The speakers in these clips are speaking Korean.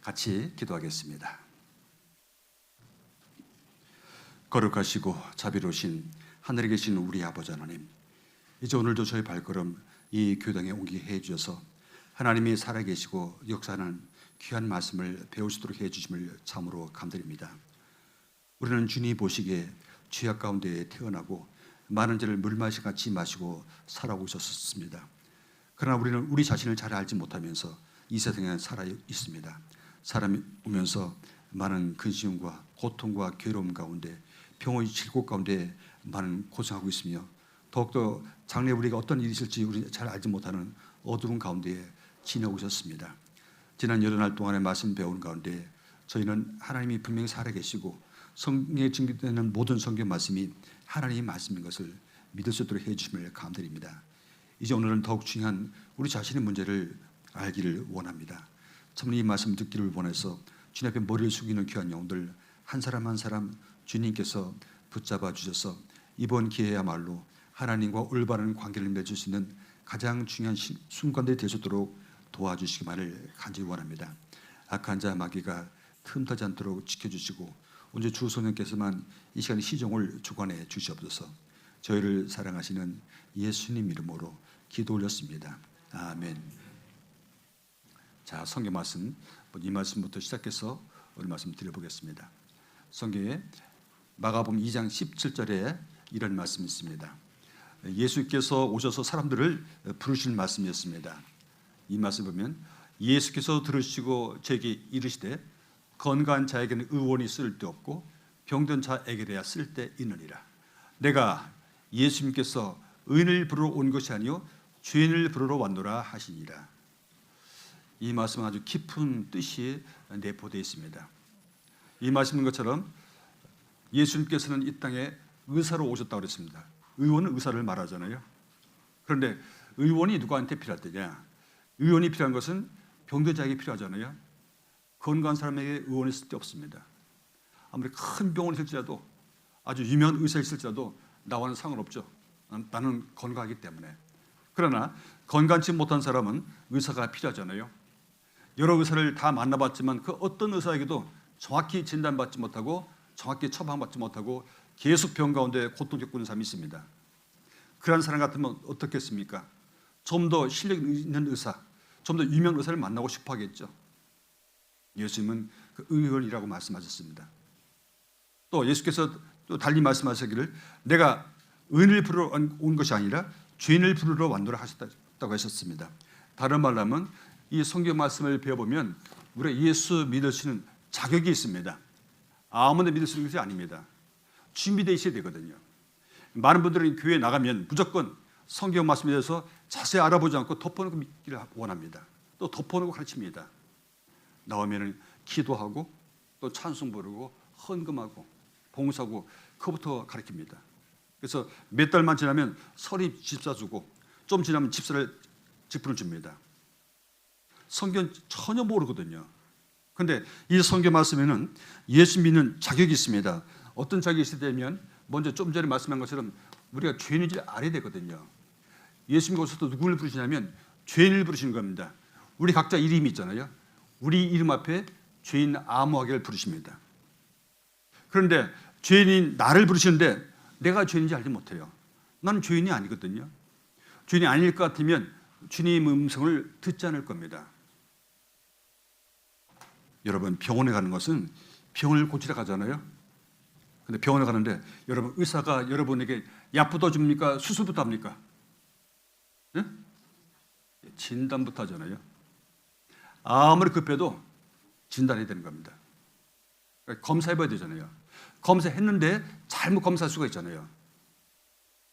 같이 기도하겠습니다. 거룩하시고 자비로우신 하늘에 계신 우리 아버지 하나님, 이제 오늘도 저희 발걸음 이 교당에 옮기게 해주셔서 하나님이 살아계시고 역사하는 귀한 말씀을 배울 수 있도록 해주심을 참으로 감사드립니다. 우리는 주님 보시기에 죄악 가운데 태어나고 많은 죄를 물마시 같이 마시고 살아오고 있었습니다. 그러나 우리는 우리 자신을 잘 알지 못하면서 이 세상에 살아 있습니다. 사람이 오면서 많은 근심과 고통과 괴로움 가운데 병의 질곡 가운데 많은 고생하고 있으며 더욱더 장래 우리가 어떤 일이 있을지 우리 잘 알지 못하는 어두운 가운데 지내고 있었습니다. 지난 여러 날 동안의 말씀 배우는 가운데 저희는 하나님이 분명히 살아계시고 성경에 증거되는 모든 성경 말씀이 하나님의 말씀인 것을 믿을 수 있도록 해주심을 감사드립니다. 이제 오늘은 더욱 중요한 우리 자신의 문제를 알기를 원합니다. 참 이 말씀 듣기를 원해서 주님 앞에 머리를 숙이는 귀한 영들 한 사람 한 사람 주님께서 붙잡아 주셔서 이번 기회야말로 하나님과 올바른 관계를 맺을 수 있는 가장 중요한 순간들이 될 수 있도록 도와주시기만을 간절히 원합니다. 악한 자 마귀가 틈타지 않도록 지켜주시고 오늘 주 성령께서만 이 시간에 시종을 주관해 주시옵소서. 저희를 사랑하시는 예수님 이름으로 기도 올렸습니다. 아멘. 자, 성경 말씀, 이 말씀부터 시작해서 오늘 말씀 드려보겠습니다. 성경에 마가복음 2장 17절에 이런 말씀이 있습니다. 예수께서 오셔서 사람들을 부르신 말씀이었습니다. 이 말씀 보면 예수께서 들으시고 제게 이르시되 건강한 자에게는 의원이 쓸데없고 병든 자에게야 쓸데있느니라. 내가 예수님께서 의인을 부르러 온 것이 아니요 죄인을 부르러 왔노라 하시니라. 이 말씀은 아주 깊은 뜻이 내포되어 있습니다. 이 말씀인 것처럼 예수님께서는 이 땅에 의사로 오셨다고 그랬습니다. 의원은 의사를 말하잖아요. 그런데 의원이 누구한테 필요할 때냐? 의원이 필요한 것은 병든 자에게 필요하잖아요. 건강한 사람에게 의원이 쓸 데 없습니다. 아무리 큰 병원이 있을지라도 아주 유명한 의사가 있을지라도 나와는 상관없죠. 나는 건강하기 때문에. 그러나 건강치 못한 사람은 의사가 필요하잖아요. 여러 의사를 다 만나봤지만 그 어떤 의사에게도 정확히 진단받지 못하고 정확히 처방받지 못하고 계속 병 가운데 고통 겪고 있는 사람이 있습니다. 그런 사람 같으면 어떻겠습니까? 좀 더 실력 있는 의사, 좀 더 유명한 의사를 만나고 싶어 하겠죠. 예수님은 그 의원이라고 말씀하셨습니다. 또 예수께서 또 달리 말씀하시기를 내가 의인을 부르러 온 것이 아니라 죄인을 부르러 왔노라 하셨다고 하셨습니다. 다른 말로 하면 이 성경 말씀을 배워보면 우리가 예수 믿을 수 있는 자격이 있습니다. 아무나 믿을 수 있는 것이 아닙니다. 준비되어 있어야 되거든요. 많은 분들은 교회에 나가면 무조건 성경 말씀에 대해서 자세히 알아보지 않고 덮어놓고 믿기를 원합니다. 또 덮어놓고 가르칩니다. 나오면 기도하고 또 찬송 부르고 헌금하고 봉사하고 그것부터 가르칩니다. 그래서 몇 달만 지나면 설립 집사 주고 좀 지나면 직분을 줍니다. 성경 전혀 모르거든요. 그런데 이 성경 말씀에는 예수 믿는 자격이 있습니다. 어떤 자격이 있으면 먼저 좀 전에 말씀한 것처럼 우리가 죄인인지 알아야 되거든요. 예수님 오셔서 누구를 부르시냐면 죄인을 부르시는 겁니다. 우리 각자 이름이 있잖아요. 우리 이름 앞에 죄인 아무하게를 부르십니다. 그런데 죄인인 나를 부르시는데 내가 죄인인지 알지 못해요. 나는 죄인이 아니거든요. 죄인이 아닐 것 같으면 주님의 음성을 듣지 않을 겁니다. 여러분 병원에 가는 것은 병을 고치러 가잖아요. 근데 병원에 가는데 여러분 의사가 여러분에게 약부터 줍니까? 수술부터 합니까? 네? 진단부터 하잖아요. 아무리 급해도 진단해야 되는 겁니다. 그러니까 검사해봐야 되잖아요. 검사했는데 잘못 검사할 수가 있잖아요.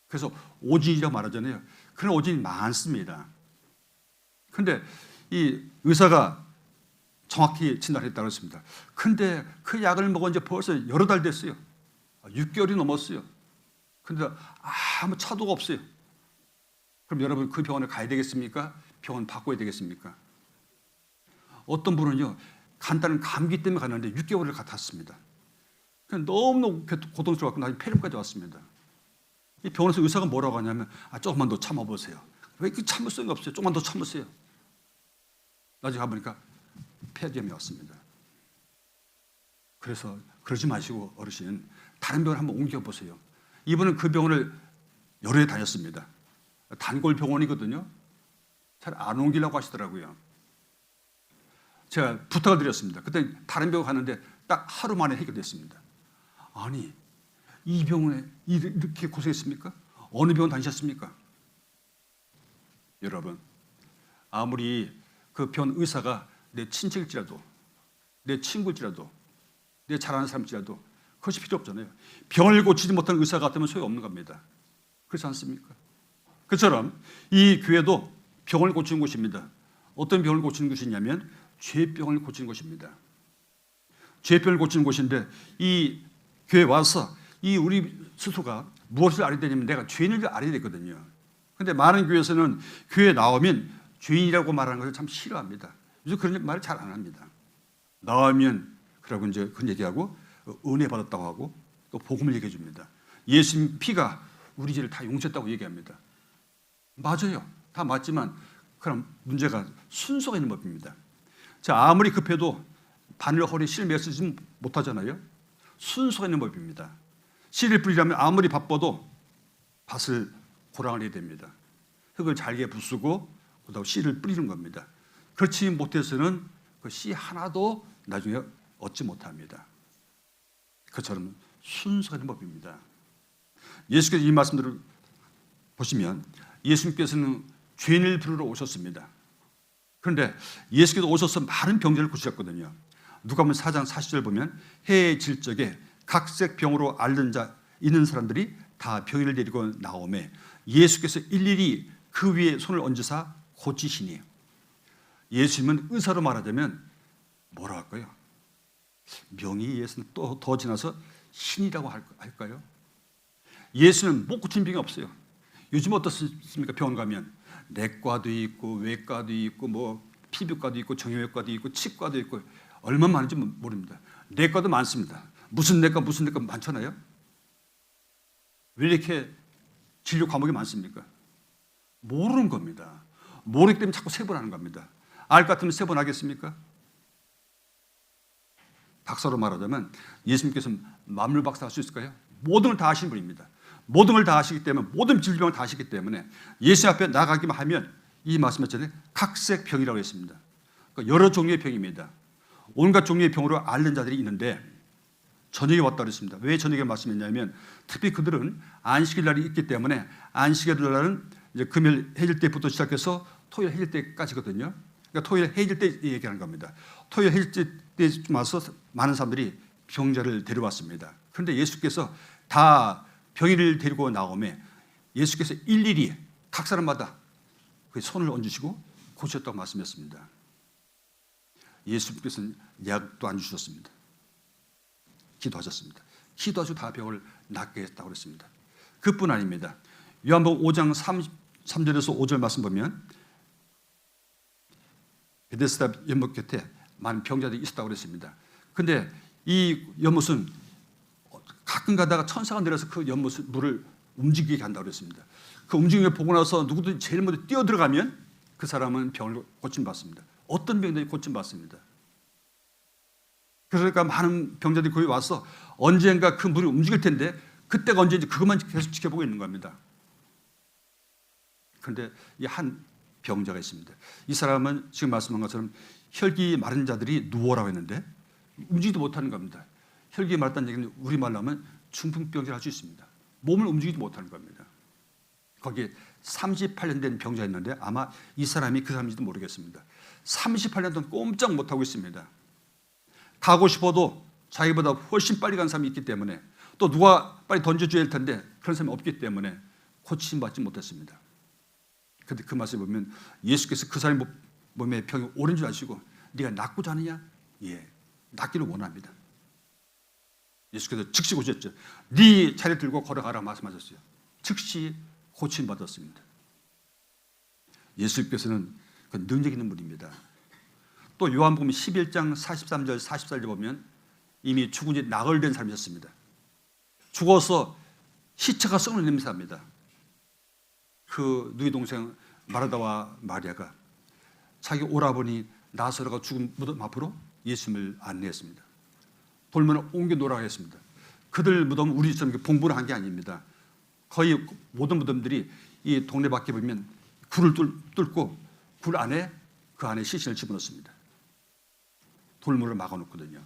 그래서 오진이라고 말하잖아요. 그런 오진이 많습니다. 그런데 이 의사가 정확히 진단했다고 했습니다. 근데 그 약을 먹은 지 벌써 여러 달 됐어요. 6개월이 넘었어요. 근데 아무 차도가 없어요. 그럼 여러분 그 병원에 가야 되겠습니까? 병원 바꿔야 되겠습니까? 어떤 분은요 간단한 감기 때문에 갔는데 6개월을 갔습니다. 너무너무 고통스러워서 나중에 폐렴까지 왔습니다. 이 병원에서 의사가 뭐라고 하냐면 조금만 더 참아보세요. 왜 이렇게 참을 수가 없어요? 조금만 더 참으세요. 나중에 가보니까 폐렴이 왔습니다. 그래서 그러지 마시고 어르신 다른 병원 한번 옮겨보세요. 이분은 그 병원을 여러 해 다녔습니다. 단골병원이거든요. 잘 안 옮기려고 하시더라고요. 제가 부탁을 드렸습니다. 그때 다른 병원 갔는데 딱 하루 만에 해결됐습니다. 아니, 이 병원에 이렇게 고생했습니까? 어느 병원 다니셨습니까? 여러분, 아무리 그 병원 의사가 내 친척일지라도, 내 친구일지라도, 내 잘 아는 사람일지라도 그것이 필요 없잖아요. 병을 고치지 못하는 의사 같으면 소용없는 겁니다. 그렇지 않습니까? 그처럼 이 교회도 병을 고치는 곳입니다. 어떤 병을 고치는 곳이냐면 죄병을 고치는 곳입니다. 죄병을 고치는 곳인데 이 교회 와서 이 우리 스스로가 무엇을 알아야 되냐면 내가 죄인을 알아야 되거든요. 그런데 많은 교회에서는 교회에 나오면 죄인이라고 말하는 것을 참 싫어합니다. 요즘 그런 말을 잘 안 합니다. 나오면 그러고 이제 그런 얘기하고 은혜 받았다고 하고 또 복음을 얘기해 줍니다. 예수님 피가 우리 죄를 다 용서했다고 얘기합니다. 맞아요. 다 맞지만 그럼 문제가 순서가 있는 법입니다. 자, 아무리 급해도 바늘 허리에 실을 매쓰지 못하잖아요. 순서가 있는 법입니다. 씨를 뿌리려면 아무리 바빠도 밭을 고랑을 해야 됩니다. 흙을 잘게 부수고 그다음 씨를 뿌리는 겁니다. 그렇지 못해서는 그 씨 하나도 나중에 얻지 못합니다. 그처럼 순서가 있는 법입니다. 예수께서 이 말씀들을 보시면 예수님께서는 죄인을 부르러 오셨습니다. 그런데 예수께서 오셔서 많은 병자를 고치셨거든요. 누가복음 4장 40절 보면 해의 질적에 각색 병으로 앓는 자 있는 사람들이 다 병인을 데리고 나오매 예수께서 일일이 그 위에 손을 얹으사 고치시니. 예수님은 의사로 말하자면 뭐라 할까요? 명의에서는 또 더 지나서 신이라고 할까요? 예수는 못 고친 병이 없어요. 요즘 어떻습니까? 병원 가면 내과도 있고 외과도 있고 뭐 피부과도 있고 정형외과도 있고 치과도 있고 얼마나 많은지 모릅니다. 내과도 많습니다. 무슨 내과 많잖아요. 왜 이렇게 진료 과목이 많습니까? 모르는 겁니다. 모르기 때문에 자꾸 세분하는 겁니다. 알 것 같으면 세분하겠습니까? 박사로 말하자면 예수님께서 만물박사 할 수 있을까요? 모든 걸 다 아시는 분입니다. 모든 걸 다 아시기 때문에 모든 질병을 다 아시기 때문에 예수 앞에 나가기만 하면 이 말씀했잖아요. 각색 병이라고 했습니다. 그러니까 여러 종류의 병입니다. 온갖 종류의 병으로 앓는 자들이 있는데 저녁에 왔다고 그랬습니다. 왜 저녁에 말씀했냐면 특히 그들은 안식일 날이 있기 때문에 안식일 날은 이제 금요일 해질 때부터 시작해서 토요일 해질 때까지거든요. 그러니까 토요일 해질 때 얘기하는 겁니다. 토요일 해질 때쯤 와서 많은 사람들이 병자를 데려왔습니다. 그런데 예수께서 다 병인을 데리고 나오면 예수께서 일일이 각 사람마다 그 손을 얹으시고 고쳤다고 말씀했습니다. 예수께서는 약도 안 주셨습니다. 기도하셨습니다. 기도하시고 다 병을 낫게 했다고 그랬습니다. 그뿐 아닙니다. 요한복음 5장 3절에서 5절 말씀 보면 베데스다 연못 곁에 많은 병자들이 있었다고 그랬습니다. 그런데 이 연못은 가끔 가다가 천사가 내려서 그 연못을 물을 움직이게 한다고 그랬습니다. 그 움직임을 보고 나서 누구든지 제일 먼저 뛰어 들어가면 그 사람은 병을 고침받습니다. 어떤 병들이 고침받습니다. 그러니까 많은 병자들이 거기 와서 언젠가 그 물이 움직일 텐데 그때가 언제인지 그것만 계속 지켜보고 있는 겁니다. 그런데 이 한 병자가 있습니다. 이 사람은 지금 말씀한 것처럼 혈기 마른 자들이 누워라고 했는데 움직이지도 못하는 겁니다. 혈기 마르다는 얘기는 우리말로 하면 중풍병자를 할 수 있습니다. 몸을 움직이지 못하는 겁니다. 거기에 38년 된 병자가 있는데 아마 이 사람이 그 사람인지도 모르겠습니다. 38년 동안 꼼짝 못하고 있습니다. 가고 싶어도 자기보다 훨씬 빨리 간 사람이 있기 때문에 또 누가 빨리 던져줘야 할 텐데 그런 사람이 없기 때문에 고침받지 못했습니다. 그런데 그 말씀을 보면 예수께서 그 사람의 몸에 병이 오른 줄 아시고 네가 낫고자 하느냐? 예, 낫기를 원합니다. 예수께서 즉시 고쳤죠. 네 차례 들고 걸어가라 말씀하셨어요. 즉시 고침받았습니다. 예수께서는 그 능력 있는 분입니다. 또 요한복음 11장 43절 44절 보면 이미 죽은 지 나흘된 사람이었습니다. 죽어서 시체가 썩는 냄새합니다. 그 누이 동생 마르다와 마리아가 자기 오라버니 나사로가 죽은 무덤 앞으로 예수님을 안내했습니다. 돌문을 옮겨 놓으라고 했습니다. 그들 무덤은 우리처럼 봉분을 한 게 아닙니다. 거의 모든 무덤들이 이 동네 밖에 보면 굴을 뚫고 굴 안에 그 안에 시신을 집어넣습니다. 돌문을 막아놓거든요.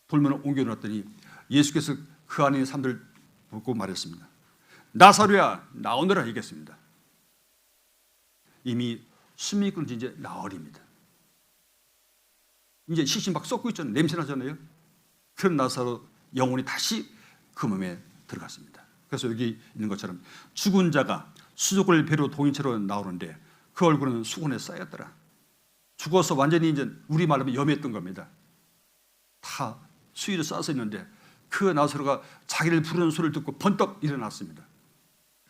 돌문을 옮겨 놓았더니 예수께서 그 안에 있는 사람들을 보고 말했습니다. 나사로야 나오너라 얘기했습니다. 이미 숨이 끊어진 이제 나흘입니다. 이제 시신 막 썩고 있잖아요. 냄새 나잖아요. 그런 나사로 영혼이 다시 그 몸에 들어갔습니다. 그래서 여기 있는 것처럼 죽은 자가 수족을 배로 동인체로 나오는데 그 얼굴은 수건에 쌓였더라. 죽어서 완전히 이제 우리 말로 하면 염했던 겁니다. 다 수의로 쌓여서 있는데 그 나사로가 자기를 부르는 소리를 듣고 번떡 일어났습니다.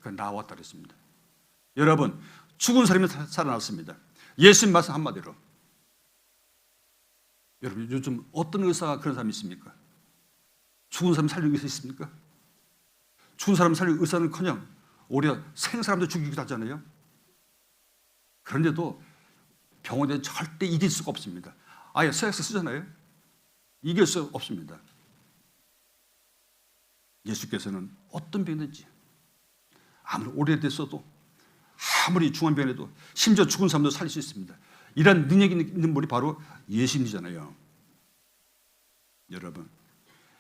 그 나왔다 그랬습니다. 여러분, 죽은 사람이 살아났습니다. 예수님 말씀 한마디로. 여러분, 요즘 어떤 의사가 그런 사람이 있습니까? 죽은 사람 살리는 의사 있습니까? 죽은 사람 살리는 의사는커녕 오히려 생 사람도 죽이기도 하잖아요. 그런데도 병원에 절대 이길 수가 없습니다. 아예 서약서 쓰잖아요. 이길 수 없습니다. 예수께서는 어떤 병이든지 아무리 오래됐어도 아무리 중한 병에도 심지어 죽은 사람도 살릴 수 있습니다. 이런 능력이 있는 분이 바로 예수님이잖아요. 여러분,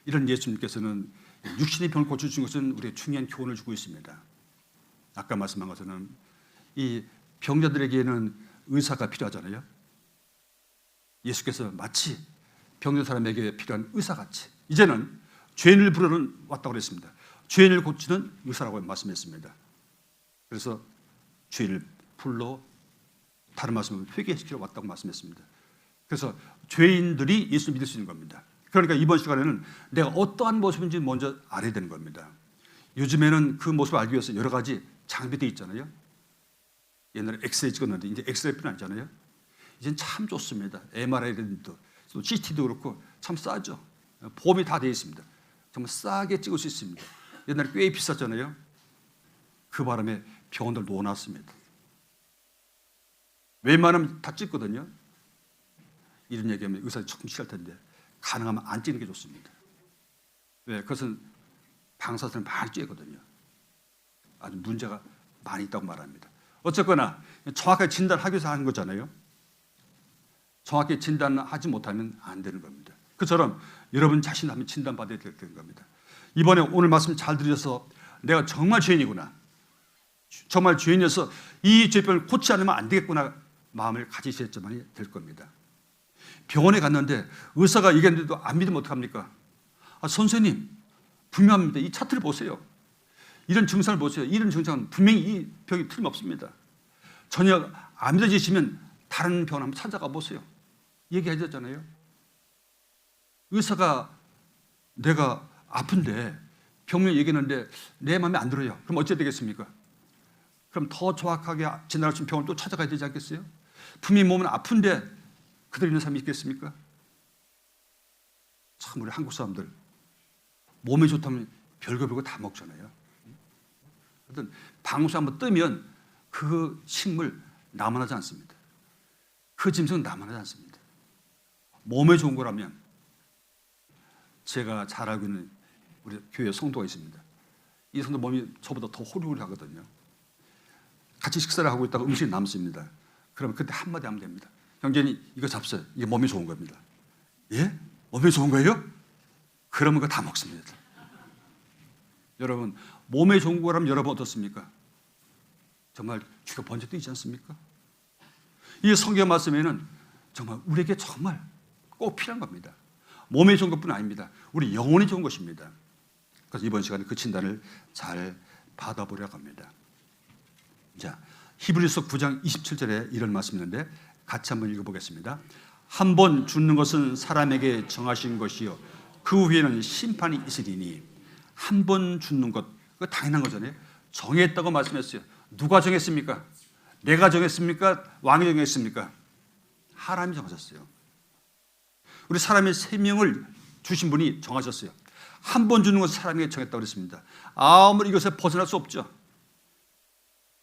이런 예수님께서는 육신의 병을 고쳐주신 것은 우리에게 중요한 교훈을 주고 있습니다. 아까 말씀한 것처럼 이 병자들에게는 의사가 필요하잖아요. 예수께서 마치 병든 사람에게 필요한 의사같이 이제는 죄인을 부르러 왔다고 그랬습니다. 죄인을 고치는 의사라고 말씀했습니다. 그래서 죄인을 불러 다른 말씀은 회개시키러 왔다고 말씀했습니다. 그래서 죄인들이 예수를 믿을 수 있는 겁니다. 그러니까 이번 시간에는 내가 어떠한 모습인지 먼저 알아야 되는 겁니다. 요즘에는 그 모습을 알기 위해서 여러 가지 장비들이 있잖아요. 옛날에 엑스레이 찍었는데 이제 엑스레이뿐 아니잖아요. 이제는 참 좋습니다. MRI도 또 CT도 그렇고 참 싸죠. 보험이 다 되어 있습니다. 정말 싸게 찍을 수 있습니다. 옛날에 꽤 비쌌잖아요. 그 바람에 병원들 놓아놨습니다. 웬만하면 다 찍거든요. 이런 얘기하면 의사들이 조금 싫을 텐데 가능하면 안 찍는 게 좋습니다. 왜? 그것은 방사선을 많이 쬐거든요. 아주 문제가 많이 있다고 말합니다. 어쨌거나 정확하게 진단하기 위해서 하는 거잖아요. 정확히 진단하지 못하면 안 되는 겁니다. 그처럼 여러분 자신도 한번 진단받아야 되는 겁니다. 이번에 오늘 말씀 잘 들으셔서 내가 정말 죄인이구나. 정말 죄인이어서 이 죄병을 고치지 않으면 안 되겠구나 마음을 가지셔야만 될 겁니다. 병원에 갔는데 의사가 얘기했는데도 안 믿으면 어떡합니까? 선생님 분명합니다. 이 차트를 보세요. 이런 증상을 보세요. 이런 증상은 분명히 이 병이 틀림없습니다. 전혀 안 믿어지시면 다른 병원 한번 찾아가 보세요. 얘기하셨잖아요. 의사가 내가 아픈데 병명 얘기했는데 내 마음에 안 들어요. 그럼 어찌 되겠습니까? 그럼 더 정확하게 진단할 수 있는 병원을 또 찾아가야 되지 않겠어요? 분명히 몸은 아픈데 그대로 있는 사람이 있겠습니까? 참 우리 한국 사람들 몸이 좋다면 별거 다 먹잖아요. 어떤 방송 한번 뜨면 그 식물 남아나지 않습니다. 그 짐승은 남아나지 않습니다. 몸에 좋은 거라면 제가 잘 알고 있는 우리 교회 성도가 있습니다. 이 성도 몸이 저보다 더 호리호리하거든요. 같이 식사를 하고 있다가 음식이 남습니다. 그러면 그때 한마디 하면 됩니다. 형제님 이거 잡숴요. 이게 몸에 좋은 겁니다. 예? 몸에 좋은 거예요? 그러면 그거 다 먹습니다. 여러분 몸에 좋은 거라면 여러분 어떻습니까? 정말 귀가 번쩍 뜨이지 않습니까? 이 성경 말씀에는 정말 우리에게 정말 꼭 필요한 겁니다. 몸에 좋은 것뿐 아닙니다. 우리 영혼이 좋은 것입니다. 그래서 이번 시간에 그 진단을 잘 받아보려고 합니다. 자, 히브리서 9장 27절에 이런 말씀이 있는데 같이 한번 읽어보겠습니다. 한 번 죽는 것은 사람에게 정하신 것이요 그 후에는 심판이 있으리니. 한 번 죽는 것, 그거 당연한 거잖아요. 정했다고 말씀했어요. 누가 정했습니까? 내가 정했습니까? 왕이 정했습니까? 하나님이 정하셨어요. 우리 사람의 생명을 주신 분이 정하셨어요. 한 번 죽는 것은 사람에게 정했다고 그랬습니다. 아무리 이것에 벗어날 수 없죠.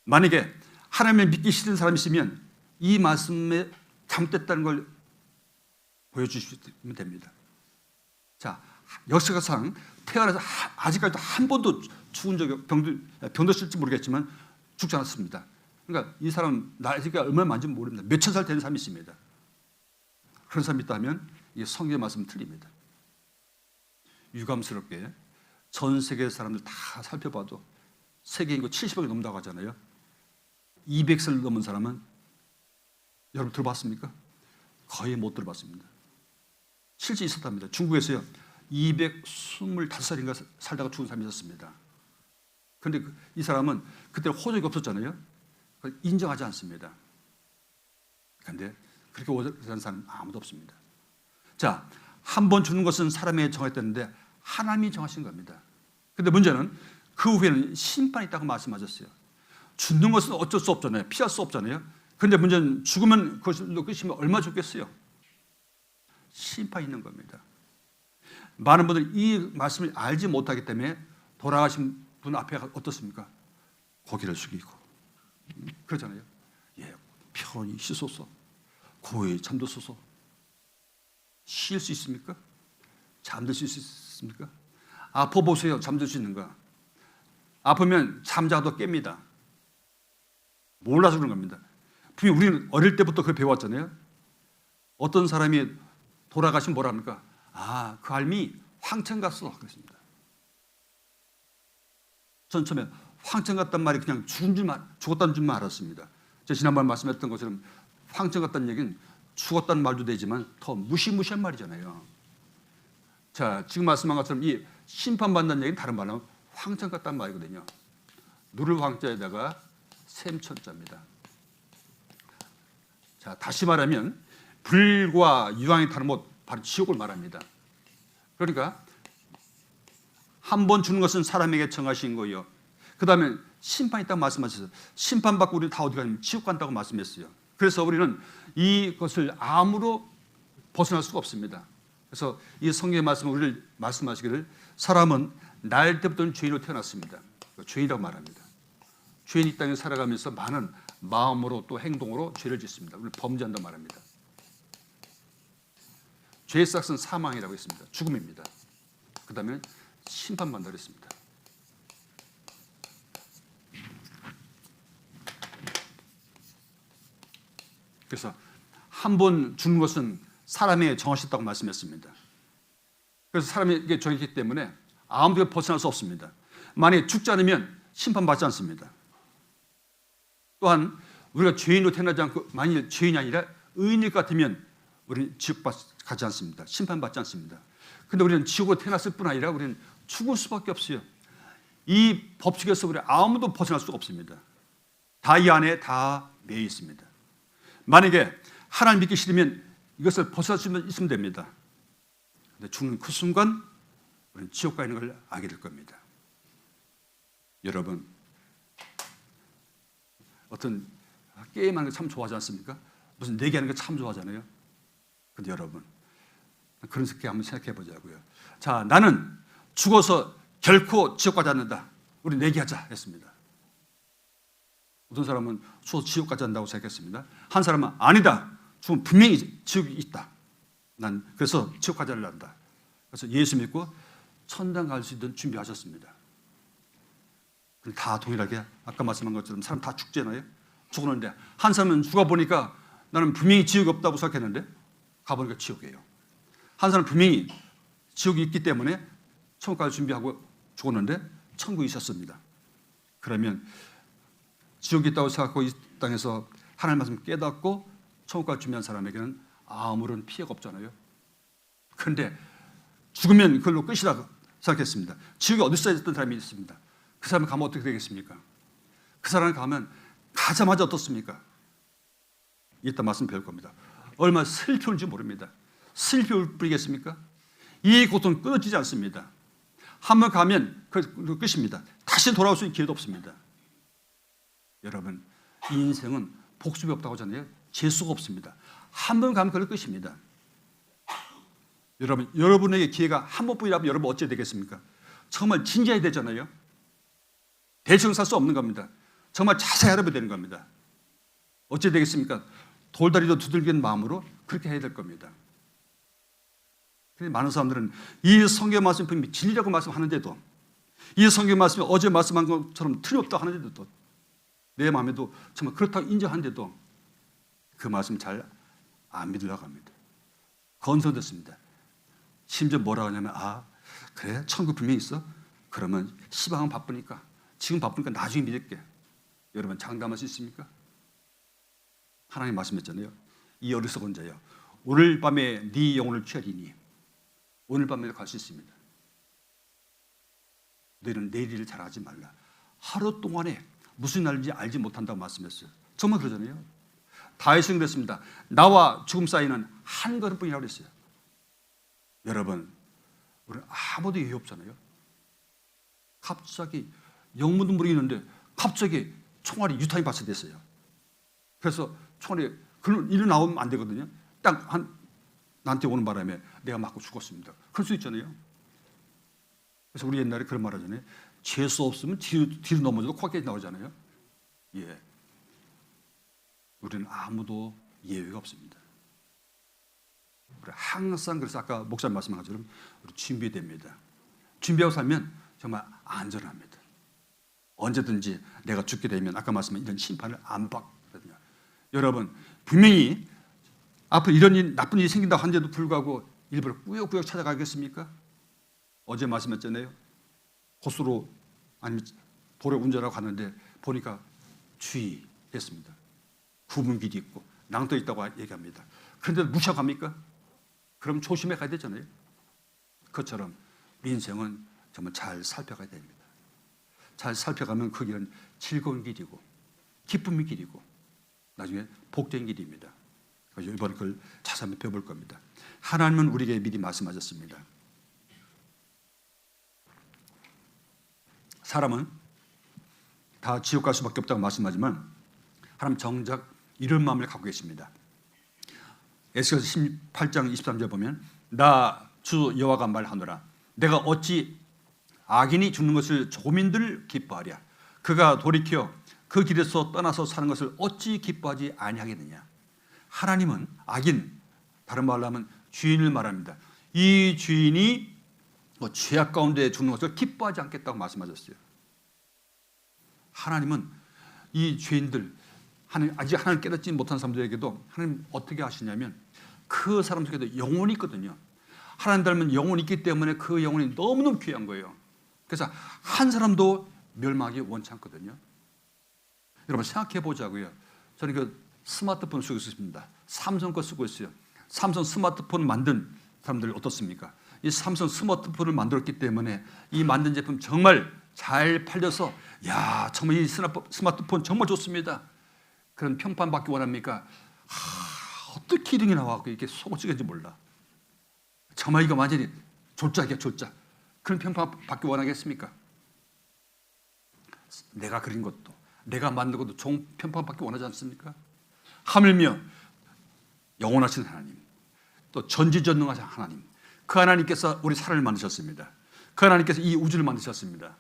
만약에 하나님을 믿기 싫은 사람이 있으면 이 말씀에 잘못됐다는 걸 보여주시면 됩니다. 자, 역사상 태어나서 아직까지도 한 번도 죽은 적이 병들었을지 모르겠지만 죽지 않았습니다. 그러니까 이 사람 나이가 얼마나 많은지 모릅니다. 몇천 살 되는 사람이 있습니다. 그런 사람이 있다면 이 성경의 말씀은 틀립니다. 유감스럽게 전 세계 사람들 다 살펴봐도 세계 인구 70억이 넘는다고 하잖아요. 200살 넘은 사람은 여러분 들어봤습니까? 거의 못 들어봤습니다. 실제 있었답니다. 중국에서요 225살인가 살다가 죽은 사람이 있었습니다. 그런데 이 사람은 그때 호적이 없었잖아요. 인정하지 않습니다. 그런데 그렇게 오래된 사람 아무도 없습니다. 자, 한 번 죽는 것은 사람이 정했다는데 하나님이 정하신 겁니다. 그런데 문제는 그 후에는 심판이 있다고 말씀하셨어요. 죽는 것은 어쩔 수 없잖아요. 피할 수 없잖아요. 그런데 문제는 죽으면 그것을 끝이면 얼마 죽겠어요? 심판이 있는 겁니다. 많은 분들이 이 말씀을 알지 못하기 때문에 돌아가신 분 앞에 어떻습니까? 고개를 숙이고 그러잖아요. 예, 편히 쉬소서, 고이 잠드소서. 쉴 수 있습니까? 잠들 수 있습니까? 아파 보세요. 잠들 수 있는가? 아프면 잠자도 깹니다. 몰라서 그런 겁니다. 분명히 우리는 어릴 때부터 그걸 배웠잖아요. 어떤 사람이 돌아가시면 뭐라 합니까? 아, 그 할미 황천 갔어. 그랬습니다. 전 처음에 황천 갔단 말이 그냥 죽었다는 줄만 알았습니다. 제가 지난번에 말씀했던 것처럼 황천 갔다는 얘기는 죽었다는 말도 되지만 더 무시무시한 말이잖아요. 자, 지금 말씀한 것처럼 이 심판받는다는 얘기는 다른 말로 황천 갔다는 말이거든요. 누를 황자에다가 샘천자입니다. 자, 다시 말하면 불과 유황이 타는 곳, 바로 지옥을 말합니다. 그러니까 한 번 주는 것은 사람에게 정하신 거예요. 그 다음에 심판이 있다고 말씀하셨어요. 심판받고 우리 다 어디 가냐면 지옥 간다고 말씀했어요. 그래서 우리는 이것을 암으로 벗어날 수가 없습니다. 그래서 이 성경의 말씀은 우리를 말씀하시기를 사람은 날 때부터는 죄인으로 태어났습니다. 죄인이라고 말합니다. 죄인 이 땅에 살아가면서 많은 마음으로 또 행동으로 죄를 짓습니다. 우리를 범죄한다고 말합니다. 죄의 싹은 사망이라고 했습니다. 죽음입니다. 그 다음에 심판받는다고 했습니다. 그래서 한 번 죽는 것은 사람이 정하셨다고 말씀했습니다. 그래서 사람에게 정했기 때문에 아무도 벗어날 수 없습니다. 만약에 죽지 않으면 심판받지 않습니다. 또한 우리가 죄인으로 태어나지 않고 만일 죄인이 아니라 의인일 것 같으면 우리는 지옥 가지 않습니다. 심판받지 않습니다. 그런데 우리는 지옥으로 태어났을 뿐 아니라 우리는 죽을 수밖에 없어요. 이 법칙에서 우리 아무도 벗어날 수가 없습니다. 다 이 안에 다 매여 있습니다. 만약에 하나님 믿기 싫으면 이것을 벗어날 수 있으면 됩니다. 그런데 죽는 그 순간 우리는 지옥 가 있는 걸 알게 될 겁니다. 여러분, 어떤 게임하는 거 참 좋아하지 않습니까? 무슨 내기하는 거 참 좋아하잖아요. 근데 여러분, 그런 게 한번 생각해 보자고요. 자, 나는 죽어서 결코 지옥 가지 않는다. 우리 내기하자 했습니다. 어떤 사람은 죽어서 지옥 가지 않는다고 생각했습니다. 한 사람은 아니다. 죽으면 분명히 지옥이 있다. 난 그래서 지옥 가지 않는다. 그래서 예수 믿고 천당 갈 수 있는 준비하셨습니다. 다 동일하게 아까 말씀한 것처럼 사람 다 죽잖아요. 죽었는데 한 사람은 죽어보니까 나는 분명히 지옥이 없다고 생각했는데 가보니까 지옥이에요. 한 사람은 분명히 지옥이 있기 때문에 천국 갈 준비하고 죽었는데 천국이 있었습니다. 그러면 지옥이 있다고 생각하고 이 땅에서 하나님 말씀 깨닫고 천국 갈 준비한 사람에게는 아무런 피해가 없잖아요. 그런데 죽으면 그걸로 끝이라고 생각했습니다. 지옥에 어디서 있던 사람이 있습니다. 그 사람이 가면 어떻게 되겠습니까? 그 사람이 가면 가자마자 어떻습니까? 이따 말씀 배울 겁니다. 얼마나 슬플지 모릅니다. 슬픔을 뿌리겠습니까? 이 고통은 끊어지지 않습니다. 한번 가면 그 끝입니다. 다시 돌아올 수 있는 기회도 없습니다. 여러분, 이 인생은 복습이 없다고 하잖아요. 재수가 없습니다. 한 번 가면 그럴 끝입니다. 여러분, 여러분에게 기회가 한 번뿐이라면 여러분 어찌 되겠습니까? 정말 진지해야 되잖아요. 대충 살 수 없는 겁니다. 정말 자세히 알아봐야 되는 겁니다. 어찌 되겠습니까? 돌다리도 두들기는 마음으로 그렇게 해야 될 겁니다. 많은 사람들은 이 성경 말씀이 분명히 진리라고 말씀하는데도, 이 성경 말씀이 어제 말씀한 것처럼 틀림없다고 하는데도, 내 마음에도 정말 그렇다고 인정하는데도 그 말씀 잘 안 믿으려고 합니다. 건성됐습니다. 심지어 뭐라고 하냐면, 그래? 천국 분명히 있어? 그러면 시방은 바쁘니까, 지금 바쁘니까 나중에 믿을게. 여러분 장담할 수 있습니까? 하나님 말씀했잖아요. 이 어리석은 자여, 오늘 밤에 네 영혼을 취하리니 오늘 밤에 갈 수 있습니다. 너희는 내일 일을 잘하지 말라. 하루 동안에 무슨 날인지 알지 못한다고 말씀했어요. 정말 그러잖아요. 다윗은 그랬습니다. 나와 죽음 사이는 한 걸음뿐이라고 그랬어요. 여러분, 우리는 아무도 예의 없잖아요. 갑자기 영문도 모르겠는데 갑자기 총알이 유탄이 발사됐어요. 그래서 총알이 일로 나오면 안 되거든요. 딱 나한테 오는 바람에 내가 맞고 죽었습니다. 그럴 수 있잖아요. 그래서 우리 옛날에 그런 말 하잖아요. 재수 없으면 뒤로 넘어져도 코까지 나오잖아요. 예. 우리는 아무도 예외가 없습니다. 우리 항상, 그래서 아까 목사님 말씀한 것처럼 우리 준비됩니다. 준비하고 살면 정말 안전합니다. 언제든지 내가 죽게 되면 아까 말씀한 이런 심판을 안 받거든요. 여러분, 분명히 앞으로 이런 일, 나쁜 일이 생긴다고 하는데도 불구하고 일부러 꾸역꾸역 찾아가겠습니까? 어제 말씀했잖아요. 호수로 아니면 도로 운전하고 갔는데 보니까 주의했습니다. 구분길이 있고 낭떠 있다고 얘기합니다. 그런데 무시하고 갑니까? 그럼 조심해 가야 되잖아요. 그것처럼 인생은 정말 잘 살펴가야 됩니다. 잘 살펴가면 그 길은 즐거운 길이고 기쁨의 길이고 나중에 복된 길입니다. 이번에 그걸 자세히 배워볼 겁니다. 하나님은 우리에게 미리 말씀하셨습니다. 사람은 다 지옥 갈 수밖에 없다고 말씀하지만 하나님 정작 이런 마음을 갖고 계십니다. 에스겔서 18장 23절 보면 나 주 여호와가 말하노라 내가 어찌 악인이 죽는 것을 조민들 기뻐하랴 그가 돌이켜 그 길에서 떠나서 사는 것을 어찌 기뻐하지 아니하겠느냐. 하나님은 악인, 다른 말로 하면 주인을 말합니다. 이 주인이 죄악 가운데 죽는 것을 기뻐하지 않겠다고 말씀하셨어요. 하나님은 이 죄인들, 아직 하나님을 깨닫지 못한 사람들에게도 하나님 어떻게 하시냐면 그 사람 속에도 영혼이 있거든요. 하나님 닮은 영혼이 있기 때문에 그 영혼이 너무너무 귀한 거예요. 그래서 한 사람도 멸망하기 원치 않거든요. 여러분 생각해 보자고요. 저는 그 스마트폰 쓰고 있습니다. 삼성 거 쓰고 있어요. 삼성 스마트폰 만든 사람들 어떻습니까? 이 삼성 스마트폰을 만들었기 때문에 이 만든 제품 정말 잘 팔려서 야 정말 이 스마트폰 정말 좋습니다. 그런 평판 받기 원합니까? 어떻게 이름이 나와갖고 이렇게 속을 찌겠는지 몰라. 정말 이거 완전히 졸작이야 졸작. 그런 평판 받기 원하겠습니까? 내가 그린 것도 내가 만든 것도 좋은 평판 받기 원하지 않습니까? 하물며 영원하신 하나님 또 전지전능하신 하나님 그 하나님께서 우리 사람을 만드셨습니다. 그 하나님께서 이 우주를 만드셨습니다.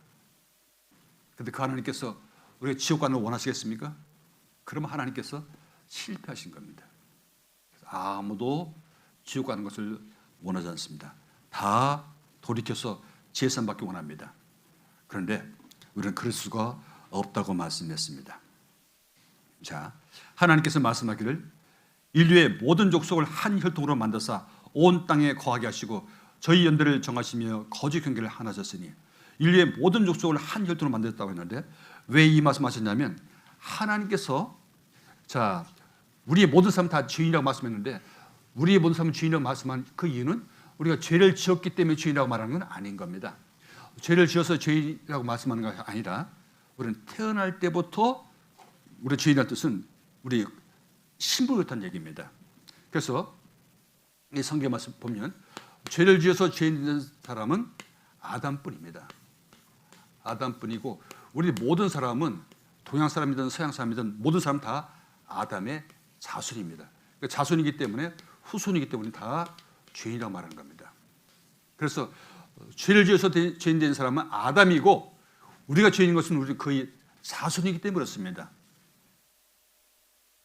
그런데 그 하나님께서 우리가 지옥 가는 걸 원하시겠습니까? 그러면 하나님께서 실패하신 겁니다. 아무도 지옥 가는 것을 원하지 않습니다. 다 돌이켜서 제산 받기 원합니다. 그런데 우리는 그럴 수가 없다고 말씀했습니다. 자, 하나님께서 말씀하기를 인류의 모든 족속을 한 혈통으로 만드사 온 땅에 거하게 하시고 저희 연대를 정하시며 거짓 경계를 하나셨으니 인류의 모든 족속을 한 혈통으로 만들었다고 했는데 왜 이 말씀하셨냐면 하나님께서 자 우리의 모든 사람 다 죄인이라고 말씀했는데 우리의 모든 사람은 죄인이라고 말씀한 그 이유는 우리가 죄를 지었기 때문에 죄인이라고 말하는 건 아닌 겁니다. 죄를 지어서 죄인이라고 말씀하는 것이 아니라 우리는 태어날 때부터 우리 죄인이라는 뜻은 우리 신분을 뜻하는 얘기입니다. 그래서 이 성경 말씀 보면 죄를 지어서 죄인 된 사람은 아담뿐입니다. 아담뿐이고 우리 모든 사람은 동양 사람이든 서양 사람이든 모든 사람 다 아담의 자손입니다. 그러니까 자손이기 때문에 후손이기 때문에 다 죄인이라고 말하는 겁니다. 그래서 죄를 지어서 죄인 된 사람은 아담이고 우리가 죄인인 것은 우리 거의 자손이기 때문에 그렇습니다.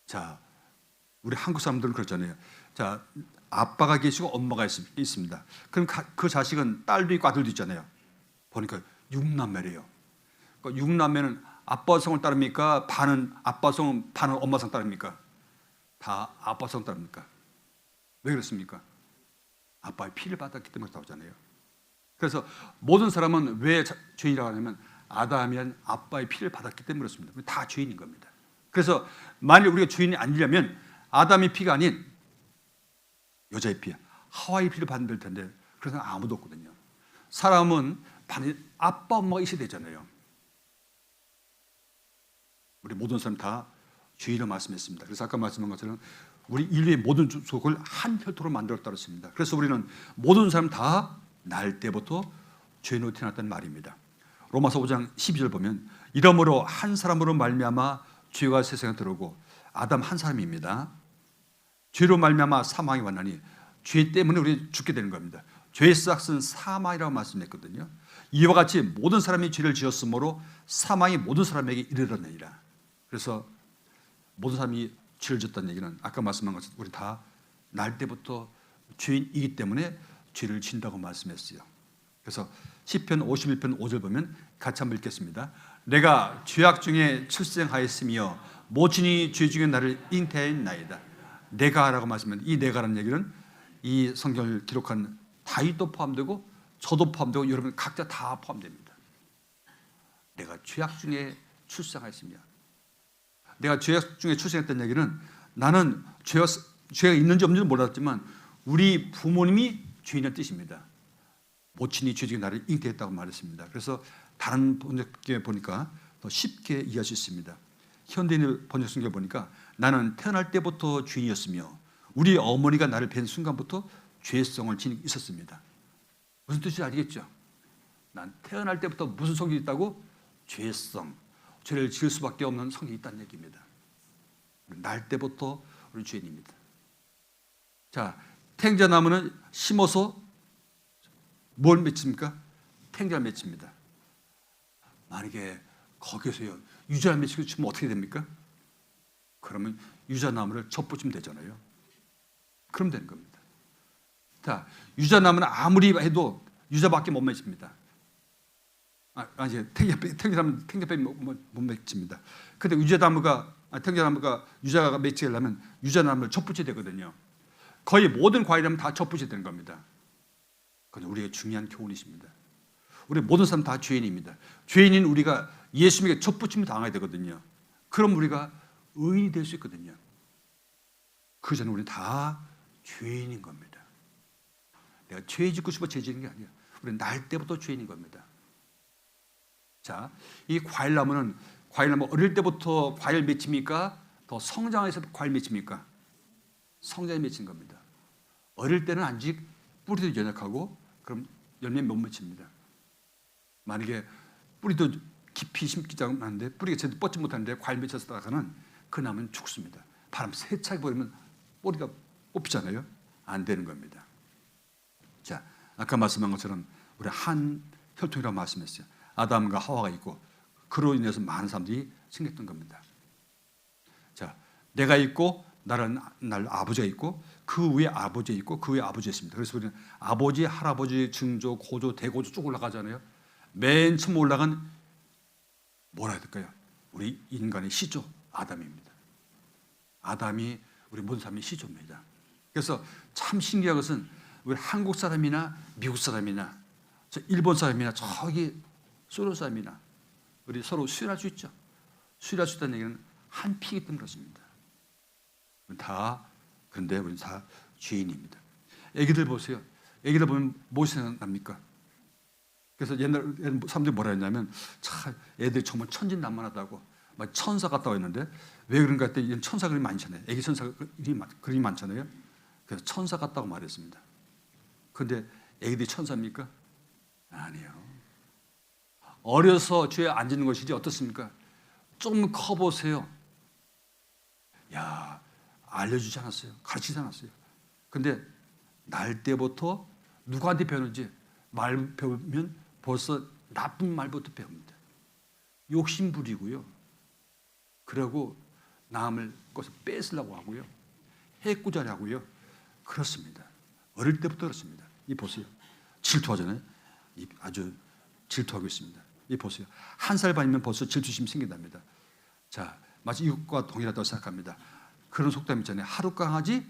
자, 우리 한국 사람들은 그렇잖아요. 자, 아빠가 계시고 엄마가 있습니다. 그럼 그 자식은 딸도 있고 아들도 있잖아요. 보니까 6남매래요. 그러니까 6남매는 아빠 성을 따릅니까? 반은 아빠 성, 반은 엄마 성 따릅니까? 다 아빠 성 따릅니까? 왜 그렇습니까? 아빠의 피를 받았기 때문에 그렇다잖아요. 그래서 모든 사람은 왜 죄인이라고 하냐면 아담이란 아빠의 피를 받았기 때문에 그렇습니다. 다 죄인인 겁니다. 그래서 만일 우리가 죄인이 아니려면 아담의 피가 아닌 여자의 피, 하와의 피를 받으면 될 텐데 그래서 아무도 없거든요. 사람은 반드시 아빠, 엄마가 있어야 되잖아요. 우리 모든 사람 다 죄인을 말씀했습니다. 그래서 아까 말씀한 것처럼 우리 인류의 모든 족속을 한 혈통으로 만들었다고 했습니다. 그래서 우리는 모든 사람 다 날 때부터 죄인으로 태어났다는 말입니다. 로마서 5장 12절 보면 이러므로 한 사람으로 말미암아 죄가 세상에 들어오고 아담 한 사람입니다. 죄로 말미암아 사망이 왔나니 죄 때문에 우리 죽게 되는 겁니다. 죄의 싹은 사망이라고 말씀했거든요. 이와 같이 모든 사람이 죄를 지었으므로 사망이 모든 사람에게 이르렀느니라. 그래서 모든 사람이 죄를 지었다는 얘기는 아까 말씀한 것처럼 우리 다 날 때부터 죄인이기 때문에 죄를 진다고 말씀했어요. 그래서 시편 51편 5절 보면 같이 한번 읽겠습니다. 내가 죄악 중에 출생하였으며 모친이 죄 중에 나를 잉태하였나이다. 내가라고 말씀합니다. 이 내가라는 얘기는 이 성경을 기록한 다윗도 포함되고 저도 포함되고 여러분 각자 다 포함됩니다. 내가 죄악 중에 출생하였으며 내가 죄악 중에 출생했다는 얘기는 나는 죄가 있는지 없는지 몰랐지만 우리 부모님이 죄인의 뜻입니다. 모친이 죄 중에 나를 잉태했다고 말했습니다. 그래서 다른 번역기에 보니까 더 쉽게 이해할 수 있습니다. 현대인 번역 성경에 보니까 나는 태어날 때부터 죄인이었으며 우리 어머니가 나를 뵌 순간부터 죄성을 지니고 있었습니다. 무슨 뜻인지 알겠죠? 난 태어날 때부터 무슨 성격이 있다고? 죄성, 죄를 지을 수밖에 없는 성격이 있다는 얘기입니다. 날 때부터 우리 죄인입니다. 자, 탱자나무는 심어서 뭘 맺습니까? 탱자를 맺습니다. 만약에 거기서요 유자를 맺히고 치면 어떻게 됩니까? 그러면 유자나무를 접붙이면 되잖아요. 그럼 되는 겁니다. 자, 유자나무는 아무리 해도 유자밖에 못 맺습니다. 탱자나무는 탱자밖에 못 맺습니다. 근데 탱자나무가 유자가 맺히려면 유자나무를 접붙여야 되거든요. 거의 모든 과일이라면 다 접붙여야 되는 겁니다. 그건 우리의 중요한 교훈이십니다. 우리 모든 사람 다 죄인입니다. 죄인인 우리가 예수님에게 접붙임을 당해야 되거든요. 그럼 우리가 의인이 될 수 있거든요. 그 전에 우리는 다 죄인인 겁니다. 내가 죄 짓고 싶어 죄 짓는 게 아니에요. 우리는 날 때부터 죄인인 겁니다. 자, 이 과일나무는 어릴 때부터 과일 맺힙니까? 더 성장해서 과일 맺힙니까? 성장에 맺힌 겁니다. 어릴 때는 아직 뿌리도 연약하고 그럼 열매 못 맺힙니다. 만약에 뿌리도 깊이 심기지 않는데 뿌리가 제대로 뻗지 못하는데 과일 맺혔다가는 그 나무는 죽습니다. 바람 세차게 버리면 뿌리가 뽑히잖아요. 안 되는 겁니다. 자, 아까 말씀한 것처럼 우리 한 혈통이라고 말씀했어요. 아담과 하와가 있고 그로 인해서 많은 사람들이 생겼던 겁니다. 자, 내가 있고 날 아버지가 있고 그 위에 아버지 있고 그 위에 아버지 있습니다. 그래서 우리는 아버지, 할아버지, 증조, 고조, 대고조 쭉 올라가잖아요. 맨 처음 올라간 뭐라 해야 될까요? 우리 인간의 시조 아담입니다. 아담이 우리 모든 사람의 시조입니다. 그래서 참 신기한 것은 우리 한국 사람이나 미국 사람이나 일본 사람이나 저기 소련 사람이나 우리 서로 수혈할 수 있죠. 수혈할 수 있다는 얘기는 한 피이기 때문에 그렇습니다. 그런데 우리는 다 죄인입니다. 애기들 보세요. 애기들 보면 무엇이 생각납니까? 그래서 옛날 사람들이 뭐라 했냐면 참 애들이 정말 천진난만하다고 막 천사 같다고 했는데 왜 그런가 했더니 천사 그림이 많잖아요. 애기 천사 그림이 많잖아요. 그래서 천사 같다고 말했습니다. 그런데 애기들이 천사입니까? 아니에요. 어려서 죄에 안 짓는 것이지 어떻습니까? 좀 커보세요. 야, 알려주지 않았어요. 가르치지 않았어요. 근데 날 때부터 누구한테 배우는지 말 배우면 벌써 나쁜 말부터 배웁니다. 욕심 부리고요. 그리고 남을 것을 뺏으려고 하고요. 해꾸자냐고요? 그렇습니다. 어릴 때부터 그렇습니다. 이 보세요. 질투하잖아요. 아주 질투하고 있습니다. 이 보세요. 1살 반이면 벌써 질투심이 생긴답니다. 자, 마치 이것과 동일하다고 생각합니다. 그런 속담 있잖아요. 하루 강아지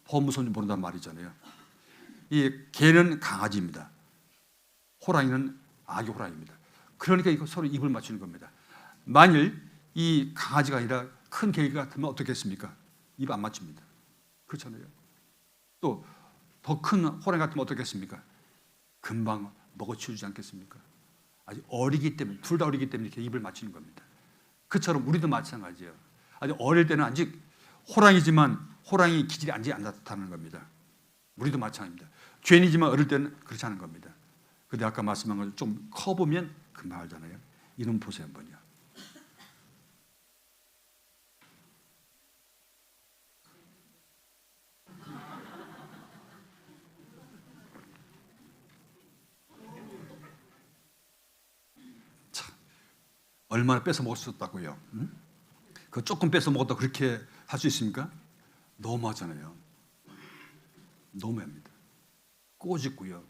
범무소는 모른단 말이잖아요. 이 개는 강아지입니다. 호랑이는 아기 호랑이입니다. 그러니까 이거 서로 입을 맞추는 겁니다. 만일 이 강아지가 아니라 큰 개 같으면 어떻겠습니까? 입 안 맞춥니다. 그렇잖아요. 또 더 큰 호랑이 같으면 어떻겠습니까? 금방 먹어치우지 않겠습니까? 아직 어리기 때문에, 둘 다 어리기 때문에 이렇게 입을 맞추는 겁니다. 그처럼 우리도 마찬가지예요. 아직 어릴 때는 아직 호랑이지만 호랑이 기질이 아직 안 나타나는 겁니다. 우리도 마찬가지입니다. 죄인이지만 어릴 때는 그렇지 않은 겁니다. 근데 아까 말씀한 걸 좀 커보면 금방 알잖아요. 이놈 보세요 한번요. 참, 얼마나 뺏어 먹었었다고요? 응? 그 조금 뺏어 먹었다 그렇게 할 수 있습니까? 너무하잖아요. 너무합니다. 꼬집고요.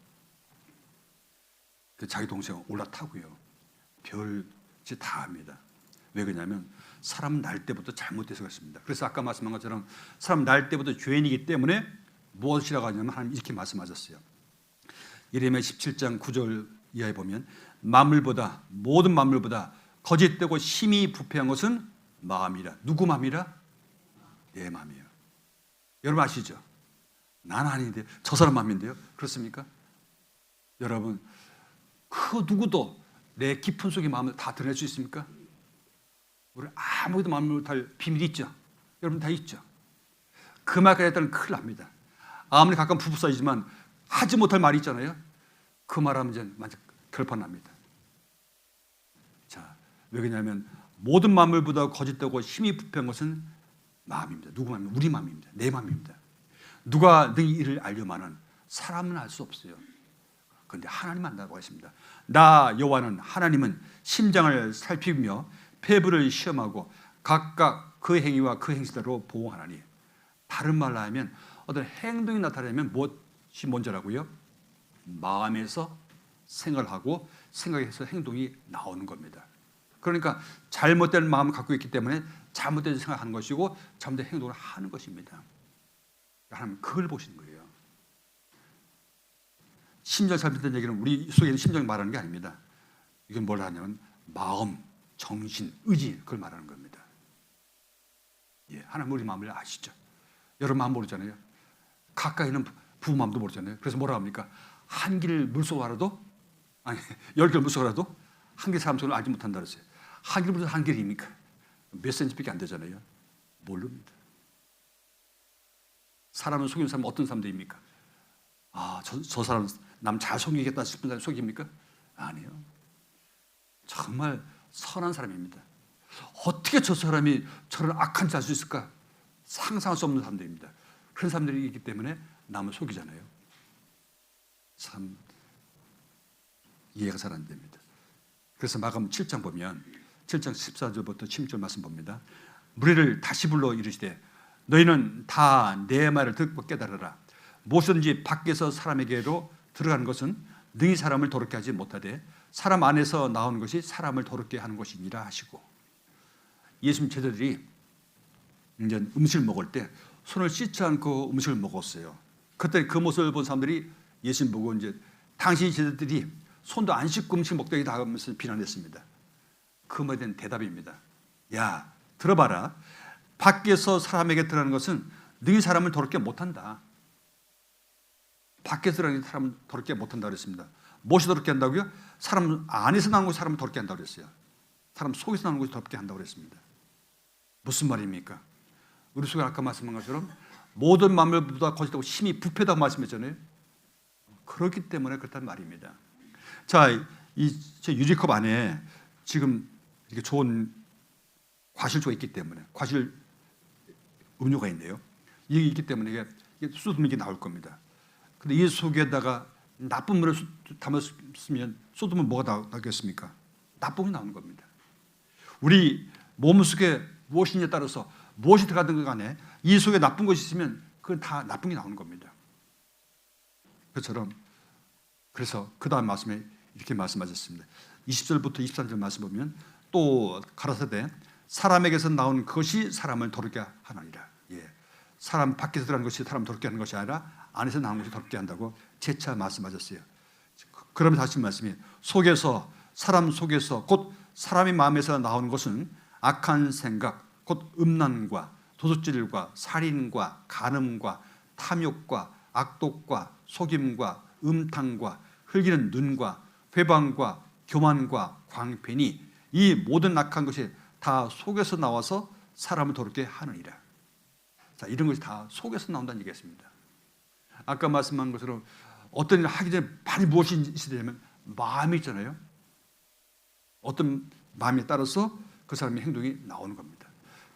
자기 동생 올라타고요. 별짓 다 합니다. 왜 그러냐면 사람 날 때부터 잘못돼서 그렇습니다. 그래서 아까 말씀한 것처럼 사람 날 때부터 죄인이기 때문에 무엇이라고 하냐면 하나님 이렇게 말씀하셨어요. 예레미야 17장 9절 이하에 보면 만물보다 모든 만물보다 거짓되고 심히 부패한 것은 마음이라. 누구 마음이라? 내 마음이에요. 여러분 아시죠? 난 아닌데 저 사람 마음인데요. 그렇습니까? 여러분 그 누구도 내 깊은 속의 마음을 다 드러낼 수 있습니까? 우리 아무도 마음을 못할 비밀이 있죠. 여러분 다 있죠. 그 말까지 했다면 큰일 납니다. 아무리 가까운 부부 사이지만 하지 못할 말이 있잖아요. 그 말하면 이제 완전 결판납니다. 자, 왜 그러냐면 모든 만물보다 거짓되고 심히 부패한 것은 마음입니다. 누구 마음입니다? 우리 마음입니다. 내 마음입니다. 누가 네 일을 알려마는 사람은 알 수 없어요. 그런데 하나님 안다고 했습니다. 나 여호와는 하나님은 심장을 살피며 폐부를 시험하고 각각 그 행위와 그 행실대로 보응하나니. 다른 말로 하면 어떤 행동이 나타나면 무엇이 먼저라고요? 마음에서 생각을 하고 생각에서 행동이 나오는 겁니다. 그러니까 잘못된 마음을 갖고 있기 때문에 잘못된 생각하는 것이고 잘못된 행동을 하는 것입니다. 하나님 그걸 보시는 거예요. 심장 살핀다는 얘기는 우리 속에 있는 심장이 말하는 게 아닙니다. 이건 뭘 하냐면 마음, 정신, 의지 그걸 말하는 겁니다. 예, 하나님 우리 마음을 아시죠? 여러분 마음 모르잖아요. 가까이 있는 부부 마음도 모르잖아요. 그래서 뭐라 합니까? 한 길 물속으로 가라도 아니 10길 물속으로 가라도 한 길 사람 속을 알지 못한다 그랬어요. 한 길보다 한 길입니까? 몇 센치밖에 안 되잖아요. 모릅니다. 사람은 속이는 사람은 어떤 사람들입니까? 아, 저 사람 남 잘 속이겠다 싶은 사람 속입니까? 아니에요. 정말 선한 사람입니다. 어떻게 저 사람이 저런 악한 짓 할 수 있을까? 상상할 수 없는 사람들입니다. 그런 사람들이 있기 때문에 남을 속이잖아요. 참 이해가 잘 안 됩니다. 그래서 마감 7장 보면 7장 14절부터 16절 말씀 봅니다. 무리를 다시 불러 이르시되 너희는 다 내 말을 듣고 깨달으라. 무엇이든지 밖에서 사람에게로 들어가는 것은 능히 사람을 더럽게 하지 못하되 사람 안에서 나오는 것이 사람을 더럽게 하는 것이니라 하시고, 예수님 제자들이 이제 음식을 먹을 때 손을 씻지 않고 음식을 먹었어요. 그때 그 모습을 본 사람들이 예수님 보고 이제 당신 제자들이 손도 안 씻고 음식 먹다니 다 하면서 비난했습니다. 그 말에 대한 대답입니다. 야, 들어봐라. 밖에서 사람에게 들어가는 것은 능히 사람을 더럽게 못한다. 밖에서 들어가는 사람을 더럽게 못한다 그랬습니다. 무엇이 더럽게 한다고요? 사람 안에서 나온 것이 사람을 더럽게 한다고 그랬어요. 사람 속에서 나온 것이 더럽게 한다고 그랬습니다. 무슨 말입니까? 우리 속에 아까 말씀한 것처럼 모든 만물보다 거짓되고 심히 부패다고 말씀했잖아요. 그렇기 때문에 그렇다는 말입니다. 자, 이 유리컵 안에 지금 이렇게 좋은 과실초가 있기 때문에, 과실 음료가 있네요. 이게 있기 때문에 이게 쏟으면 이게 나올 겁니다. 근데 이 속에다가 나쁜 물을 담았으면 쏟으면 뭐가 나겠습니까? 나쁜 게 나오는 겁니다. 우리 몸 속에 무엇이냐에 따라서 무엇이 들어가든 간에 이 속에 나쁜 것이 있으면 그건 다 나쁜 게 나오는 겁니다. 그래서 그 다음 말씀에 이렇게 말씀하셨습니다. 20절부터 23절 말씀 보면 또 가라사대 사람에게서 나온 것이 사람을 더럽게 하느니라. 예. 사람 밖에서 들어가는 것이 사람 더럽게 하는 것이 아니라 안에서 나오는 것이 더럽게 한다고 재차 말씀하셨어요. 그러면 다시 말씀이 사람 속에서 곧 사람의 마음에서 나오는 것은 악한 생각, 곧 음란과 도둑질과 살인과 간음과 탐욕과 악독과 속임과 음탕과 흘기는 눈과 회방과 교만과 광팬이 이 모든 악한 것이 다 속에서 나와서 사람을 더럽게 하느니라. 자, 이런 것이 다 속에서 나온다는 얘기겠습니다. 아까 말씀한 것처럼 어떤 일을 하기 전에 바로 무엇이 있으려면 마음이 있잖아요. 어떤 마음에 따라서 그 사람의 행동이 나오는 겁니다.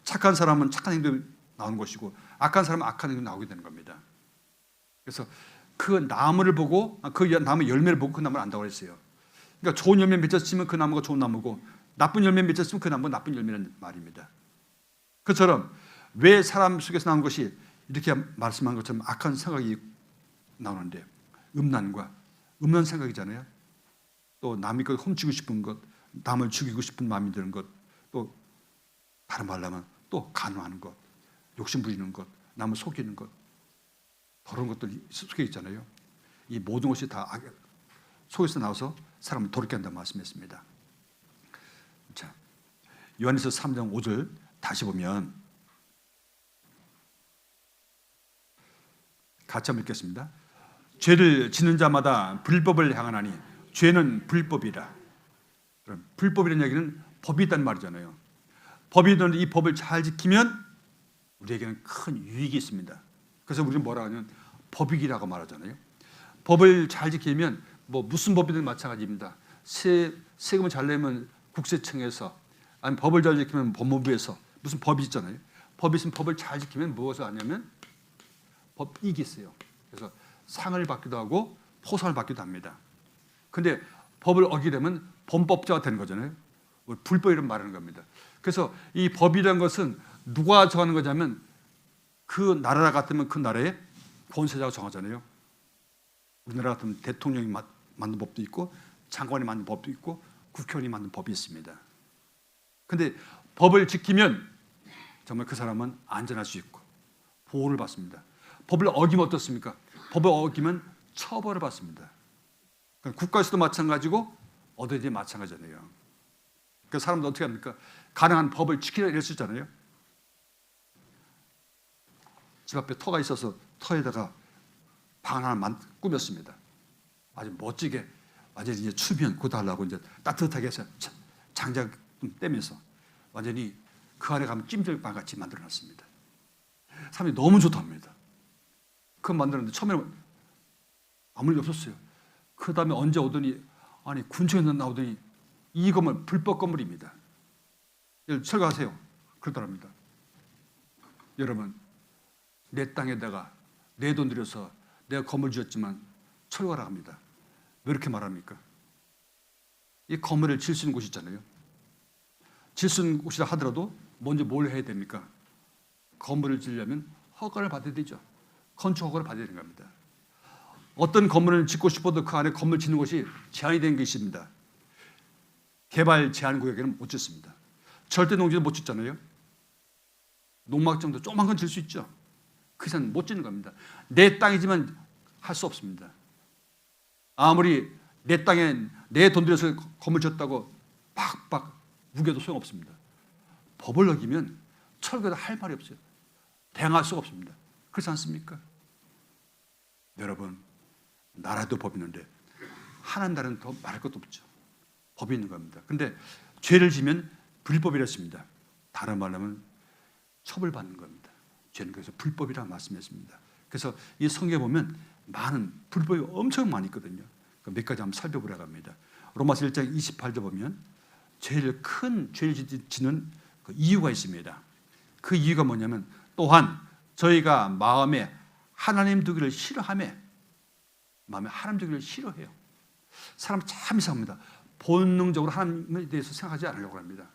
착한 사람은 착한 행동이 나오는 것이고 악한 사람은 악한 행동이 나오게 되는 겁니다. 그래서 그 나무를 보고 그 나무 열매를 보고 그 나무를 안다고 했어요. 그러니까 좋은 열매 맺었으면 그 나무가 좋은 나무고 나쁜 열매 맺었으면 그 나무가 나쁜 열매라는 말입니다. 그처럼 왜 사람 속에서 나온 것이 이렇게 말씀한 것처럼 악한 생각이 나오는데 음란 생각이잖아요. 또 남이 것 훔치고 싶은 것, 남을 죽이고 싶은 마음이 드는 것, 또 다른 말로 하면 또 간호하는 것, 욕심 부리는 것, 남을 속이는 것, 그런 것들이 속에 있잖아요. 이 모든 것이 다 속에서 나와서 사람을 더럽게 한다는 말씀했습니다. 자, 요한일서 3장 5절 다시 보면 같이 한번 읽겠습니다. 죄를 짓는 자마다 불법을 향하나니 죄는 불법이라. 그럼 불법이라는 얘기는 법이 있다는 말이잖아요. 법이 있는데 이 법을 잘 지키면 우리에게는 큰 유익이 있습니다. 그래서 우리는 뭐라 하냐면 법이라고 말하잖아요. 법을 잘 지키면 무슨 법이든 마찬가지입니다. 세금을 잘 내면 국세청에서, 아니면 법을 잘 지키면 법무부에서 무슨 법이 있잖아요. 법이 있으면 법을 잘 지키면 무엇을 하냐면 법이익이 있어요. 그래서 상을 받기도 하고 포상을 받기도 합니다. 근데 법을 어기려면 범법자가 되는 거잖아요. 불법이라고 말하는 겁니다. 그래서 이 법이라는 것은 누가 정하는 거냐면 그 나라 같으면 그 나라의 권세자가 정하잖아요. 우리나라 같으면 대통령이 만든 법도 있고 장관이 만든 법도 있고 국회의원이 만든 법이 있습니다. 근데 법을 지키면 정말 그 사람은 안전할 수 있고 보호를 받습니다. 법을 어기면 어떻습니까? 법을 어기면 처벌을 받습니다. 국가에서도 마찬가지고 어디든지 마찬가지잖아요. 그 사람들 어떻게 합니까? 가능한 법을 지키라 이럴 수 있잖아요. 집 앞에 터가 있어서 터에다가 방 하나 꾸몄습니다. 아주 멋지게 완전히 이제 추면 고달라고 이제 따뜻하게 해서 장작 좀 떼면서 완전히 그 안에 가면 찜질방 같이 만들어놨습니다. 사람이 너무 좋답니다. 그거 만들었는데 처음에는 아무 일 없었어요. 그 다음에 언제 오더니 아니 군청에서 나오더니 이 건물 불법 건물입니다. 철거하세요. 그러더랍니다. 여러분 내 땅에다가 내 돈 들여서 내가 건물 지었지만 철거하라 합니다. 왜 이렇게 말합니까? 이 건물을 질 수 있는 곳이 있잖아요. 질 수 있는 곳이라 하더라도 먼저 뭘 해야 됩니까? 건물을 지으려면 허가를 받아야 되죠. 건축 허가를 받아야 되는 겁니다. 어떤 건물을 짓고 싶어도 그 안에 건물 짓는 것이 제한이 된 게 있습니다. 개발 제한 구역에는 못 짓습니다. 절대 농지도 못 짓잖아요. 농막정도 조그만 건 질 수 있죠. 그 이상 못 짓는 겁니다. 내 땅이지만 할 수 없습니다. 아무리 내 땅에 내 돈 들여서 건물 짓다고 팍팍 우겨도 소용없습니다. 법을 어기면 철거도 할 말이 없어요. 대항할 수가 없습니다. 그렇지 않습니까? 여러분 나라도 법이 있는데 하나님 나라는 더 말할 것도 없죠. 법이 있는 겁니다. 근데 죄를 지면 불법이랬습니다. 다른 말로 하면 처벌받는 겁니다. 죄는 그래서 불법이라고 말씀했습니다. 그래서 이 성경에 보면 많은 불법이 엄청 많이 있거든요. 몇 가지 한번 살펴보려고 합니다. 로마서 1장 28절 보면 제일 큰 죄를 지는 그 이유가 있습니다. 그 이유가 뭐냐면 또한 저희가 마음에 하나님 두기를 싫어하며 마음에 하나님 두기를 싫어해요. 사람 참 이상합니다. 본능적으로 하나님에 대해서 생각하지 않으려고 합니다.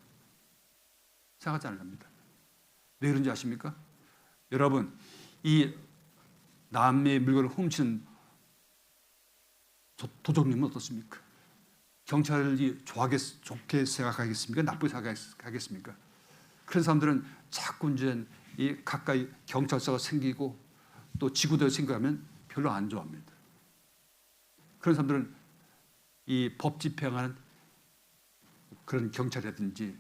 생각하지 않으려 합니다. 왜 그런지 아십니까? 여러분 이 남의 물건을 훔치는 도적님은 어떻습니까? 경찰이 좋게 생각하겠습니까? 나쁘게 생각하겠습니까? 그런 사람들은 자꾸 이제 이 가까이 경찰서가 생기고 또 지구대가 생겨가면 별로 안 좋아합니다. 그런 사람들은 이 법 집행하는 그런 경찰이라든지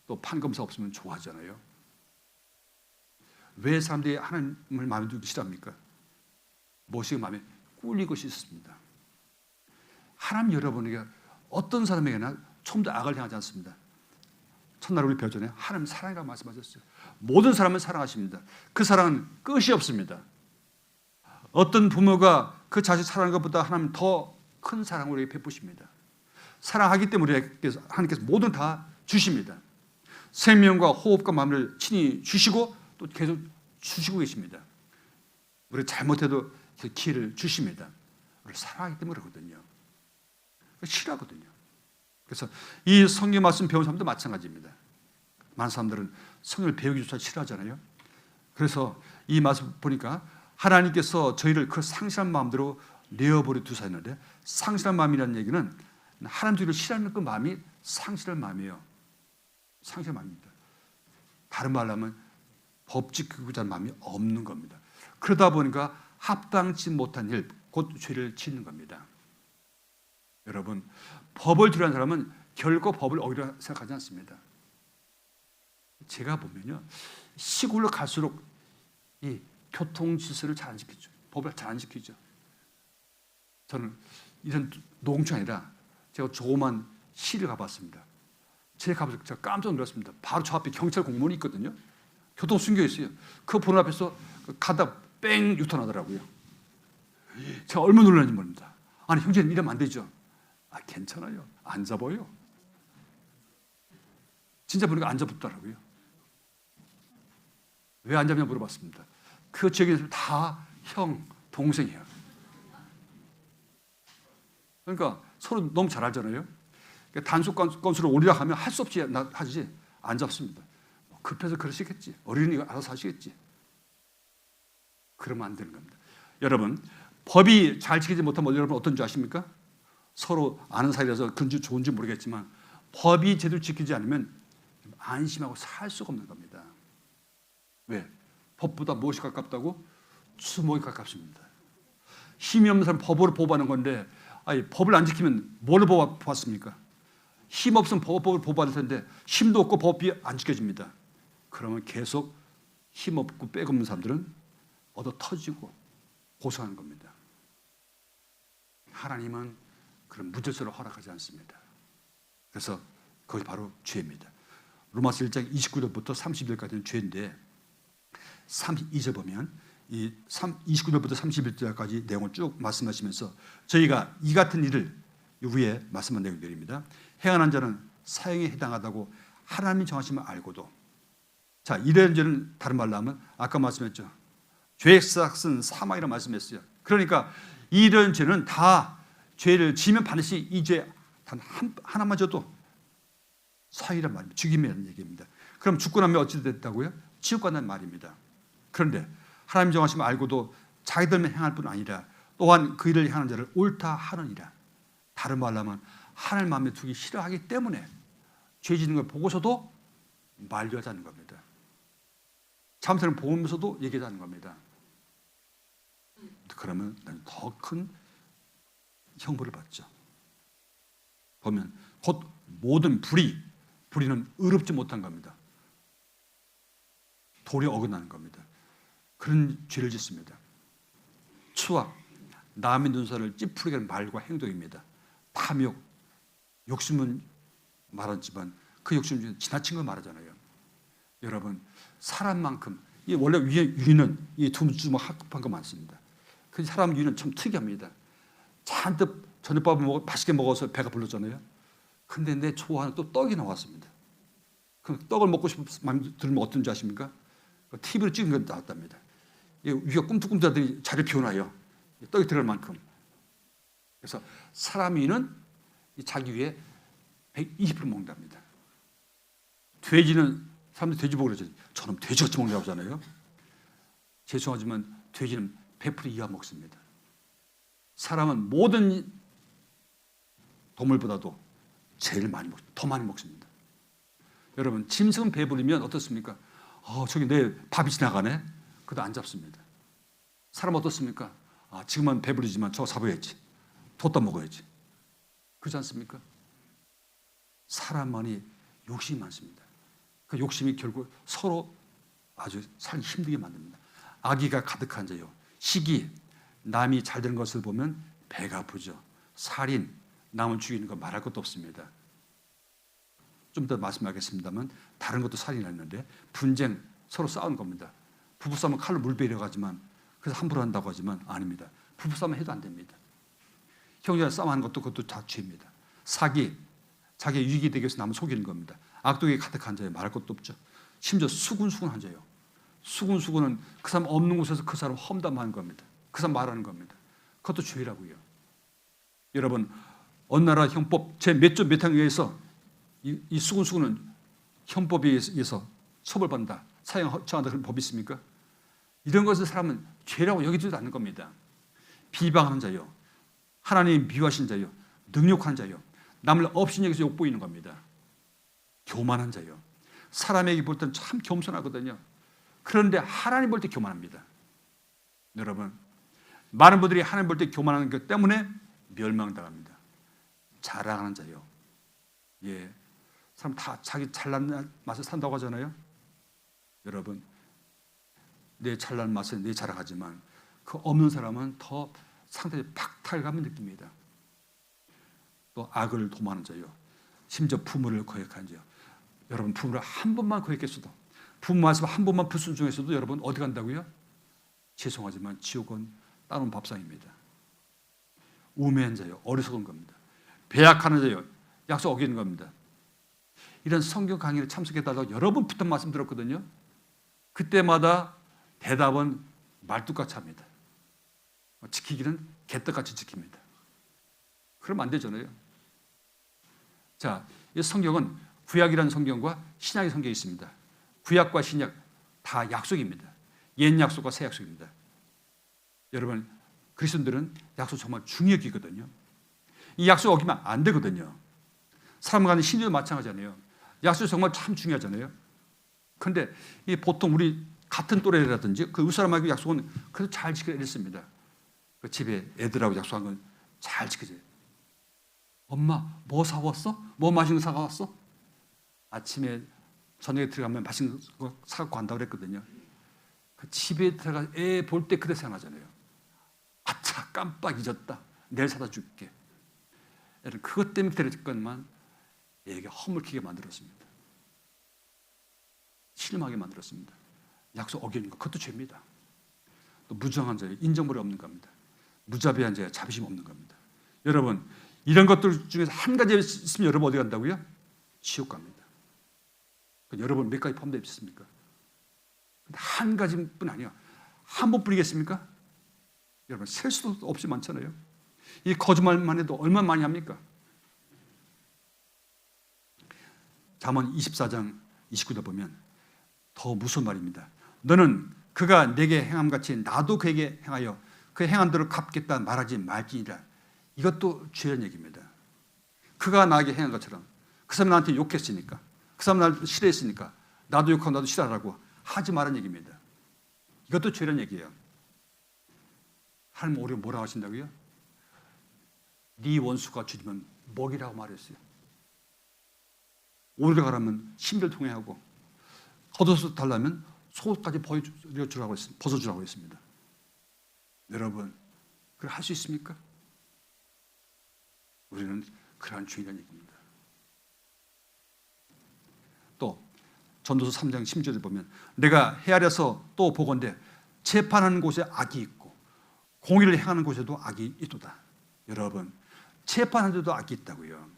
또 판검사 없으면 좋아하잖아요. 왜 사람들이 하나님을 마음에 두기 싫어합니까? 무엇이 마음에 꿀리고 싶습니다. 하나님 여러분에게 어떤 사람에게나 좀 더 악을 행하지 않습니다. 첫날 우리 배웠잖아요. 하나님 사랑이라고 말씀하셨어요. 모든 사람을 사랑하십니다. 그 사랑은 끝이 없습니다. 어떤 부모가 그 자식 사랑하는 것보다 하나님 더 큰 사랑을 우리에게 베푸십니다. 사랑하기 때문에 하나님께서 모든 다 주십니다. 생명과 호흡과 마음을 친히 주시고 또 계속 주시고 계십니다. 우리 잘못해도 기회를 주십니다. 우리를 사랑하기 때문에 그러거든요. 싫어하거든요. 그래서 이 성경 말씀 배운 사람도 마찬가지입니다. 많은 사람들은 성경을 배우기조차 싫어하잖아요. 그래서 이 말씀 보니까 하나님께서 저희를 그 상실한 마음대로 내어버려 두사했는데, 상실한 마음이라는 얘기는 하나님 주기를 싫어하는 그 마음이 상실한 마음이에요. 상실한 마음입니다. 다른 말로 하면 법 지키고자 하는 마음이 없는 겁니다. 그러다 보니까 합당치 못한 일, 곧 죄를 짓는 겁니다. 여러분, 법을 두려워하는 사람은 결코 법을 어기려 생각하지 않습니다. 제가 보면요, 시골로 갈수록 이 교통 질서를 잘 안 지키죠. 법을 잘 안 지키죠. 저는 이런 농촌이 아니라 제가 조그만 시를 가봤습니다. 제가 가봐서 제가 깜짝 놀랐습니다. 바로 저 앞에 경찰 공무원이 있거든요. 교통 숨겨 있어요. 그 보는 앞에서 가다 뺑 유턴하더라고요. 제가 얼마나 놀랐는지 모릅니다. 아니, 형제는 이러면 안 되죠. 아, 괜찮아요. 안 잡아요. 진짜 보니까 안 잡았더라고요. 왜 안 잡냐 물어봤습니다. 그 지역에서 다 형, 동생이에요. 그러니까 서로 너무 잘 알잖아요. 그러니까 단속 건수를 올리려 하면 할 수 없이 하지, 안 잡습니다. 급해서 그러시겠지. 어린이가 알아서 하시겠지. 그러면 안 되는 겁니다. 여러분, 법이 잘 지키지 못하면 여러분 어떤 줄 아십니까? 서로 아는 사이라서 그런지 좋은지 모르겠지만 법이 제대로 지키지 않으면 안심하고 살 수가 없는 겁니다. 왜? 법보다 무엇이 가깝다고? 추목이 가깝습니다. 힘이 없는 사람 법으로 보호하는 건데, 아니, 법을 안 지키면 뭘 보호받습니까? 힘 없으면 법을 보호받을 텐데 힘도 없고 법이 안 지켜집니다. 그러면 계속 힘 없고 빽 없는 사람들은 얻어 터지고 고생하는 겁니다. 하나님은 그런 무질서를 허락하지 않습니다. 그래서 그것이 바로 죄입니다. 로마서 1장 29절부터 30절까지는 죄인데, 32절 보면 이 29절부터 31절까지 내용을 쭉 말씀하시면서 저희가 이 같은 일을 위에 말씀한 내용들입니다. 행하는 자는 사형에 해당하다고 하나님이 정하심을 알고도, 자, 이런 죄는 다른 말로 하면 아까 말씀했죠. 죄의 삭은 사망이라고 말씀했어요. 그러니까 이런 죄는 다 죄를 지면 반드시 이 죄 단 하나만 져도 사형이란 말입니다. 죽임이라는 얘기입니다. 그럼 죽고 나면 어찌 됐다고요? 지옥 간다는 말입니다. 그런데 하나님 정하심을 알고도 자기들만 행할 뿐 아니라 또한 그 일을 행하는 자를 옳다 하느니라. 다른 말로 하면 하나님 마음에 두기 싫어하기 때문에 죄 짓는 걸 보고서도 만류하자는 겁니다. 참새는 보면서도 얘기하자는 겁니다. 그러면 더 큰 형벌을 받죠. 보면 곧 모든 불의는 의롭지 못한 겁니다. 도리 어긋나는 겁니다. 그런 죄를 짓습니다. 추악, 남의 눈살을 찌푸리게 하는 말과 행동입니다. 탐욕, 욕심은 말하지만 그 욕심 중에 지나친 걸 말하잖아요. 여러분, 사람만큼 원래 유는 이 두 주먹 합한 거 많습니다. 그 사람 유는 참 특이합니다. 잔뜩 저녁밥을 맛있게 먹어서 배가 불렀잖아요. 근데 내 좋아하는 또 떡이 나왔습니다. 그 떡을 먹고 싶은 마음이 들면 어떤지 아십니까? TV로 찍은 게 나왔답니다. 위가 꿈틀꿈틀하더니 자리를 비워놔요. 떡이 들어갈 만큼. 그래서 사람 위는 자기 위에 120% 먹는답니다. 돼지는, 사람들이 돼지 보고 그러죠. 저는 돼지같이 먹는다고 하잖아요. 죄송하지만 돼지는 베풀이 이어 먹습니다. 사람은 모든 동물보다도 제일 많이 더 많이 먹습니다. 여러분, 짐승은 배부르면 어떻습니까? 저기 내 밥이 지나가네? 그것도 안 잡습니다. 사람 어떻습니까? 지금은 배부르지만 저거 잡아야지. 뒀다 먹어야지. 그렇지 않습니까? 사람만이 욕심이 많습니다. 그 욕심이 결국 서로 아주 살기 힘들게 만듭니다. 악의가 가득한 자요. 시기, 남이 잘 되는 것을 보면 배가 아프죠. 살인, 남을 죽이는 거 말할 것도 없습니다. 좀 더 말씀하겠습니다만 다른 것도 살인했는데 분쟁, 서로 싸우는 겁니다. 부부싸움은 칼로 물 베려 가지만 그래서 함부로 한다고 하지만 아닙니다. 부부싸움은 해도 안 됩니다. 형제가 싸움하는 것도 그것도 다 죄입니다. 사기, 자기의 유익이 되기 위해서 남을 속이는 겁니다. 악독이 가득한 자예요. 말할 것도 없죠. 심지어 수군수군한 자예요. 수군수군은 그 사람 없는 곳에서 그 사람 험담하는 겁니다. 그 사람 말하는 겁니다. 그것도 죄라고요. 여러분, 어느 나라 형법 제 몇 조 몇 항에 의해서 이 수군수군은 형법에 의해서 처벌받는다, 사형 처한다 그런 법이 있습니까? 이런 것을 사람은 죄라고 여기지도 않는 겁니다. 비방하는 자요, 하나님 미워하신 자요, 능욕하는 자요, 남을 업신여기서 욕보이는 겁니다. 교만한 자요. 사람에게 볼 때는 참 겸손하거든요. 그런데 하나님 볼 때 교만합니다. 여러분, 많은 분들이 하나님 볼 때 교만하는 것 때문에 멸망당합니다. 자랑하는 자요. 예, 사람 다 자기 잘난 맛을 산다고 하잖아요. 여러분, 내 잘난 맛을 내 자랑하지만 그 없는 사람은 더 상당히 박탈감을 느낍니다. 또 악을 도모하는 자요. 심지어 부모를 거역하는 자요. 여러분, 부모를 한 번만 거역했어도, 부모 말씀 한 번만 불순종했어도 여러분 어디 간다고요? 죄송하지만 지옥은 따놓은 밥상입니다. 우매한 자요. 어리석은 겁니다. 배약하는 자요. 약속 어기는 겁니다. 이런 성경 강의를 참석해달라고 여러 번 부탁 말씀 들었거든요. 그때마다 대답은 말뚝같이 합니다. 지키기는 개떡같이 지킵니다. 그러면 안 되잖아요. 자, 이 성경은 구약이라는 성경과 신약의 성경이 있습니다. 구약과 신약 다 약속입니다. 옛 약속과 새 약속입니다. 여러분, 그리스도인들은 약속 정말 중요하게 여기거든요. 이 약속 어기면 안 되거든요. 사람 간의 신뢰도 마찬가지잖아요. 약속이 정말 참 중요하잖아요. 그런데 보통 우리 같은 또래라든지 그 윗사람하고 약속은 그래도 잘 지켜야 됐습니다. 그 집에 애들하고 약속한 건 잘 지켜져요. 엄마, 뭐 사왔어? 뭐 맛있는 거 사왔어? 아침에 저녁에 들어가면 맛있는 거 사갖고 간다고 그랬거든요. 그 집에 들어가 애 볼 때 그때 생각하잖아요. 아차, 깜빡 잊었다. 내일 사다 줄게. 여러분, 그것 때문에 기다렸을 것만 애에게 허물키게 만들었습니다. 실망하게 만들었습니다. 약속 어기는 것, 그것도 죄입니다. 또 무정한 자예요. 인정머리 없는 겁니다. 무자비한 자예요. 자비심 없는 겁니다. 여러분, 이런 것들 중에서 한 가지 있으면 여러분 어디 간다고요? 지옥 갑니다. 여러분 몇 가지 포함되어 있습니까? 한 가지뿐 아니야. 한 번 뿌리겠습니까? 여러분, 셀 수도 없이 많잖아요. 이 거짓말만 해도 얼마나 많이 합니까? 잠언 24장 29절 보면 더 무서운 말입니다. 너는 그가 내게 행함같이 나도 그에게 행하여 그 행한 대로 갚겠다 말하지 말지니라. 이것도 죄란 얘기입니다. 그가 나에게 행한 것처럼 그 사람이 나한테 욕했으니까, 그 사람 나를 싫어했으니까 나도 욕하고 나도 싫어하라고 하지 말라는 얘기입니다. 이것도 죄란 얘기예요. 하나님 오히려 뭐라고 하신다고요? 네 원수가 주지면 먹이라고 말했어요. 오히려 가라면 신비를 통해 하고, 겉옷을 달라면 속옷까지 벗어주라고 했습니다. 여러분, 그걸 할 수 있습니까? 우리는 그러한 주의라는 얘기입니다. 또 전도서 3장 10절을 보면 내가 헤아려서 또 보건대 재판하는 곳에 악이 있고 공의를 행하는 곳에도 악이 있도다. 여러분, 재판하는 데도 악이 있다고요.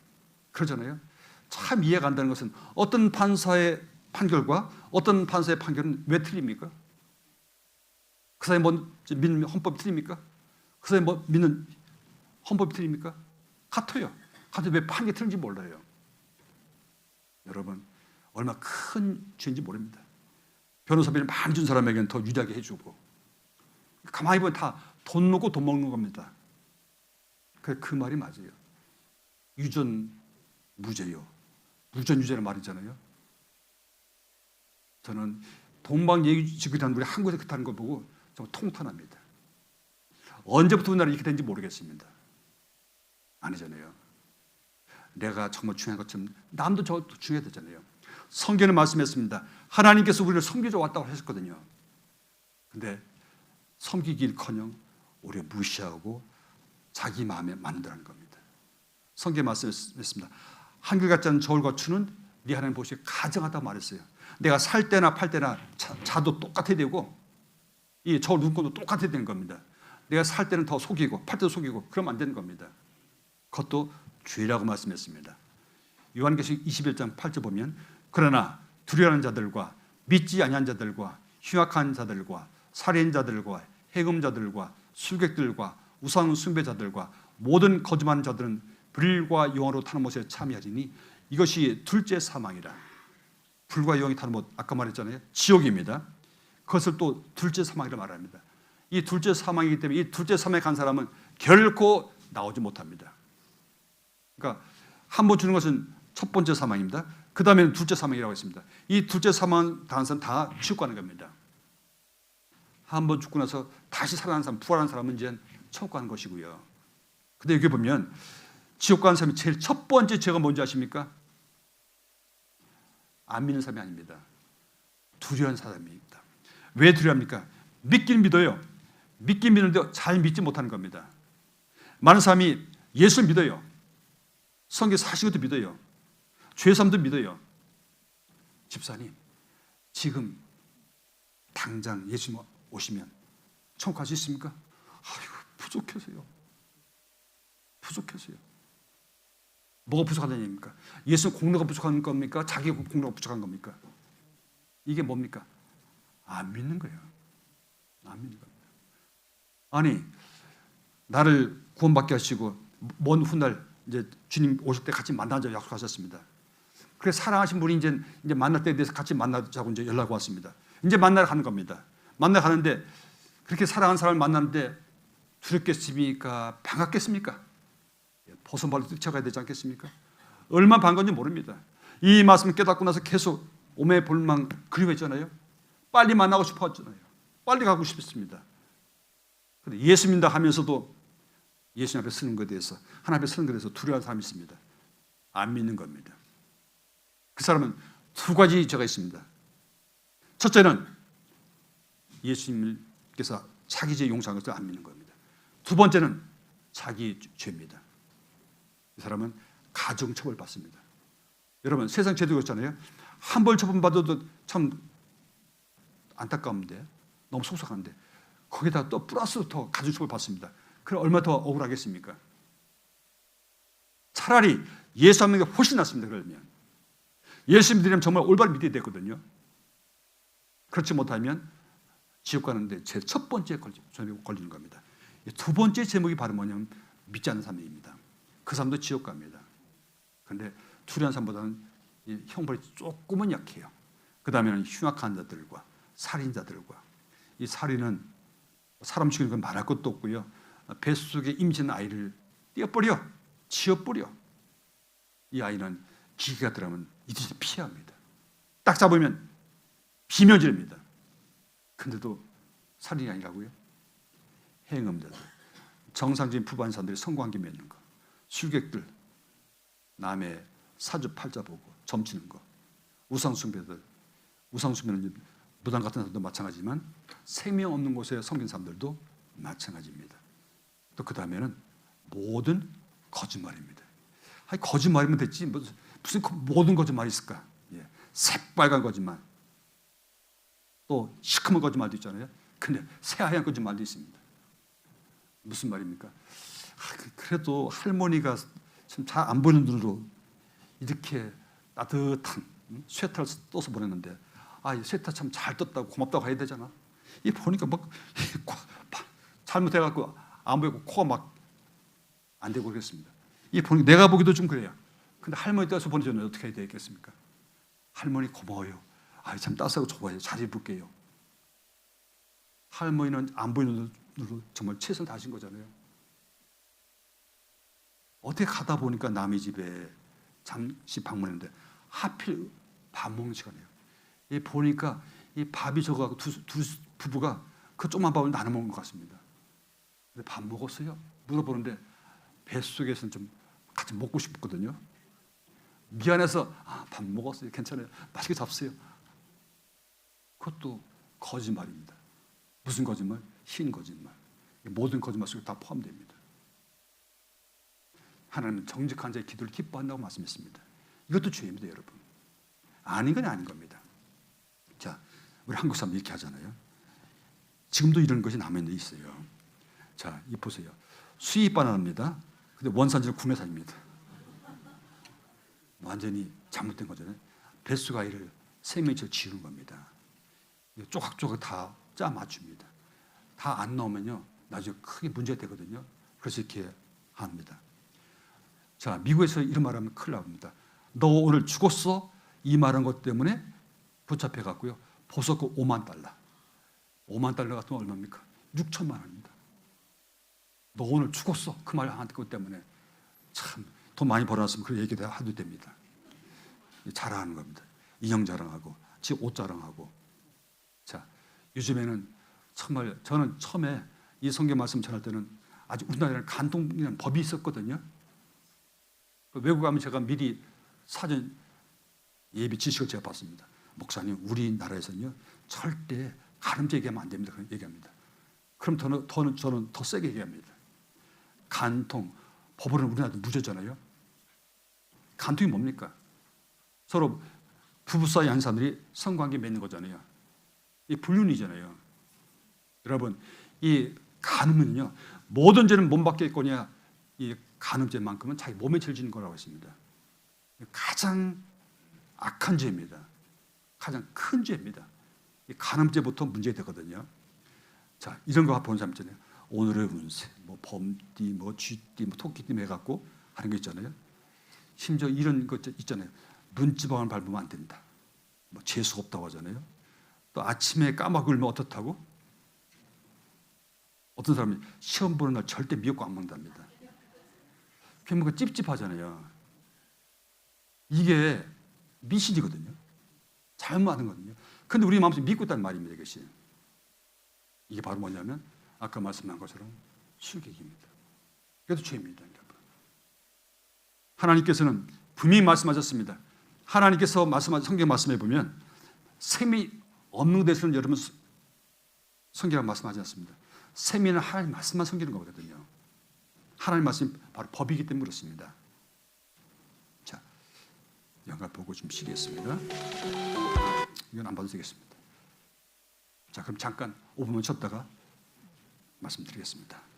그러잖아요. 참 이해가 안 되는 것은 어떤 판사의 판결과 어떤 판사의 판결은 왜 틀립니까? 그 사람이 뭐 믿는 헌법이 틀립니까? 그 사람이 뭐 믿는 헌법이 틀립니까? 같아요. 같은데 왜 판결이 틀린지 몰라요. 여러분, 얼마나 큰 죄인지 모릅니다. 변호사비를 많이 준 사람에게는 더 유리하게 해주고, 가만히 보면 다 돈 놓고 돈 먹는 겁니다. 그 말이 맞아요. 유전 무죄요. 무전 유죄라는 말이잖아요. 저는 동방예의지국이라는 우리 한국에서 그렇다는 걸 보고 정말 통탄합니다. 언제부터 우리나라 이렇게 된지 모르겠습니다. 아니잖아요. 내가 정말 중요한 것처럼 남도 저 중요하잖아요. 성경은 말씀했습니다. 하나님께서 우리를 섬기러 왔다고 하셨거든요. 근데 섬기길커녕 우리를 무시하고 자기 마음에 만든다는 겁니다. 성경 말씀했습니다. 한결같지 않은 저울과 추는 네 하나님 보시기에 가정하다고 말했어요. 내가 살 때나 팔 때나 자도 똑같아야 되고 이 저울 눈곱도 똑같아야 되는 겁니다. 내가 살 때는 더 속이고 팔 때도 속이고 그러면 안 되는 겁니다. 그것도 죄라고 말씀했습니다. 요한계시록 21장 8절 보면 그러나 두려워하는 자들과 믿지 아니한 자들과 흉악한 자들과 살인자들과 해금자들과 술객들과 우상 숭배자들과 모든 거짓말하는 자들은 불과 영으로 타는 못에 참여하리니 이것이 둘째 사망이라. 불과 영이 타는 못, 아까 말했잖아요. 지옥입니다. 그것을 또 둘째 사망이라 말합니다. 이 둘째 사망이기 때문에 이 둘째 사망에 간 사람은 결코 나오지 못합니다. 그러니까 한 번 주는 것은 첫 번째 사망입니다. 그 다음에는 둘째 사망이라고 했습니다. 이 둘째 사망 당한 사람 다 지옥 가는 겁니다. 한 번 죽고 나서 다시 살아난 사람, 부활한 사람은 이제 천국 가는 것이고요. 근데 여기 보면 지옥 가는 사람이 제일 첫 번째 죄가 뭔지 아십니까? 안 믿는 사람이 아닙니다. 두려운 사람입니다. 왜 두려워합니까? 믿긴 믿어요. 믿긴 믿는데 잘 믿지 못하는 겁니다. 많은 사람이 예수를 믿어요. 성경 사신 것도 믿어요. 죄삼도 믿어요. 집사님, 지금 당장 예수님 오시면 천국 갈 수 있습니까? 아이고, 부족해서요. 부족해서요. 뭐가 부족하다는 얘기입니까? 예수 공로가 부족한 겁니까? 자기 공로가 부족한 겁니까? 이게 뭡니까? 안 믿는 거예요. 안 믿는 겁니다. 아니, 나를 구원받게 하시고 먼 훗날 이제 주님 오실 때 같이 만나자고 약속하셨습니다. 그래서 사랑하신 분이 이제 만날 때에 대해서 같이 만나자고 이제 연락 왔습니다. 이제 만나러 가는 겁니다. 만나러 가는데 그렇게 사랑하는 사람을 만나는데 두렵겠습니까? 반갑겠습니까? 벗어발로 뛰쳐가야 되지 않겠습니까? 얼마나 반가운지 모릅니다. 이 말씀을 깨닫고 나서 계속 오매 볼망 그리워했잖아요. 빨리 만나고 싶었잖아요. 빨리 가고 싶습니다. 그런데 예수 믿는다 하면서도 예수님 앞에 서는 것에 대해서 하나님 앞에 서는 것에 대해서 두려워하는 사람이 있습니다. 안 믿는 겁니다. 그 사람은 두 가지 죄가 있습니다. 첫째는 예수님께서 자기 죄 용서한 것을 안 믿는 겁니다. 두 번째는 자기 죄입니다. 이 사람은 가중처벌 받습니다. 여러분 세상 죄도 그렇잖아요. 한 벌 처분 받아도 참 안타까운데 너무 속상한데 거기다 또 플러스 더 가중처벌 받습니다. 그럼 얼마나 더 억울하겠습니까? 차라리 예수 믿는 게 훨씬 낫습니다. 그러면 예수 믿으려면 정말 올바른 믿어야 되거든요. 그렇지 못하면 지옥 가는데 제 첫 번째 제목이 걸리는 겁니다. 두 번째 제목이 바로 뭐냐면 믿지 않는 사람입니다. 그 사람도 지옥 갑니다. 그런데 두려운 사람보다는 형벌이 조금은 약해요. 그 다음에는 흉악한 자들과 살인자들과 이 살인은 사람 죽이는 건 말할 것도 없고요. 뱃속에 임신 아이를 떼어버려 치워버려. 이 아이는 기계가 들어가면 이들이 피합니다. 딱 잡으면 비명지릅니다. 근데도 살인이 아니라고요? 행음자들, 정상적인 부부한 사람들이 성관계 맺는 거, 술객들, 남의 사주팔자 보고 점치는 거, 우상숭배들, 우상숭배는 무당 같은 사람도 마찬가지지만 생명 없는 곳에 섬긴 사람들도 마찬가지입니다. 또 그 다음에는 모든 거짓말입니다. 아니, 거짓말이면 됐지 무슨 모든 거짓말이 있을까? 새빨간 거짓말, 또 시커먼 거짓말도 있잖아요. 근데 새하얀 거짓말도 있습니다. 무슨 말입니까? 그래도 할머니가 참 잘 안 보이는 눈으로 이렇게 따뜻한 쇠타를 떠서 보냈는데 이 쇠타 참 잘 떴다고 고맙다고 해야 되잖아. 이 보니까 막 잘못해갖고 안 보이고 코가 막 안 되고 그랬습니다. 이 보니까 내가 보기도 좀 그래요. 근데 할머니 따서 보내주면 어떻게 해야 되겠습니까? 할머니 고마워요. 참 따스하고 좋아요. 잘 입을게요. 할머니는 안 보이는 눈으로 정말 최선을 다하신 거잖아요. 어떻게 가다 보니까 남의 집에 잠시 방문했는데 하필 밥 먹는 시간이에요. 이 보니까 이 밥이 적어갖고 두 부부가 그 조그만 밥을 나눠 먹는 것 같습니다. 근데 밥 먹었어요? 물어보는데 뱃속에서는 좀 같이 먹고 싶거든요. 미안해서 밥 먹었어요. 괜찮아요. 맛있게 잡수세요. 그것도 거짓말입니다. 무슨 거짓말? 흰 거짓말. 모든 거짓말 속에 다 포함됩니다. 하나님은 정직한 자의 기도를 기뻐한다고 말씀했습니다. 이것도 죄입니다, 여러분. 아닌 건 아닌 겁니다. 자, 우리 한국 사람 이렇게 하잖아요. 지금도 이런 것이 남아있는 데 있어요. 자, 이 보세요. 수입 바나나입니다. 근데 원산지는 국내산입니다. 완전히 잘못된 거잖아요. 뱃속 아이를 생명체로 지우는 겁니다. 조각조각 다 짜 맞춥니다. 다 안 나오면요, 나중에 크게 문제가 되거든요. 그래서 이렇게 합니다. 자, 미국에서 이런 말하면 큰일 납니다. 너 오늘 죽었어? 이 말한 것 때문에 붙잡혀 갖고요, 보석고 5만 달러. 5만 달러 같은 건 얼마입니까? 6천만 원입니다. 너 오늘 죽었어? 그 말 한 것 때문에 참 돈 많이 벌어놨으면 그런 얘기 해도 됩니다. 자랑하는 겁니다. 인형 자랑하고, 지 옷 자랑하고. 자, 요즘에는 정말 저는 처음에 이 성경 말씀 전할 때는 아직 우리나라에는 간통이라는 법이 있었거든요. 외국 가면 제가 미리 사전 예비 지식을 제가 받습니다. 목사님, 우리나라에서는요 절대 간음죄 얘기하면 안 됩니다. 그런 얘기합니다. 그럼 저는 더 세게 얘기합니다. 간통, 법으로는 우리나라도 무죄잖아요. 간통이 뭡니까? 서로 부부 사이 한 사람들이 성관계 맺는 거잖아요. 이 불륜이잖아요. 여러분, 이 간음은요, 모든 죄는 몸 밖에 있거냐, 이 간음죄만큼은 자기 몸에 죄를 짓는 거라고 했습니다. 가장 악한 죄입니다. 가장 큰 죄입니다. 이 간음죄부터 문제되거든요. 자, 이런 거 보는 사람 있잖아요. 오늘의 운세, 뭐 범띠, 뭐 쥐띠, 뭐 토끼띠 해갖고 하는 거 있잖아요. 심지어 이런 것 있잖아요. 눈지방을 밟으면 안 된다. 뭐 재수 없다고 하잖아요. 또 아침에 까마귀 울면 어떻다고? 어떤 사람이 시험 보는 날 절대 미역국 안 먹는답니다. 그게 뭔가 찝찝하잖아요. 이게 미신이거든요. 잘못하는 거거든요. 근데 우리 마음속에 믿고 있다는 말입니다. 이것이. 이게 바로 뭐냐면 아까 말씀한 것처럼 술객입니다. 그래도 죄입니다. 여러분. 하나님께서는 분명히 말씀하셨습니다. 하나님께서 성경 말씀해 보면 셈이 없는 데서는 여러분 성경을 말씀하지 않습니다. 셈이는 하나님 말씀만 섬기는 거거든요. 하나님 말씀이 바로 법이기 때문에 그렇습니다. 자, 영화 보고 좀 쉬겠습니다. 이건 안 봐도 되겠습니다. 자, 그럼 잠깐 5분만 쉬었다가 말씀드리겠습니다.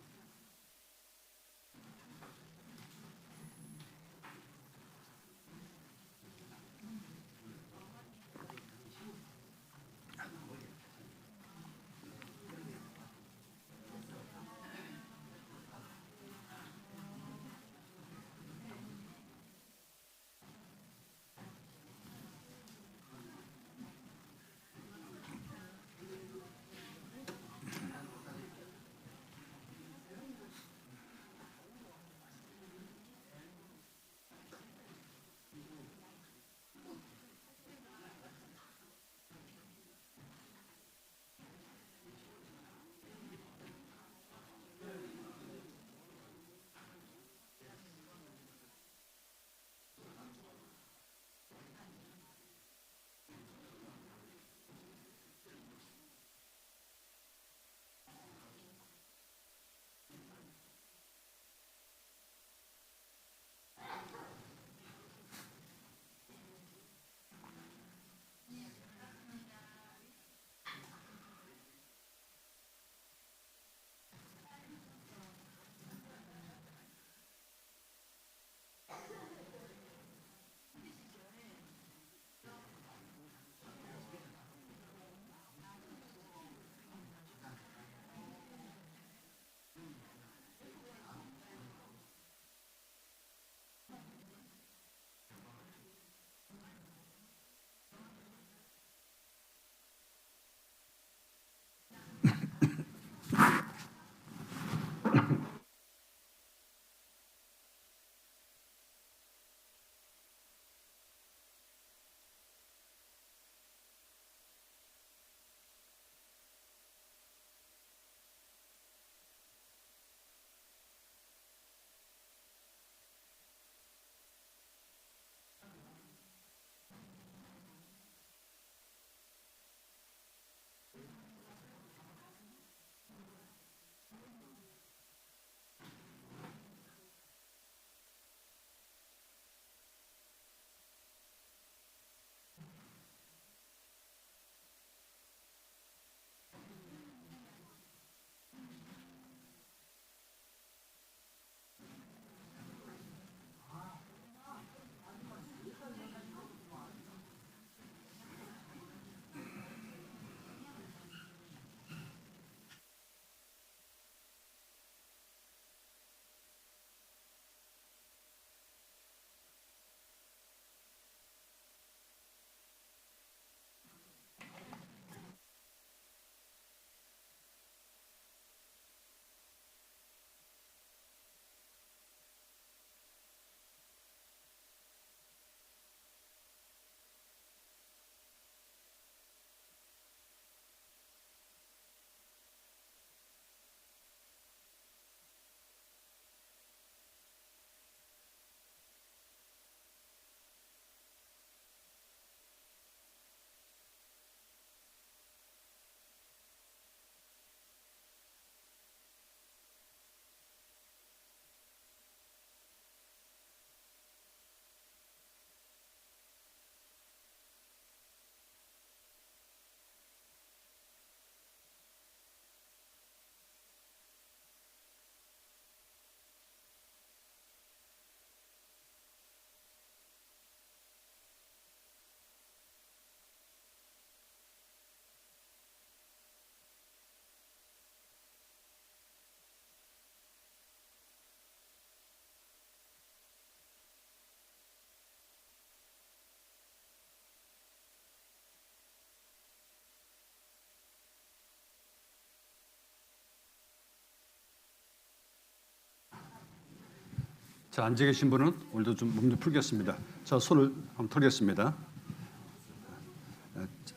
자, 앉아 계신 분은 오늘도 좀 몸 좀 풀겠습니다. 자, 손을 한번 털겠습니다.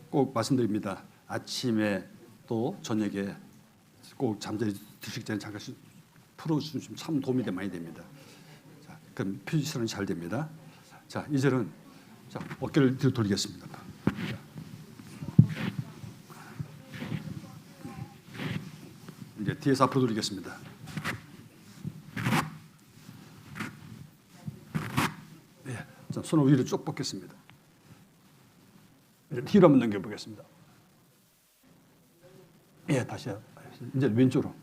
꼭 말씀드립니다. 아침에 또 저녁에 꼭 잠자리 드시기 전에 잠깐씩 풀어주시면 참 도움이 많이 됩니다. 자, 그럼 표시선은 잘 됩니다. 자, 이제는 자, 어깨를 뒤로 돌리겠습니다. 자. 이제 뒤에서 앞으로 돌리겠습니다. 네, 자, 손을 위로 쭉 뻗겠습니다. 뒤로 한번 넘겨보겠습니다. 예, 다시요. 이제 왼쪽으로.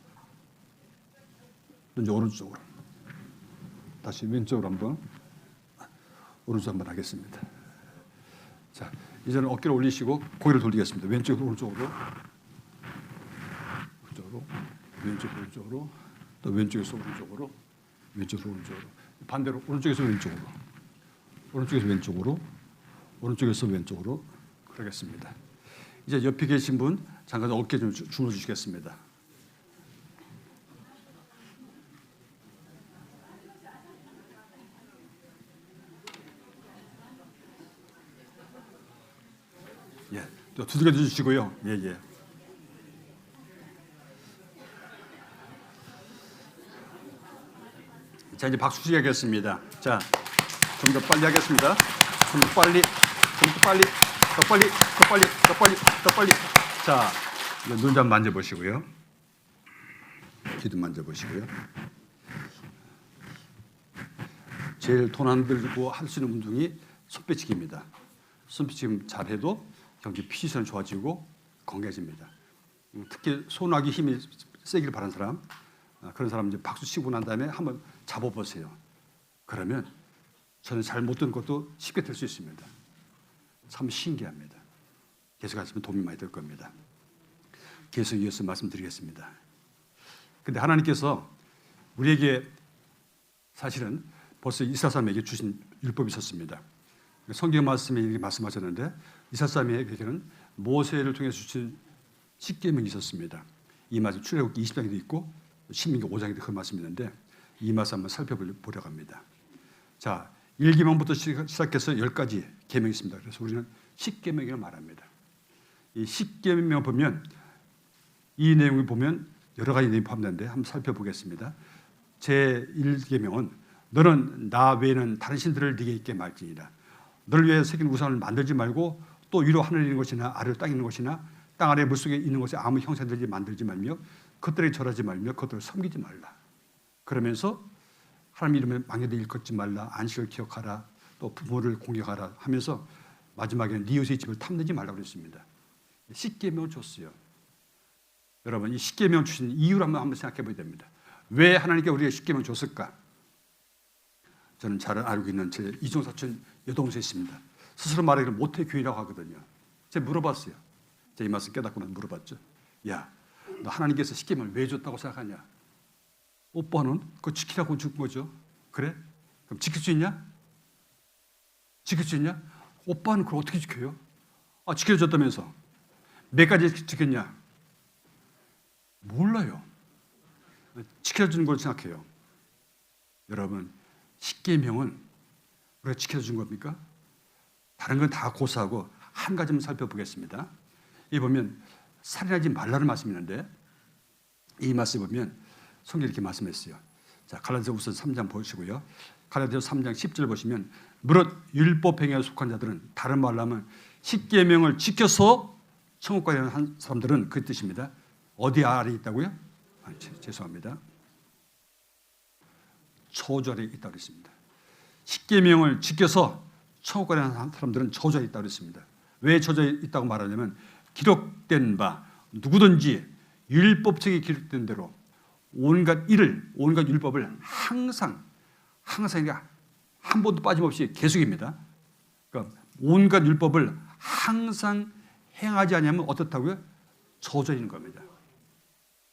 이제 오른쪽으로. 다시 왼쪽으로 한번. 오른쪽 한번 하겠습니다. 자, 이제는 어깨를 올리시고 고개를 돌리겠습니다. 왼쪽으로 오른쪽으로. 오른쪽으로. 왼쪽으로 오른쪽으로. 또 왼쪽에서 오른쪽으로. 왼쪽에서 오른쪽으로. 반대로 오른쪽에서 왼쪽으로. 오른쪽에서 왼쪽으로. 오른쪽에서 왼쪽으로. 그러겠습니다. 이제 옆에 계신 분 잠깐 어깨 좀 주물러 주시겠습니다. 예, 또 두들겨 주시고요. 예, 예. 자, 이제 박수 치겠습니다. 자, 좀 더 빨리 하겠습니다. 좀 더 빨리, 좀 더 빨리. 더 빨리, 더 빨리, 더 빨리, 더 빨리. 자, 눈 좀 만져보시고요. 귀도 만져보시고요. 제일 돈 안 들고 할 수 있는 운동이 손빼치기입니다. 손빼치기 잘해도 경기 피지선이 좋아지고 건강해집니다. 특히 손아귀 힘이 세기를 바라는 사람, 그런 사람 이제 박수 치고 난 다음에 한번 잡아보세요. 그러면 저는 잘 못 듣는 것도 쉽게 될 수 있습니다. 참 신기합니다. 계속 하시면 도움이 많이 될 겁니다. 계속 이어서 말씀드리겠습니다. 근데 하나님께서 우리에게 사실은 벌써 이스라엘 사람에게 주신 율법이 있었습니다. 성경 말씀에 이렇게 말씀하셨는데 이스라엘 사람에게는 모세를 통해서 주신 십계명이 있었습니다. 이 말씀 출애굽기 20장에도 있고 신명기 5장에도 그 말씀이 있는데 이 말씀 한번 살펴보려고 합니다. 자, 1계명부터 시작해서 10가지 계명이 있습니다. 그래서 우리는 10계명이라고 말합니다. 이 10계명 보면 이 내용을 보면 여러 가지 내용이 포함되는데 한번 살펴보겠습니다. 제1계명은 너는 나 외에는 다른 신들을 네게 있게 말지니라. 너를 위해 새긴 우상을 만들지 말고 또 위로 하늘에 있는 것이나 아래로 땅에 있는 것이나 땅 아래 물속에 있는 것에 아무 형상들이 만들지 말며 그것들에게 절하지 말며 그것들을 섬기지 말라. 그러면서 하나님 이름에 망해되 일컫지 말라. 안식을 기억하라. 또 부모를 공경하라 하면서 마지막에는 네 이웃의 집을 탐내지 말라고 그랬습니다. 10계명을 줬어요. 여러분 이 10계명 주신 이유를 한번 생각해 봐야 됩니다. 왜 하나님께 우리에게 10계명 줬을까? 저는 잘 알고 있는 제 이종 사촌 여동생이 있습니다. 스스로 말하기를 모태 교회라고 하거든요. 제가 물어봤어요. 제가 이 말씀 깨닫고 나서 물어봤죠. 야, 너 하나님께서 10계명을 왜 줬다고 생각하냐? 오빠는 그거 지키라고 준 거죠. 그래? 그럼 지킬 수 있냐? 지킬 수 있냐? 오빠는 그걸 어떻게 지켜요? 아, 지켜줬다면서. 몇 가지 지켰냐? 몰라요. 지켜주는 걸 생각해요. 여러분, 10계명은 우리가 지켜준 겁니까? 다른 건 다 고사하고 한 가지만 살펴보겠습니다. 이 보면 살인하지 말라는 말씀이 있는데 이 말씀 보면 성경에 이렇게 말씀했어요. 자, 갈라디아서 3장 보시고요. 갈라디아서 3장 10절 보시면 무릇 율법 행위에 속한 자들은 다른 말로 하면 10계명을 지켜서 천국 가려는 한 사람들은 그 뜻입니다. 어디 아래 있다고요? 아니, 죄송합니다. 저주 아래 있다고 그랬습니다. 10계명을 지켜서 천국 가려는 사람들은 저주 아래 있다고 그랬습니다. 왜 저주 아래 있다고 말하냐면 기록된 바 누구든지 율법책에 기록된 대로 온갖 율법을 항상 한 번도 빠짐없이 계속입니다. 그러니까 온갖 율법을 항상 행하지 않으면 어떻다고요? 저주인 겁니다.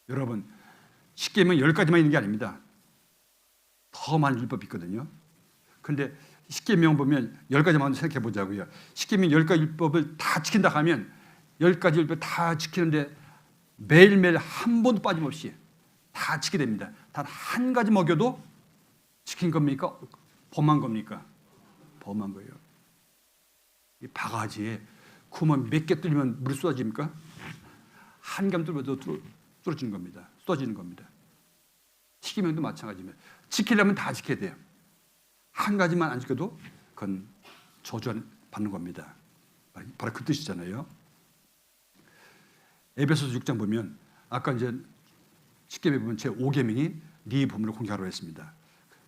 여러분, 10계명 10가지만 있는 게 아닙니다. 더 많은 율법이 있거든요. 그런데 10계명 보면 10가지만 생각해 보자고요. 10계명 10가지 율법을 다 지킨다 하면 10가지 율법 다 지키는데 매일매일 한 번도 빠짐없이 다 지키게 됩니다. 단 한 가지 먹여도 시킨 겁니까? 범한 겁니까? 범한 거예요. 이 바가지에 구멍 몇 개 뚫리면 물이 쏟아집니까? 한 감 뚫어도 뚫어지는 겁니다. 쏟아지는 겁니다. 식이명도 마찬가지입니다. 지키려면 다 지켜야 돼요. 한 가지만 안 지켜도 그건 저주받는 겁니다. 바로 그 뜻이잖아요. 에베소서 6장 보면 아까 이제 10계명에 보면 제5계명이 네 부모를 공경하라고 했습니다.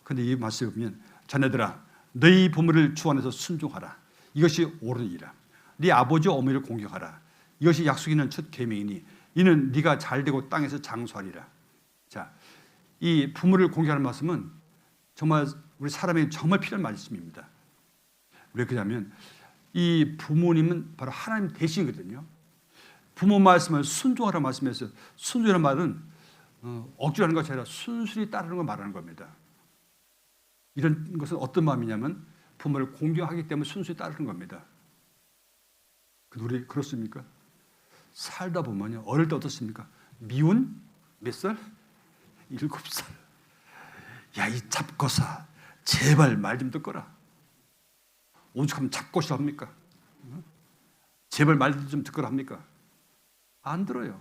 그런데 이 말씀에 보면 자네들아 너희 부모를 주 안에서 순종하라. 이것이 옳은 일이라. 네 아버지 어머니를 공경하라. 이것이 약속 있는 첫 계명이니 이는 네가 잘되고 땅에서 장수하리라. 자, 이 부모를 공경하는 말씀은 정말 우리 사람에게 정말 필요한 말씀입니다. 왜 그러냐면 이 부모님은 바로 하나님 대신이거든요. 부모 말씀을 순종하라 말씀에서 순종하는 말은 억지로 하는 것이 아니라 순순히 따르는 걸 말하는 겁니다. 이런 것은 어떤 마음이냐면 부모를 공경하기 때문에 순순히 따르는 겁니다. 우리 그렇습니까? 살다 보면요. 어릴 때 어떻습니까? 미운 몇 살? 7살. 야, 이 잡고사 제발 말 좀 듣거라. 오죽하면 잡고시 합니까? 제발 말 좀 듣거라 합니까? 안 들어요.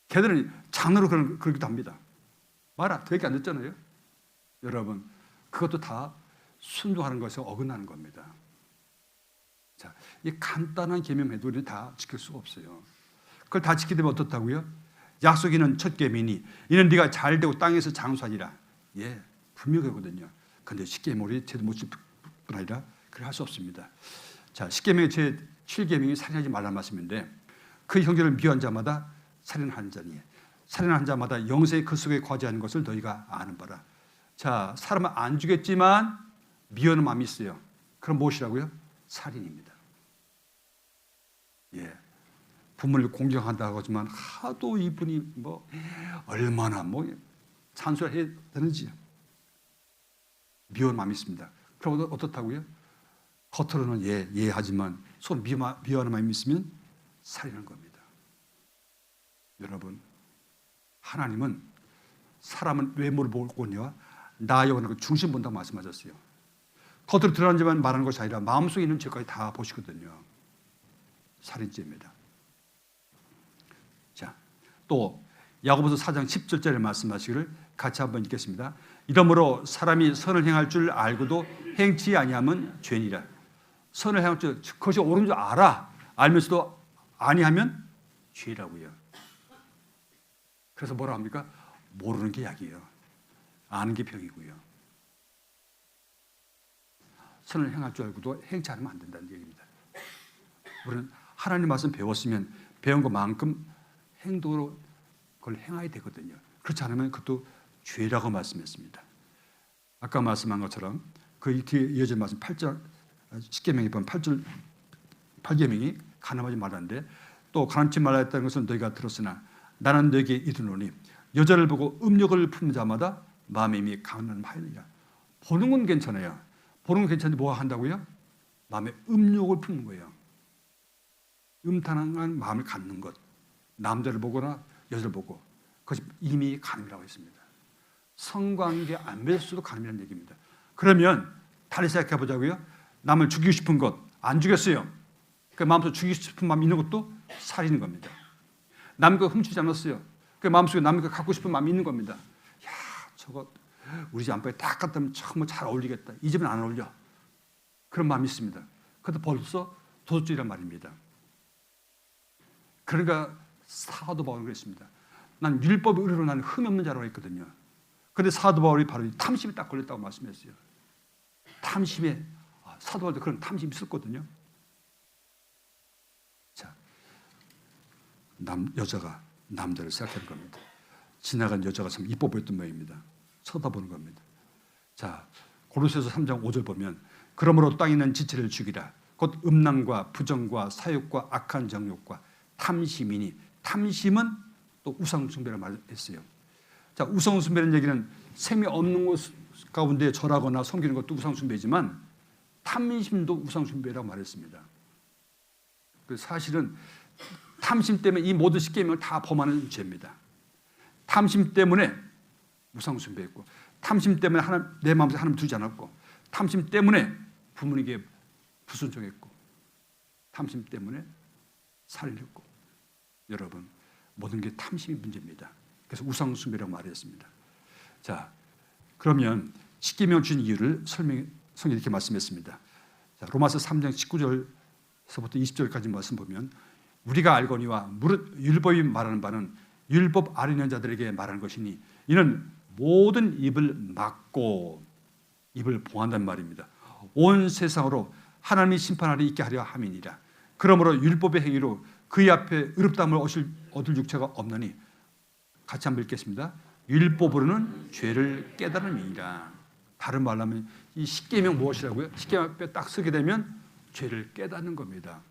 걔들은 장르로 그러기도 합니다. 말아, 그 얘기 안 듣잖아요. 여러분, 그것도 다 순종하는 것에 어긋나는 겁니다. 자, 이 간단한 계명해도 우리는 다 지킬 수가 없어요. 그걸 다 지키게 되면 어떻다고요? 약속이는 첫 계명이니 이는 네가 잘되고 땅에서 장수하리라. 예, 분명하거든요. 그런데 십계명이 제대로 못 지킬 뿐 아니라 그렇게 할 수 없습니다. 자, 십계명의 제 7계명이 살인하지 말라는 말씀인데 그 형제를 미워한 자마다 살인하는 자니 살인한 자마다 영생의 그 속에 과제하는 것을 너희가 아는 바라. 자, 사람은 안 죽였지만 미워하는 마음이 있어요. 그럼 무엇이라고요? 살인입니다. 예, 부모를 공경한다고 하지만 하도 이분이 얼마나 찬송을 해야 되는지 미워하는 마음이 있습니다. 그럼 어떻다고요? 겉으로는 하지만 속 미워하는 마음이 있으면 살인하는 겁니다. 여러분, 하나님은 사람은 외모를 보거니와 나 영혼을 중심 본다고 말씀하셨어요. 겉으로 드러나지만 말하는 것이 아니라 마음속에 있는 죄까지 다 보시거든요. 살인죄입니다. 자, 또 야고보서 4장 10절짜리 말씀하시기를 같이 한번 읽겠습니다. 이러므로 사람이 선을 행할 줄 알고도 행치 아니하면 죄니라. 선을 행할 줄, 그것이 옳은 줄 알면서도 아니하면 죄라고요. 그래서 뭐라 합니까? 모르는 게 약이에요. 아는 게 병이고요. 선을 행할 줄 알고도 행치 않으면 안 된다는 얘기입니다. 우리는 하나님 말씀 배웠으면 배운 것만큼 행동으로 그걸 행해야 되거든요. 그렇지 않으면 그것도 죄라고 말씀했습니다. 아까 말씀한 것처럼 그 뒤에 이어진 말씀 8절 10계명에 보면 8계명이 가늠하지 말라는데 또 가늠치 말라 했다는 것은 너희가 들었으나 나는 너에게 이르노니 여자를 보고 음욕을 품는 자마다 마음에 이미 가늠하였느니라. 보는 건 괜찮아요. 보는 건 괜찮은데 뭐가 한다고요? 마음에 음욕을 품는 거예요. 음탕한 마음을 갖는 것. 남자를 보거나 여자를 보고 그것이 이미 가늠이라고 했습니다. 성관계 안 맺었어도 가늠이라는 얘기입니다. 그러면 다시 생각해 보자고요. 남을 죽이고 싶은 것 안 죽였어요. 그 마음속에 죽이고 싶은 마음이 있는 것도 살인인 겁니다. 남의 거 훔치지 않았어요. 그 마음속에 남의 거 갖고 싶은 마음이 있는 겁니다. 야, 저거 우리 집 안방에 딱 갖다 놓으면 정말 잘 어울리겠다. 이 집은 안 어울려. 그런 마음이 있습니다. 그것도 벌써 도둑질이란 말입니다. 그러니까 사도 바울은 그랬습니다. 난 율법의 의로 나는 흠이 없는 자라고 했거든요. 그런데 사도 바울이 바로 탐심에 딱 걸렸다고 말씀했어요. 탐심에 사도 바울도 그런 탐심이 있었거든요. 자, 여자가 남자를 생각하는 겁니다. 지나간 여자가 참 이뻐 보였던 모양입니다. 쳐다보는 겁니다. 자, 고로새서 3장 5절 보면 그러므로 땅에 있는 지체를 죽이라. 곧 음란과 부정과 사욕과 악한 정욕과 탐심이니 탐심은 또 우상숭배라고 말했어요. 자, 우상숭배라는 얘기는 생명 없는 것 가운데 절하거나 섬기는 것도 우상숭배지만 탐심도 우상숭배라고 말했습니다. 사실은 탐심 때문에 이 모든 십계명을 다 범하는 죄입니다. 탐심 때문에 우상 숭배했고, 탐심 때문에 내 마음속에 하나님 두지 않았고, 탐심 때문에 부모님에게 불순종했고, 탐심 때문에 살인했고. 여러분, 모든 게 탐심이 문제입니다. 그래서 우상 숭배라고 말했습니다. 자, 그러면 십계명을 준 이유를 성경이 이렇게 말씀했습니다. 자, 로마서 3장 19절서부터 20절까지 말씀 보면, 우리가 알거니와 무릇 율법이 말하는 바는 율법 아래 있는 자들에게 말하는 것이니 이는 모든 입을 막고 입을 봉한단 말입니다. 온 세상으로 하나님이 심판하리 있게 하려 함이니라. 그러므로 율법의 행위로 그의 앞에 의롭다함을 얻을 육체가 없나니, 같이 한번 읽겠습니다. 율법으로는 죄를 깨달음이니라. 다른 말로 하면 이 십계명 무엇이라고요? 십계명 앞에 딱 서게 되면 죄를 깨닫는 겁니다.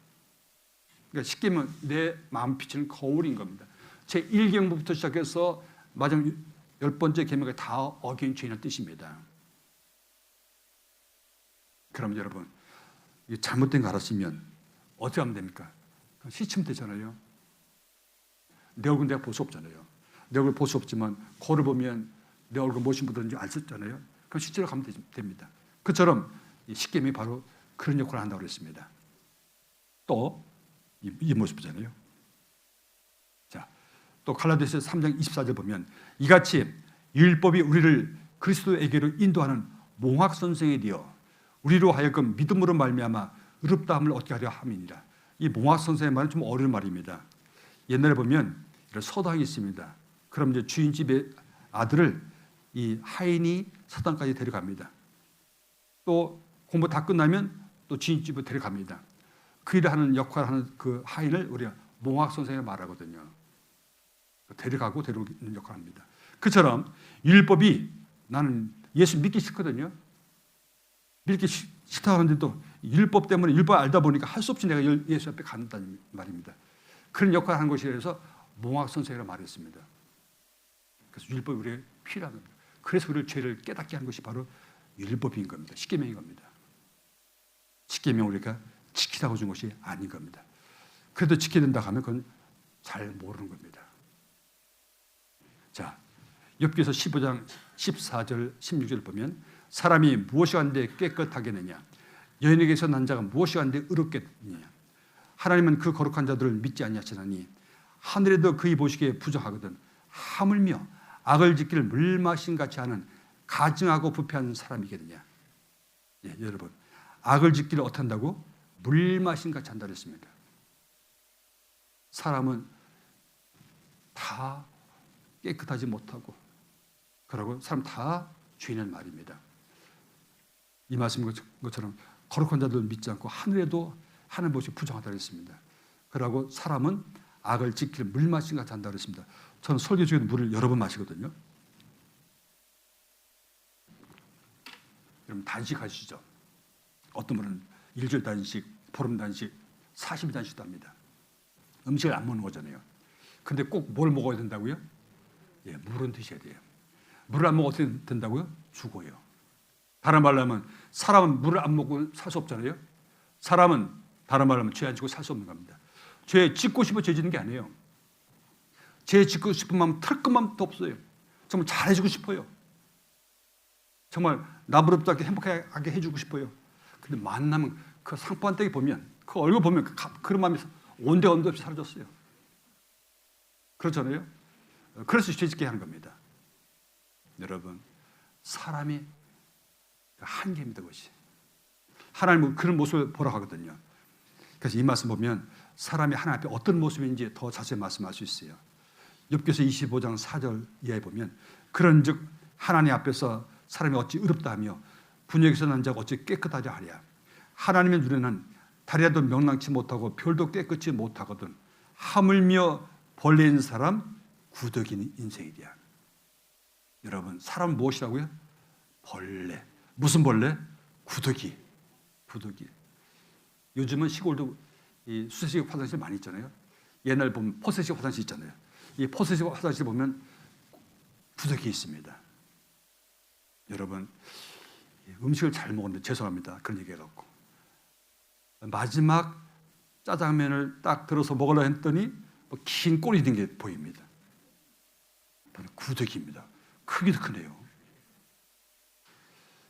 그러니까 십계명 내 마음 비치는 거울인 겁니다. 제 1계명부터 시작해서 마지막 10번째 계명까지 다 어긴 죄인의 뜻입니다. 그럼 여러분, 잘못된 거 알았으면 어떻게 하면 됩니까? 시치면 되잖아요. 내 얼굴 내가 볼 수 없잖아요. 내 얼굴 볼 수 없지만 거울을 보면 내 얼굴 무엇이 묻었는지 알 수 있잖아요. 그럼 시치러 가면 됩니다. 그처럼 십계명이 바로 그런 역할을 한다고 그랬습니다. 또 이 모습이잖아요. 자, 또 갈라디아서 3장 24절 보면, 이같이 율법이 우리를 그리스도에게로 인도하는 몽학 선생이 되어 우리로 하여금 믿음으로 말미암아 의롭다함을 얻게 하려 함이니라. 이 몽학 선생의 말은 좀 어려운 말입니다. 옛날에 보면 이런 서당이 있습니다. 그럼 이제 주인집의 아들을 이 하인이 서당까지 데려갑니다. 또 공부 다 끝나면 또 주인집으로 데려갑니다. 그 일을 하는 역할을 하는 그 하인을 우리가 몽학 선생이라고 말하거든요. 데려가고 데려오는 역할을 합니다. 그처럼 율법이, 나는 예수 믿기 싫거든요. 믿기 싫다 하는데도 율법 때문에, 율법 알다 보니까 할 수 없이 내가 예수 앞에 간다는 말입니다. 그런 역할을 하는 것이라서 몽학 선생이라고 말했습니다. 그래서 율법이 우리에게 필요한 겁니다. 그래서 우리를 죄를 깨닫게 하는 것이 바로 율법인 겁니다. 십계명인 겁니다. 십계명 우리가 지키라고 준 것이 아닌 겁니다. 그래도 지켜야 된다 하면 그건 잘 모르는 겁니다. 자, 욥기서 15장 14절 16절 보면, 사람이 무엇이 한데 깨끗하겠느냐, 여인에게서 난 자가 무엇이 한데 의롭겠느냐, 하나님은 그 거룩한 자들을 믿지 아니하시나니 하늘에도 그의 보시기에 부정하거든 하물며 악을 짓기를 물마신같이 하는 가증하고 부패한 사람이겠느냐. 예, 여러분, 악을 짓기를 어떻게 한다고? 물마신같이 한다 그랬습니다. 사람은 다 깨끗하지 못하고, 그러고 사람 다 죄인은 말입니다. 이 말씀 것처럼 거룩한 자들 믿지 않고 하늘에도 하는 것이 부정하다 그랬습니다. 그러고 사람은 악을 짓기를 물마신 같이 한다 그랬습니다. 저는 설교 중에 물을 여러 번 마시거든요. 여러분, 단식하시죠? 어떤 분은 일주일 단식, 보름 단식, 40일 단식도 합니다. 음식을 안 먹는 거잖아요. 근데 꼭 뭘 먹어야 된다고요? 예, 물은 드셔야 돼요. 물을 안 먹으면 어떻게 된다고요? 죽어요. 다른 말로 하면 사람은 물을 안 먹고 살 수 없잖아요. 사람은 다른 말로 하면 죄 안 짓고 살 수 없는 겁니다. 죄 짓고 싶어 죄 짓는 게 아니에요. 죄 짓고 싶은 마음 털끝만도 없어요. 정말 잘해주고 싶어요. 정말 나부럽게 행복하게 해주고 싶어요. 근데 만나면 그 상판떼기 보면, 그 얼굴 보면 그런 마음이 온데간데 없이 사라졌어요. 그렇잖아요. 그래서 죄 짓게 하는 겁니다. 여러분, 사람이 한계입니다. 그것이 하나님은 그런 모습을 보러 가거든요. 그래서 이 말씀 보면 사람이 하나님 앞에 어떤 모습인지 더 자세히 말씀할 수 있어요. 욥기서 25장 4절 이하에 보면, 그런즉 하나님 앞에서 사람이 어찌 의롭다 하며 분역에서 난 자가 어찌 깨끗하자 하랴. 하나님의 눈에는 달이라도 명랑치 못하고 별도 깨끗이 못하거든 하물며 벌레인 사람 구더기는 인생이랴. 여러분, 사람은 무엇이라고요? 벌레. 무슨 벌레? 구더기. 구더기. 요즘은 시골도 이 수세식 화장실 많이 있잖아요. 옛날 보면 포세식 화장실 있잖아요. 이 포세식 화장실 보면 구더기 있습니다. 여러분, 음식을 잘 먹었는데 죄송합니다. 그런 얘기 해갖고 마지막 짜장면을 딱 들어서 먹으려 했더니 긴 꼬리 있는 게 보입니다. 구더기입니다. 크기도 크네요.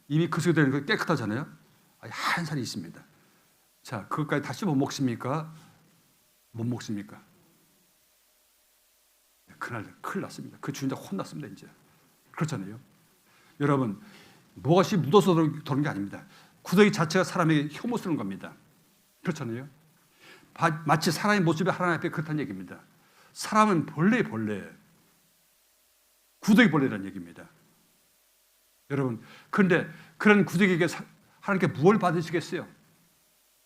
이미 그 속에 되는 거 깨끗하잖아요. 한 살이 있습니다. 자, 그것까지 다시 못 먹습니까? 못 먹습니까? 그날 큰일 났습니다. 그 주인장 혼났습니다. 이제 그렇잖아요. 여러분, 무엇이 묻어서 도는 게 아닙니다. 구더기 자체가 사람에게 혐오 쓰는 겁니다. 그렇잖아요. 마치 사람의 모습이 하나님 앞에 그렇다는 얘기입니다. 사람은 벌레. 구더기 벌레라는 얘기입니다. 여러분, 그런데 그런 구더기에게 하나님께 무엇을 받으시겠어요?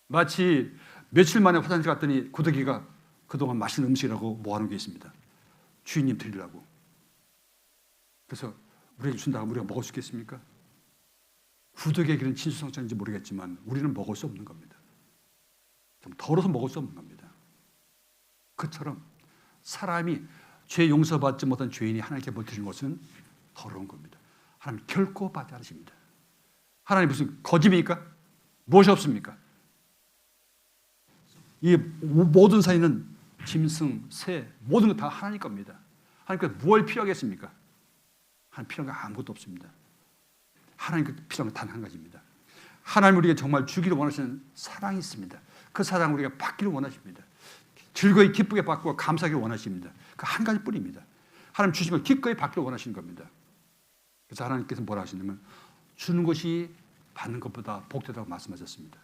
마치 며칠 만에 화장실 갔더니 구더기가 그동안 맛있는 음식이라고 모아놓은 게 있습니다. 주인님 드리려고. 그래서 우리에게 준다고 우리가 먹을 수 있겠습니까? 구더기에게는 진수성찬인지 모르겠지만 우리는 먹을 수 없는 겁니다. 좀 더러워서 먹을 수 없는 겁니다. 그처럼 사람이 죄 용서받지 못한 죄인이 하나님께 뭘 드리는 것은 더러운 겁니다. 하나님 결코 받지 않으십니다. 하나님 무슨 거짓입니까? 무엇이 없습니까? 이 모든 사이는 짐승, 새, 모든 것 다 하나님 겁니다. 하나님께 무엇이 필요하겠습니까? 하나님 필요한 거 아무것도 없습니다. 하나님께 필요한 건 단 한 가지입니다. 하나님 우리에게 정말 주기를 원하시는 사랑이 있습니다. 그 사랑을 우리가 받기를 원하십니다. 즐거이 기쁘게 받고 감사하기를 원하십니다. 그 한 가지뿐입니다. 하나님 주신 걸 기꺼이 받기를 원하시는 겁니다. 그래서 하나님께서 뭐라 하시냐면 주는 것이 받는 것보다 복되다고 말씀하셨습니다.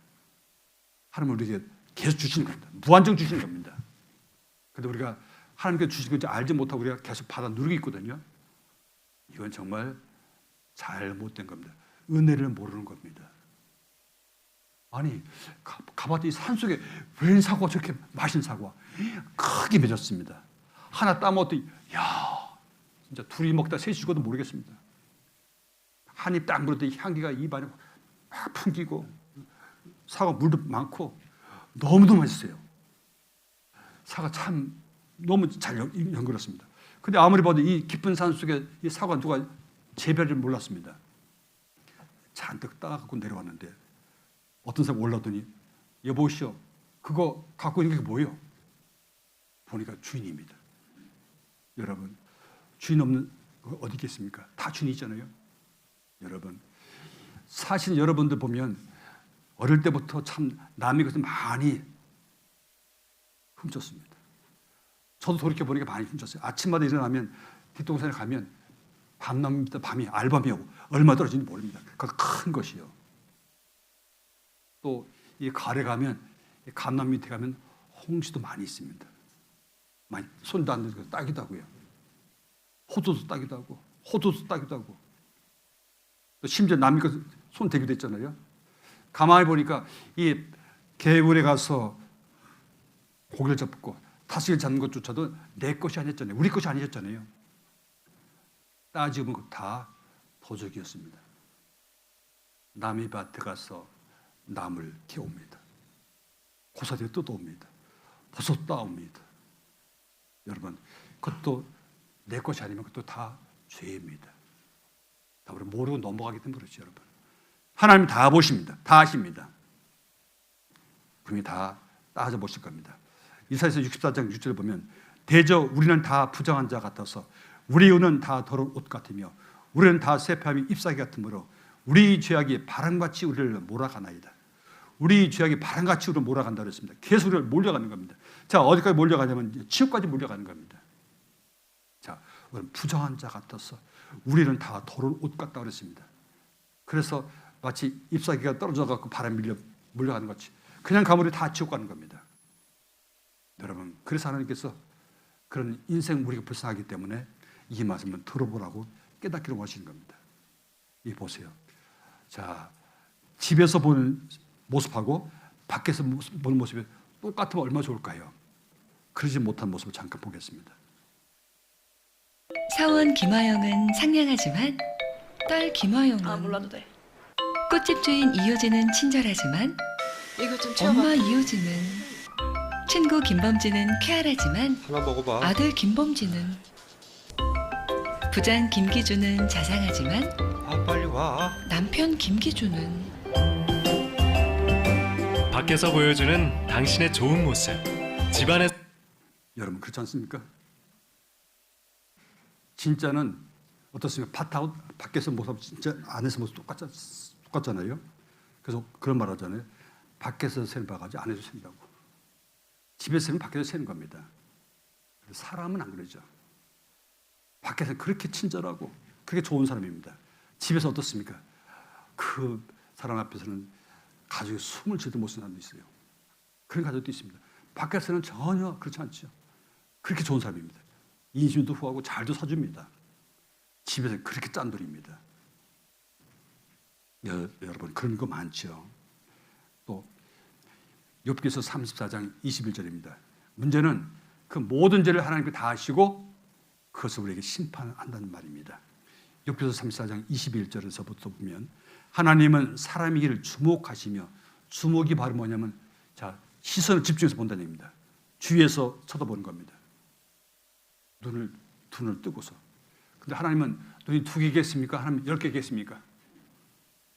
하나님 우리에게 계속 주시는 겁니다. 무한정 주시는 겁니다. 그런데 우리가 하나님께 주신 것을 알지 못하고 우리가 계속 받아 누르고 있거든요. 이건 정말 잘못된 겁니다. 은혜를 모르는 겁니다. 아니, 가봤더니 산속에 웬 사과가 저렇게 맛있는 사과 크게 맺었습니다. 하나 따먹었더니 야, 진짜 둘이 먹다 셋이 죽어도 모르겠습니다. 한 입 딱 물었더니 향기가 입안에 막 풍기고 사과 물도 많고 너무도 맛있어요. 사과 참 너무 잘 연결했습니다. 근데 아무리 봐도 이 깊은 산 속에 이 사과 누가 재배를 몰랐습니다. 잔뜩 따갖고 내려왔는데 어떤 사람 올라더니 여보시오, 그거 갖고 있는 게 뭐예요? 보니까 주인입니다. 여러분, 주인 없는 거 어디 있겠습니까? 다 주인이 있잖아요. 여러분, 사실 여러분들 보면 어릴 때부터 참 남의 것을 많이 훔쳤습니다. 저도 돌이켜보니까 많이 훔쳤어요. 아침마다 일어나면 뒷동산에 가면 밤나무입니다. 밤이 알밤이 얼마 떨어지는지 모릅니다. 그 큰 것이요. 또 이 가래 가면 감나무 밑에 가면 홍시도 많이 있습니다. 많이 손도 안 대고 따기도 하고요. 호두도 따기도 하고 호두도 따기도 하고 또 심지어 남의 것 손 대기도 했잖아요. 가만히 보니까 이 개울에 가서 고기를 잡고 다시를 잡는 것조차도 내 것이 아니었잖아요. 우리 것이 아니었잖아요. 따지면 다 도적이었습니다. 남의 밭에 가서 나물 캐옵니다. 고사리에 뜯어옵니다. 버섯 따옵니다. 여러분, 그것도 내 것이 아니면 그것도 다 죄입니다. 다 우리 모르고 넘어가기 때문에 그렇죠, 여러분. 하나님 다 보십니다. 다 아십니다. 분명히 다 따져 보실 겁니다. 이사야서 64장 6절을 보면 대저 우리는 다 부정한 자 같아서 우리 의는 다 더러운 옷 같으며 우리는 다 쇠폐함이 잎사귀 같으므로 우리 죄악이 바람같이 우리를 몰아가나이다. 우리 죄악이 바람같이 우리를 몰아간다 그랬습니다. 계속 우리를 몰려가는 겁니다. 자, 어디까지 몰려가냐면 지옥까지 몰려가는 겁니다. 자, 우리는 부정한 자 같아서 우리는 다 더러운 옷 같다 그랬습니다. 그래서 마치 잎사귀가 떨어져 갖고 바람 밀려 몰려가는 것 같이 그냥 가면 다 지옥 가는 겁니다. 여러분, 그래서 하나님께서 그런 인생 우리가 불쌍하기 때문에 이 말씀을 들어보라고 깨닫기를 원하시는 겁니다. 이 보세요. 자, 집에서 보는 모습하고 밖에서 보는 모습이 똑같으면 얼마나 좋을까요? 그러지 못한 모습을 잠깐 보겠습니다. 사원 김화영은 상냥하지만 딸 김화영은 몰라도 돼. 꽃집 주인 이효진은 친절하지만 이거 좀 채워봐. 엄마 이효진은 친구 김범진은 쾌활하지만 하나 먹어봐. 아들 김범진은 부장 김기준은 자상하지만 아, 빨리 와. 남편 김기준은 밖에서 보여주는 당신의 좋은 모습. 집안에 여러분, 그렇지 않습니까? 진짜는 어떻습니까? 밭하고 밖에서 모습 진짜 안에서 모습 똑같잖아요. 그래서 그런 말 하잖아요. 밖에서 세는 바가지 안에서 센다고. 집에서 세는 밖에서 세는 겁니다. 사람은 안 그러죠. 밖에서 그렇게 친절하고 그렇게 좋은 사람입니다. 집에서 어떻습니까? 그 사람 앞에서는 가족이 숨을 제대로 못 쉬는 사람도 있어요. 그런 가족도 있습니다. 밖에서는 전혀 그렇지 않죠. 그렇게 좋은 사람입니다. 인심도 후하고 잘도 사줍니다. 집에서 그렇게 짠돌입니다. 여러분 그런 거 많죠. 또 욥기서 34장 21절입니다. 문제는 그 모든 죄를 하나님께 다 아시고 그것을 우리에게 심판한다는 말입니다. 욥기서 34장 21절에서부터 보면 하나님은 사람의 길을 주목하시며, 주목이 바로 뭐냐면 자 시선을 집중해서 본다는 얘기입니다. 주위에서 쳐다보는 겁니다. 눈을 뜨고서. 근데 하나님은 눈이 2개겠습니까? 하나님 10개겠습니까?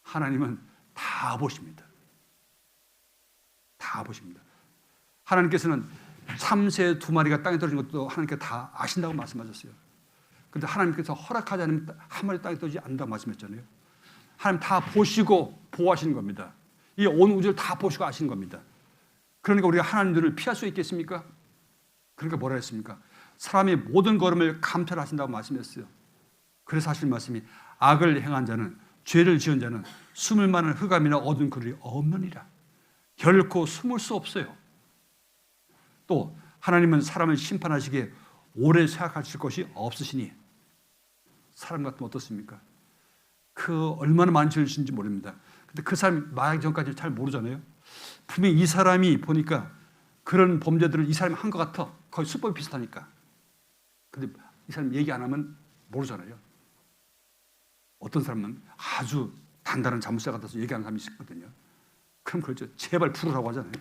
하나님은 다 보십니다. 다 보십니다. 하나님께서는 참새 2마리가 땅에 떨어진 것도 하나님께 다 아신다고 말씀하셨어요. 그런데 하나님께서 허락하지 않으면 한 마리 땅에 떨어지지 않는다고 말씀했잖아요. 하나님 다 보시고 보호하시는 겁니다. 이 온 우주를 다 보시고 아시는 겁니다. 그러니까 우리가 하나님 눈을 피할 수 있겠습니까? 그러니까 뭐라 했습니까? 사람이 모든 걸음을 감찰하신다고 말씀했어요. 그래서 하실 말씀이 악을 행한 자는, 죄를 지은 자는 숨을 만한 흑암이나 어두운 그늘이 없느니라. 결코 숨을 수 없어요. 또 하나님은 사람을 심판하시기에 오래 생각하실 것이 없으시니, 사람 같으면 어떻습니까? 그 얼마나 많은 죄를 지은지 모릅니다. 근데 그 사람이 말하기 전까지 잘 모르잖아요. 분명히 이 사람이 보니까 그런 범죄들을 이 사람이 한 것 같아. 거의 수법이 비슷하니까. 근데 이 사람 얘기 안 하면 모르잖아요. 어떤 사람은 아주 단단한 자물쇠 같아서 얘기하는 사람이 있거든요. 그럼 그렇죠. 제발 풀으라고 하잖아요.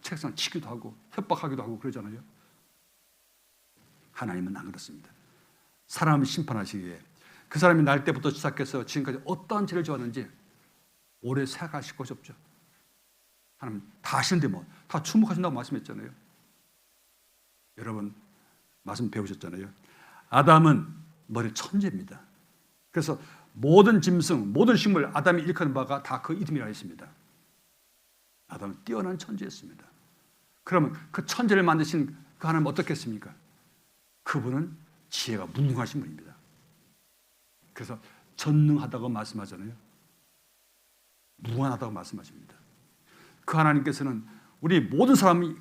책상 치기도 하고 협박하기도 하고 그러잖아요. 하나님은 안 그렇습니다. 사람을 심판하시기에 그 사람이 날 때부터 시작해서 지금까지 어떠한 죄를 지었는지 오래 생각하실 것이 없죠. 하나님 다 아시는데 뭐 다 주목하신다고 말씀했잖아요. 여러분 말씀 배우셨잖아요. 아담은 머리 천재입니다. 그래서 모든 짐승, 모든 식물 아담이 일컫는 바가 다 그 이름이라 했습니다. 아담은 뛰어난 천재였습니다. 그러면 그 천재를 만드신 그 하나님 어떻겠습니까? 그분은 지혜가 무궁하신 분입니다. 그래서 전능하다고 말씀하잖아요. 무한하다고 말씀하십니다. 그 하나님께서는 우리 모든 사람의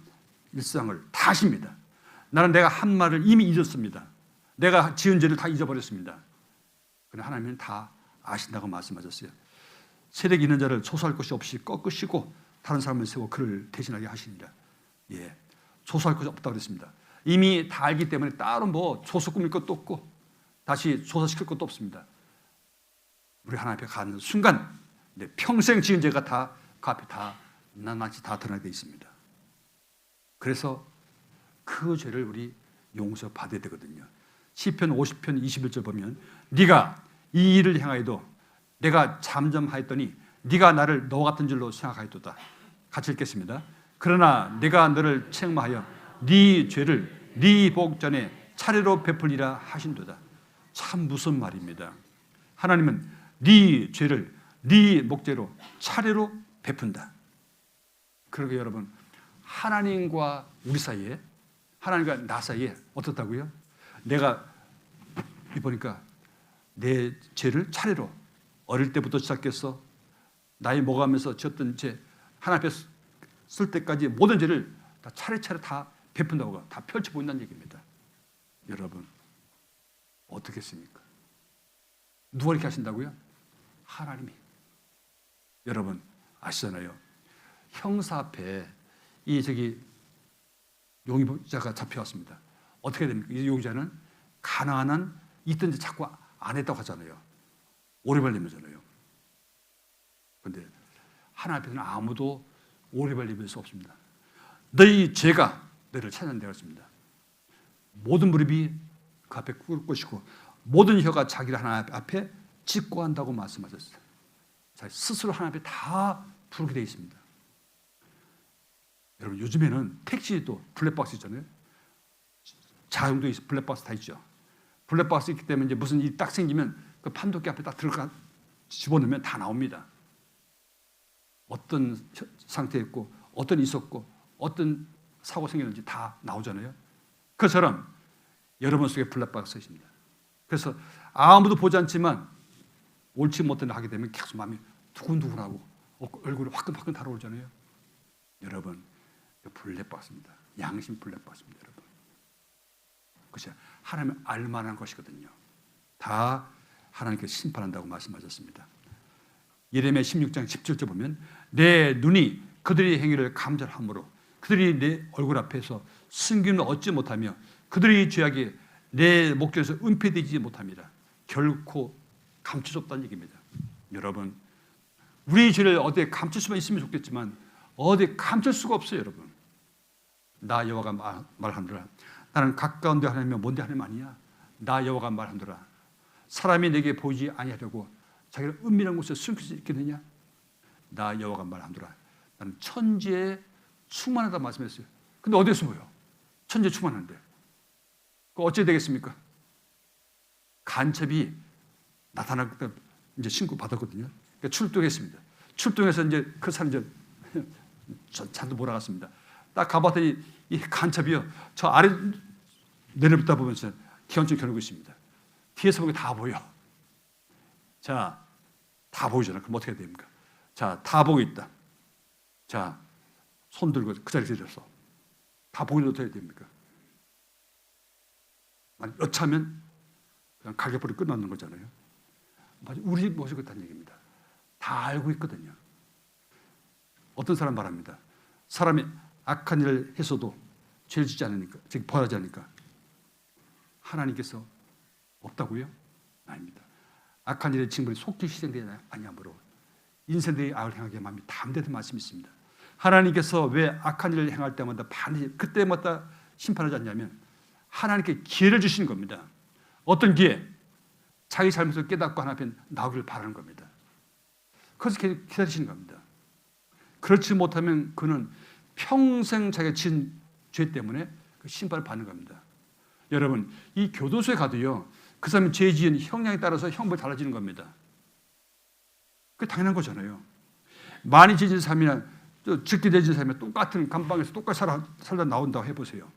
일상을 다 아십니다. 나는 내가 한 말을 이미 잊었습니다. 내가 지은 죄를 다 잊어버렸습니다. 그러나 하나님은 다 아신다고 말씀하셨어요. 세력 있는 자를 조소할 것이 없이 꺾으시고 다른 사람을 세워 그를 대신하게 하시니라. 예, 조소할 것이 없다고 그랬습니다. 이미 다 알기 때문에 따로 뭐 조소 꾸밀 것도 없고 다시 조사시킬 것도 없습니다. 우리 하나님 앞에 가는 순간 내 평생 지은 죄가 다 그 앞에 다 낱낱이 다 드러나게 있습니다. 그래서 그 죄를 우리 용서받아야 되거든요. 시편 50편 21절 보면 네가 이 일을 행하여도 내가 잠잠하였더니 네가 나를 너와 같은 줄로 생각하였도다. 같이 읽겠습니다. 그러나 내가 너를 책망하여 네 죄를 네 복전에 차례로 베풀리라 하신도다. 참 무슨 말입니다. 하나님은 네 죄를 네 목죄로 차례로 베푼다. 그러게 여러분 하나님과 우리 사이에, 하나님과 나 사이에 어떻다고요? 내가 보니까 내 죄를 차례로 어릴 때부터 시작해서 나이 먹어가면서 지었던 죄 하나님 앞에 쓸 때까지 모든 죄를 다 차례차례 다 베푼다고 다 펼쳐보인다는 얘기입니다. 여러분 어떻겠습니까? 누가 이렇게 하신다고요? 하나님이. 여러분 아시잖아요. 형사 앞에 이 용의자가 잡혀왔습니다. 어떻게 됩니까? 이 용의자는 가난한 있던데 자꾸 안 했다고 하잖아요. 오래 걸리면서요. 그런데 하나님 앞에서는 아무도 오래 걸릴 수 없습니다. 너희 죄가 너를 찾아낸다고 했습니다. 모든 무릎이 그 앞에 꿇을 것이고 모든 혀가 자기를 하나님 앞에 직고한다고 말씀하셨어요. 자, 스스로 하나님 앞에 다 부르게 되어 있습니다. 여러분 요즘에는 택시도 블랙박스 있잖아요. 자동도 블랙박스 다 있죠. 블랙박스 있기 때문에 이제 무슨 일이 딱 생기면 그 판독기 앞에 딱 들어가 집어넣으면 다 나옵니다. 어떤 상태였고 어떤 있었고 어떤 사고 생겼는지 다 나오잖아요. 그처럼 여러분 속에 블랙박스입니다. 그래서 아무도 보지 않지만 옳지 못한 일을 하게 되면 계속 마음이 두근두근하고 얼굴이 화끈화끈 달아오르잖아요. 여러분, 블랙박스입니다. 양심 블랙박스입니다, 여러분. 그것이 하나님을 알만한 것이거든요. 다 하나님께 심판한다고 말씀하셨습니다. 예레미야 16장 17절 보면 내 눈이 그들의 행위를 감찰함으로 그들이 내 얼굴 앞에서 승김을 얻지 못하며 그들의 죄악이 내 목전에서 은폐되지 못합니다. 결코 감출 수 없다는 얘기입니다. 여러분, 우리 죄를 어디에 감출 수만 있으면 좋겠지만 어디에 감출 수가 없어요, 여러분. 나 여호와가 말하노라. 나는 가까운데 하나님이며 먼데 하나님 아니야. 나 여호와가 말하노라. 사람이 내게 보이지 아니하려고 자기를 은밀한 곳에 숨길 수 있겠느냐? 나 여호와가 말하노라. 나는 천지에 충만하다 말씀했어요. 근데 어디에서 보여? 천지에 충만한데. 그 어찌 되겠습니까? 간첩이 나타날 때 이제 신고 받았거든요. 그러니까 출동했습니다. 출동해서 이제 그 사람 이제 잔뜩 몰아갔습니다. 딱 가봤더니 이 간첩이요. 저 아래 내려붙다 보면서 기관총 겨누고 있습니다. 뒤에서 보기 다 보여. 자, 다 보이잖아. 그럼 어떻게 해야 됩니까? 자, 다 보고 있다. 자, 손 들고 그 자리에 들여서 다 보이는데 어떻게 해야 됩니까? 여차하면 그냥 가격벌이 끝나는 거잖아요. 우리 모습이 그렇다는 얘기입니다. 다 알고 있거든요. 어떤 사람 말합니다. 사람이 악한 일을 했어도 죄를 짓지 않으니까, 즉 벌하지 않으니까 하나님께서 없다고요? 아닙니다. 악한 일의 징벌이 속히 희생되지 아니하므로 인생들이 악을 행하게 마음이 담대한 말씀이 있습니다. 하나님께서 왜 악한 일을 행할 때마다 반드시 그때마다 심판하지 않냐면 하나님께 기회를 주시는 겁니다. 어떤 기회? 자기 잘못을 깨닫고 하나님 앞에 나오기를 바라는 겁니다. 그래서 기다리시는 겁니다. 그렇지 못하면 그는 평생 자기가 지은 죄 때문에 그 심판을 받는 겁니다. 여러분, 이 교도소에 가도요, 그 사람이 죄 지은 형량에 따라서 형벌이 달라지는 겁니다. 그게 당연한 거잖아요. 많이 지은 사람이나 적게 지은 사람이 똑같은 감방에서 똑같이 살다 나온다고 해보세요.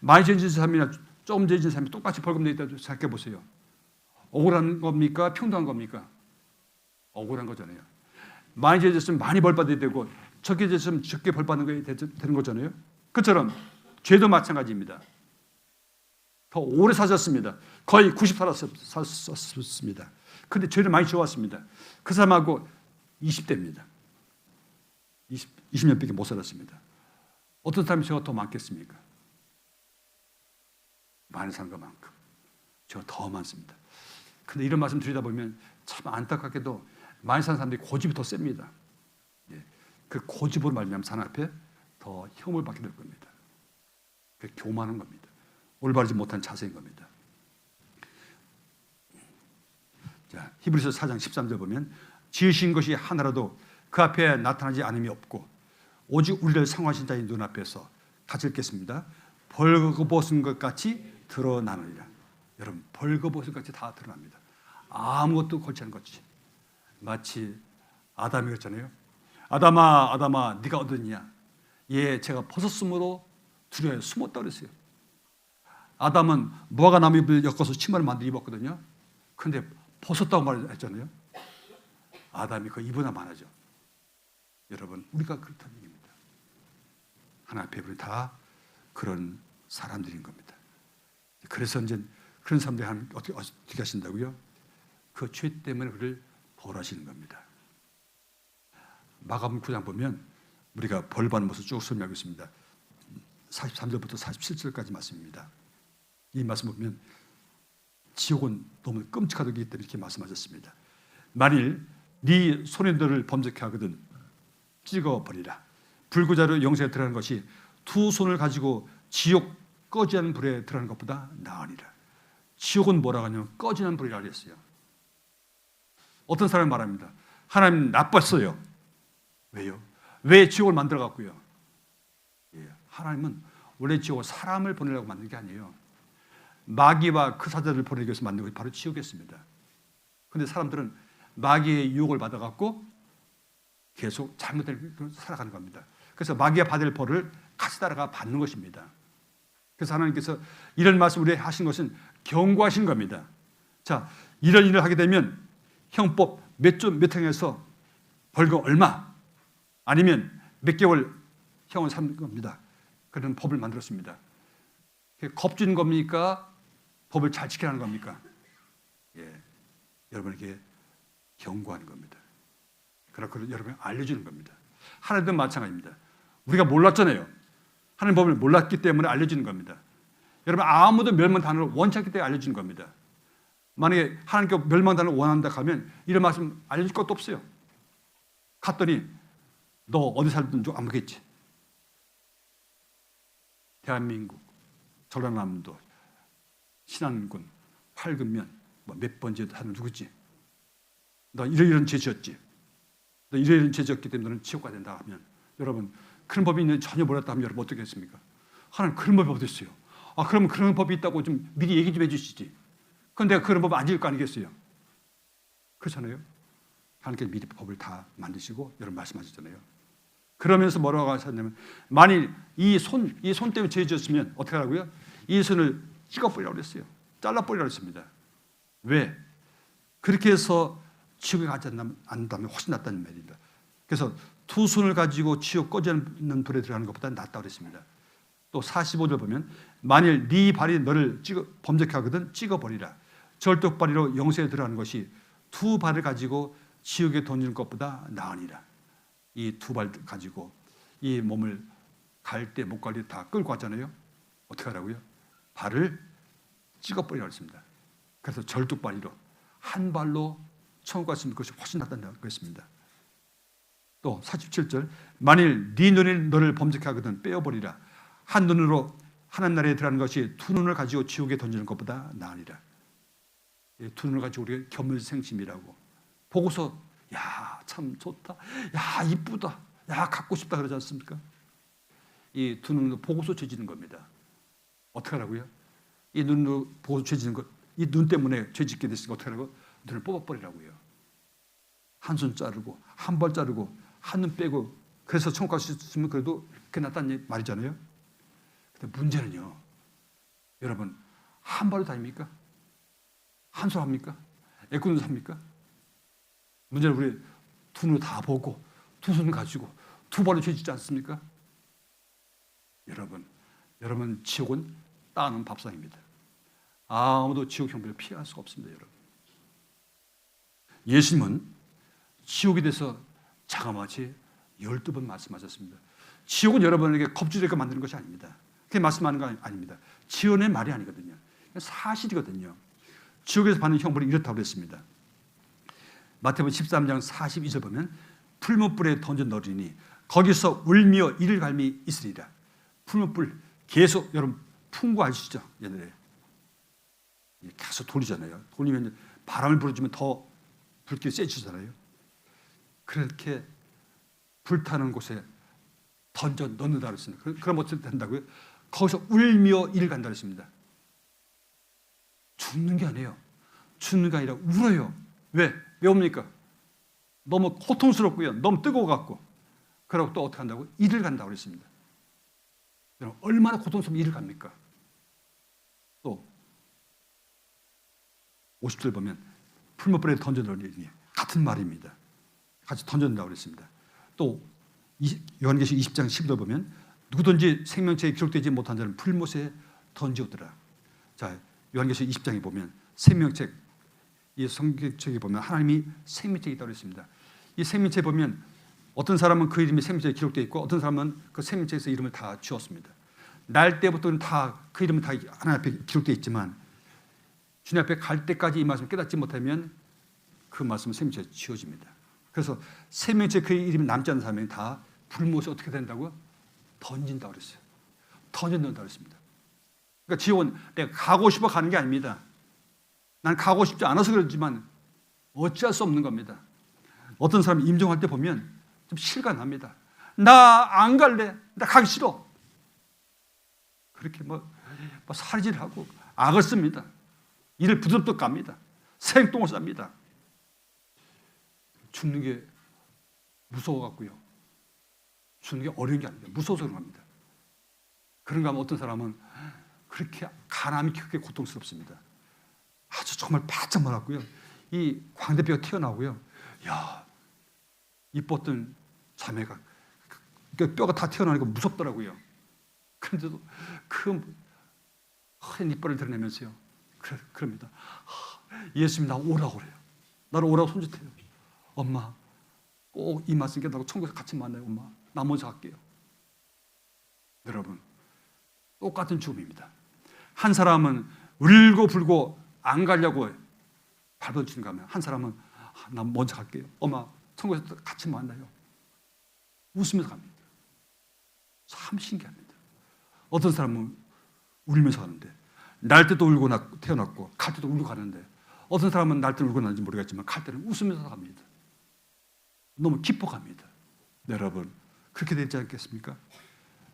많이 지은 사람이나 조금 지은 사람이 똑같이 벌금 내있다고 생각해 보세요. 억울한 겁니까? 평등한 겁니까? 억울한 거잖아요. 많이 지었으면 많이 벌 받아야 되고 적게 지었으면 적게 벌 받는 게 되는 거잖아요. 그처럼 죄도 마찬가지입니다. 더 오래 사셨습니다. 거의 90 살았습니다. 그런데 죄를 많이 지어왔습니다. 그 사람하고 20대입니다. 20년밖에 못 살았습니다. 어떤 사람이 죄가 더 많겠습니까? 많이 산 것만큼 죄가 더 많습니다. 그런데 이런 말씀 드리다 보면 참 안타깝게도 많이 사는 사람들이 고집이 더 셉니다. 그 고집으로 말미암아 하나님 앞에 더 형을 받게 될 겁니다. 그 교만한 겁니다. 올바르지 못한 자세인 겁니다. 자, 히브리서 4장 13절 보면 지으신 것이 하나라도 그 앞에 나타나지 않음이 없고 오직 우리를 상하신 자의 눈앞에서 같이 읽겠습니다. 벌거벗은 것 같이 드러나느니라. 여러분, 벌거벗은 것 같이 다 드러납니다. 아무것도 걸치 않은 것이 마치 아담이 그랬잖아요. 아담아, 아담아, 네가 어디냐? 예, 제가 벗었으므로 두려워해 숨었다 그랬어요. 아담은 무화과 나무 잎을 엮어서 치마를 만들어 입었거든요. 그런데 벗었다고 말했잖아요. 아담이 그 입으나 마나죠. 여러분, 우리가 그렇다는 얘기입니다. 하나님 앞에 우리 다 그런 사람들인 겁니다. 그래서 이제 그런 사람들이 어떻게 하신다고요? 그 죄 때문에 그를 벌하시는 겁니다. 마가복음 9장 보면 우리가 벌받는 모습 쭉 설명하고 있습니다. 43절부터 47절까지 말씀입니다. 이 말씀 보면 지옥은 너무 끔찍하기 때문에 이렇게 말씀하셨습니다. 만일 네 손인들을 범죄케 하거든 찍어버리라. 불구자로 영생에 들어가는 것이 두 손을 가지고 지옥 꺼지는 불에 들어가는 것보다 나으리라. 지옥은 뭐라고 하냐면 꺼지는 불이라고 했어요. 어떤 사람이 말합니다. 하나님 나빴어요. 왜요? 왜 지옥을 만들어 갖고요? 하나님은 원래 지옥을 사람을 보내려고 만든 게 아니에요. 마귀와 그 사자를 보내기 위해서 만든 것이 바로 지옥이었습니다. 그런데 사람들은 마귀의 유혹을 받아갖고 계속 잘못된 걸 살아가는 겁니다. 그래서 마귀가 받을 벌을 같이 따라가 받는 것입니다. 그래서 하나님께서 이런 말씀을 우리에게 하신 것은 경고하신 겁니다. 자, 이런 일을 하게 되면 형법 몇 조 몇 행에서 벌금 얼마 아니면 몇 개월 형을 삼는 겁니다. 그런 법을 만들었습니다. 겁주는 겁니까? 법을 잘 지키라는 겁니까? 예, 여러분에게 경고하는 겁니다. 그렇고 여러분에게 알려주는 겁니다. 하나님도 마찬가지입니다. 우리가 몰랐잖아요. 하나님 법을 몰랐기 때문에 알려주는 겁니다. 여러분 아무도 멸망단을 원치 않기 때문에 알려주는 겁니다. 만약에 하나님께 멸망단을 원한다 하면 이런 말씀 알려줄 것도 없어요. 갔더니 너 어디 살든 좀 안 보겠지. 대한민국, 전라남도, 신안군, 팔근면 몇 번째 사는 누구지? 너 이런 죄지었지. 너 이런 죄지었기 때문에 너는 지옥 가야 된다 하면 여러분 그런 법이 있는지 전혀 몰랐다 하면 여러분 어떻게 했습니까? 하나님 그런 법이 어디 있어요? 아 그러면 그런 법이 있다고 좀 미리 얘기 좀 해주시지. 그건 내가 그런 법 안 지을 거 아니겠어요? 그렇잖아요. 하나님께서 미리 법을 다 만드시고 여러분 말씀하셨잖아요. 그러면서 뭐라고 하셨냐면 만일 이 손 때문에 죄 지었으면 어떻게 하라고요? 이 손을 찍어버리라고 그랬어요. 잘라버리라고 했습니다. 왜? 그렇게 해서 지옥에 가지 않는다면 훨씬 낫다는 말입니다. 그래서 두 손을 가지고 지옥 꺼지는 불에 들어가는 것보다 낫다고 그랬습니다. 또 45절 보면 만일 네 발이 너를 범죄케 하거든 찍어버리라. 절뚝발이로 영생에 들어가는 것이 두 발을 가지고 지옥에 던지는 것보다 나으니라. 이 두 발 가지고 이 몸을 갈 때 못 갈 때 다 끌고 왔잖아요. 어떻게 하라고요? 발을 찍어버리라고 했습니다. 그래서 절뚝발이로 한 발로 천국 갔으면 그것이 훨씬 낫다고 했습니다. 또 47절 만일 네 눈이 너를 범죄케 하거든 빼어버리라. 한 눈으로 하나님 나라에 들어가는 것이 두 눈을 가지고 지옥에 던지는 것보다 나으리라. 두 눈을 가지고 우리가 겸을생심이라고 보고서 야 참 좋다, 야 이쁘다, 야 갖고 싶다 그러지 않습니까? 이 두 눈으로 보고서 죄지는 겁니다. 어떻게 하라고요? 이 눈으로 보고서 죄지는 것, 이 눈 때문에 죄짓게 됐으니까 어떻게 하라고? 눈을 뽑아버리라고요. 한 손 자르고 한 발 자르고 한 눈 빼고 그래서 천국 갈 수 있으면 그래도 그게 낫다는 말이잖아요. 근데 문제는요, 여러분 한 발로 다닙니까? 한 손 합니까? 애꾸는 합니까? 문제는 우리 두 눈을 다 보고 두 손을 가지고 두 발로 죄짓지 않습니까? 여러분 지옥은 따는 밥상입니다. 아무도 지옥 형벌을 피할 수가 없습니다. 여러분 예수님은 지옥에 대해서 자그마치 12번 말씀하셨습니다. 지옥은 여러분에게 겁주되게 만드는 것이 아닙니다. 그게 말씀하는 거 아닙니다. 지원의 말이 아니거든요. 사실이거든요. 지옥에서 받는 형벌이 이렇다고 그랬습니다. 마태복음 13장 42절 보면 풀무불에 던져 넣으리니 거기서 울며 이를 갈미 있으리라. 풀무불 계속 여러분 풍구 아시죠? 옛날에 계속 돌리잖아요. 돌리면 바람을 불어주면 더 불길이 세지잖아요. 그렇게 불타는 곳에 던져 넣는다 그랬습니다. 그럼 어떻게 된다고요? 거기서 울며 이를 간다 그랬습니다. 죽는 게 아니에요. 죽는 게 아니라 울어요. 왜 옵니까? 너무 고통스럽고요. 너무 뜨거워갖고. 그러고 또 어떻게 한다고? 이를 간다고 그랬습니다. 여러분, 얼마나 고통스러운 이를 갑니까? 또 50절 보면 풀무불에 던져 넣으니 같은 말입니다. 같이 던져낸다고 그랬습니다. 또 요한계시록 20장 10절 보면 누구든지 생명책에 기록되지 못한 자는 풀못에 던지오더라. 자, 요한계시록 20장에 보면 생명책, 이 성경책에 보면 하나님이 생명책이 있다고 했습니다. 이 생명책에 보면 어떤 사람은 그 이름이 생명책에 기록되어 있고 어떤 사람은 그 생명책에서 이름을 다 지웠습니다. 날 때부터는 다 그 이름은 다 하나님 앞에 기록되어 있지만 주님 앞에 갈 때까지 이 말씀을 깨닫지 못하면 그 말씀은 생명책에 지워집니다. 그래서 생명책에 그 이름이 남지 않는 사람이 다 불못에 어떻게 된다고요? 던진다고 그랬어요. 던져놓는다고 그랬습니다. 그러니까 지옥은 내가 가고 싶어 가는 게 아닙니다. 난 가고 싶지 않아서 그렇지만 어찌할 수 없는 겁니다. 어떤 사람이 임종할 때 보면 좀 실감납니다. 나 안 갈래. 나 가기 싫어. 그렇게 뭐 살질하고 악을 씁니다. 이를 부드럽게 깝니다. 생똥을 쌉니다. 죽는 게 무서워갖고요. 죽는 게 어려운 게 아닙니다. 무서워서 그런 겁니다. 그런가 하면 어떤 사람은 그렇게 간암이 크게 고통스럽습니다. 아주 정말 바짝 말랐고요. 이 광대뼈가 튀어나오고요. 야, 이뻤던 자매가 그 뼈가 다 튀어나오니까 무섭더라고요. 그런데도 그 하얀 이빨을 드러내면서요. 그럽니다. 예수님 나 오라고 그래요. 나를 오라고 손짓해요. 엄마 꼭 이 말씀 깨닫고 천국에서 같이 만나요. 엄마 나 먼저 갈게요. 여러분 똑같은 죽음입니다. 한 사람은 울고 불고 안 가려고 발버둥치는 거 하면 한 사람은 나 먼저 갈게요. 엄마 천국에서 같이 만나요. 웃으면서 갑니다. 참 신기합니다. 어떤 사람은 울면서 가는데 날 때도 울고 태어났고 갈 때도 울고 가는데 어떤 사람은 날 때는 울고 나는지 모르겠지만 갈 때는 웃으면서 갑니다. 너무 기뻐 갑니다. 여러분 그렇게 되지 않겠습니까?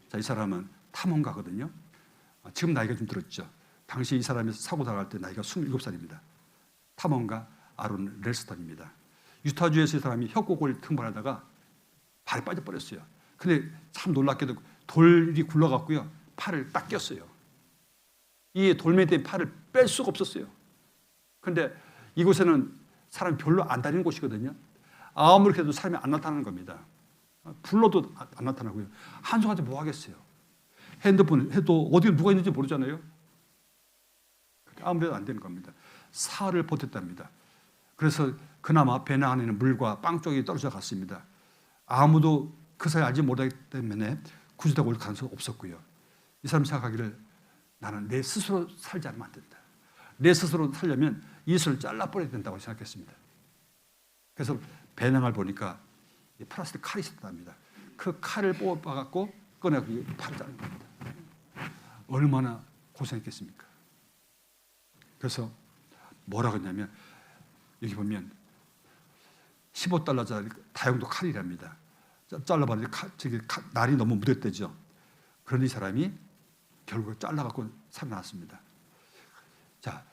자, 이 사람은 탐험가거든요. 지금 나이가 좀 들었죠. 당시 이 사람이 사고 당할 때 나이가 27살입니다. 탐험가 아론 렐스턴입니다. 유타주에서 이 사람이 협곡을 등반하다가 발에 빠져버렸어요. 근데 참 놀랍게도 돌이 굴러갔고요. 팔을 딱 꼈어요. 이 돌멩이 때문에 팔을 뺄 수가 없었어요. 근데 이곳에는 사람이 별로 안 다니는 곳이거든요. 아무리 해도 사람이 안 나타나는 겁니다. 불러도 안 나타나고요. 한송한테 뭐 하겠어요? 핸드폰 해도 어디에 누가 있는지 모르잖아요. 아무래도 안 되는 겁니다. 사흘을 버텼답니다. 그래서 그나마 배낭 안에는 물과 빵 쪽이 떨어져 갔습니다. 아무도 그 사이 알지 못하기 때문에 구조되고 올 가능성이 없었고요. 이 사람 생각하기를 나는 내 스스로 살지 않으면 안 된다. 내 스스로 살려면 이슬을 잘라버려야 된다고 생각했습니다. 그래서 배낭을 보니까 플라스틱 칼이 있었답니다. 그 칼을 뽑아갖고 꺼내고 팔을 자른 겁니다. 얼마나 고생했겠습니까? 그래서 뭐라고 했냐면 여기 보면 15달러짜리 다용도 칼이랍니다. 잘라봤는데 날이 너무 무뎌대죠. 그런데 이 사람이 결국 잘라갖고 살아났습니다. 자,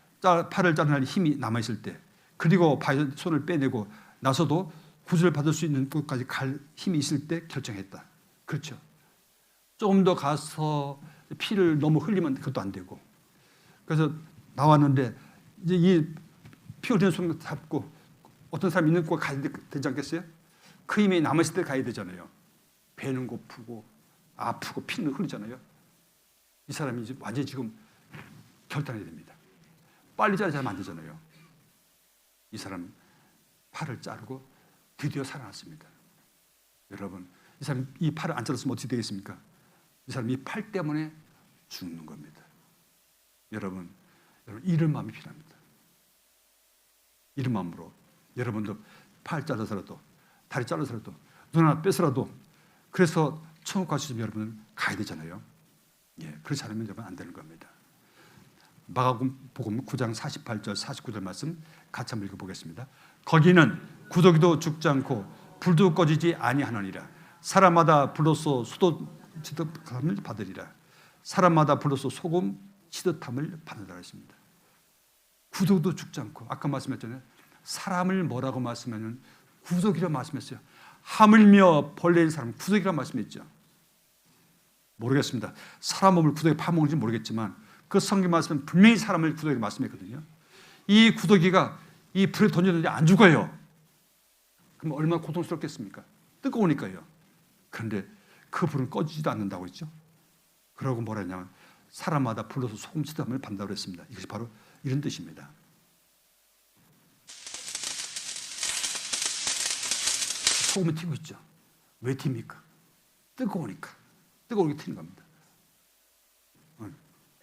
팔을 자르는 날이 힘이 남아있을 때 그리고 손을 빼내고 나서도 구슬을 받을 수 있는 곳까지 갈 힘이 있을 때 결정했다. 그렇죠. 조금 더 가서 피를 너무 흘리면 그것도 안 되고 그래서 나왔는데 이제 이 피 흘리는 손을 잡고 어떤 사람 있는 곳 가야 되지 않겠어요? 그 힘이 남았을 때 가야 되잖아요. 배는 고프고 아프고 피는 흘리잖아요. 이 사람이 이제 완전히 지금 결단해야 됩니다. 빨리 자르지 않으면 안 되잖아요. 이 사람 팔을 자르고 드디어 살아났습니다. 여러분, 이 사람 이 팔을 안 잘랐으면 어떻게 되겠습니까? 이 사람 이 팔 때문에 죽는 겁니다. 여러분 이런 마음이 필요합니다. 이런 마음으로 여러분도 팔 잘라서라도 다리 잘라서라도 눈 하나 빼서라도 그래서 천국 가시면 여러분은 가야 되잖아요. 예, 그렇지 않으면 여러분 안 되는 겁니다. 마가복음 9장 48절 49절 말씀 같이 한번 읽어보겠습니다. 거기는 구더기도 죽지 않고 불도 꺼지지 아니하느니라. 사람마다 불로써 소도 치듯함을 받으리라. 사람마다 불로써 소금 치듯함을 받는다고 했습니다. 구더기도 죽지 않고 아까 말씀했잖아요. 사람을 뭐라고 말씀하면 구더기라 말씀했어요. 하물며 벌레인 사람 구더기라 말씀했죠. 모르겠습니다. 사람 몸을 구더기 파먹는지 모르겠지만 그 성경 말씀은 분명히 사람을 구더기 말씀했거든요. 이 구더기가 이 불에 던졌는데 안 죽어요. 그럼 얼마나 고통스럽겠습니까? 뜨거우니까요. 그런데 그 불은 꺼지지도 않는다고 했죠. 그러고 뭐라 했냐면 사람마다 불로서 소금 치듯함을 받는다고 했습니다. 이것이 바로 이런 뜻입니다. 소금이 튀고 있죠. 왜 튑니까? 뜨거우니까. 뜨거우게 튀는 겁니다.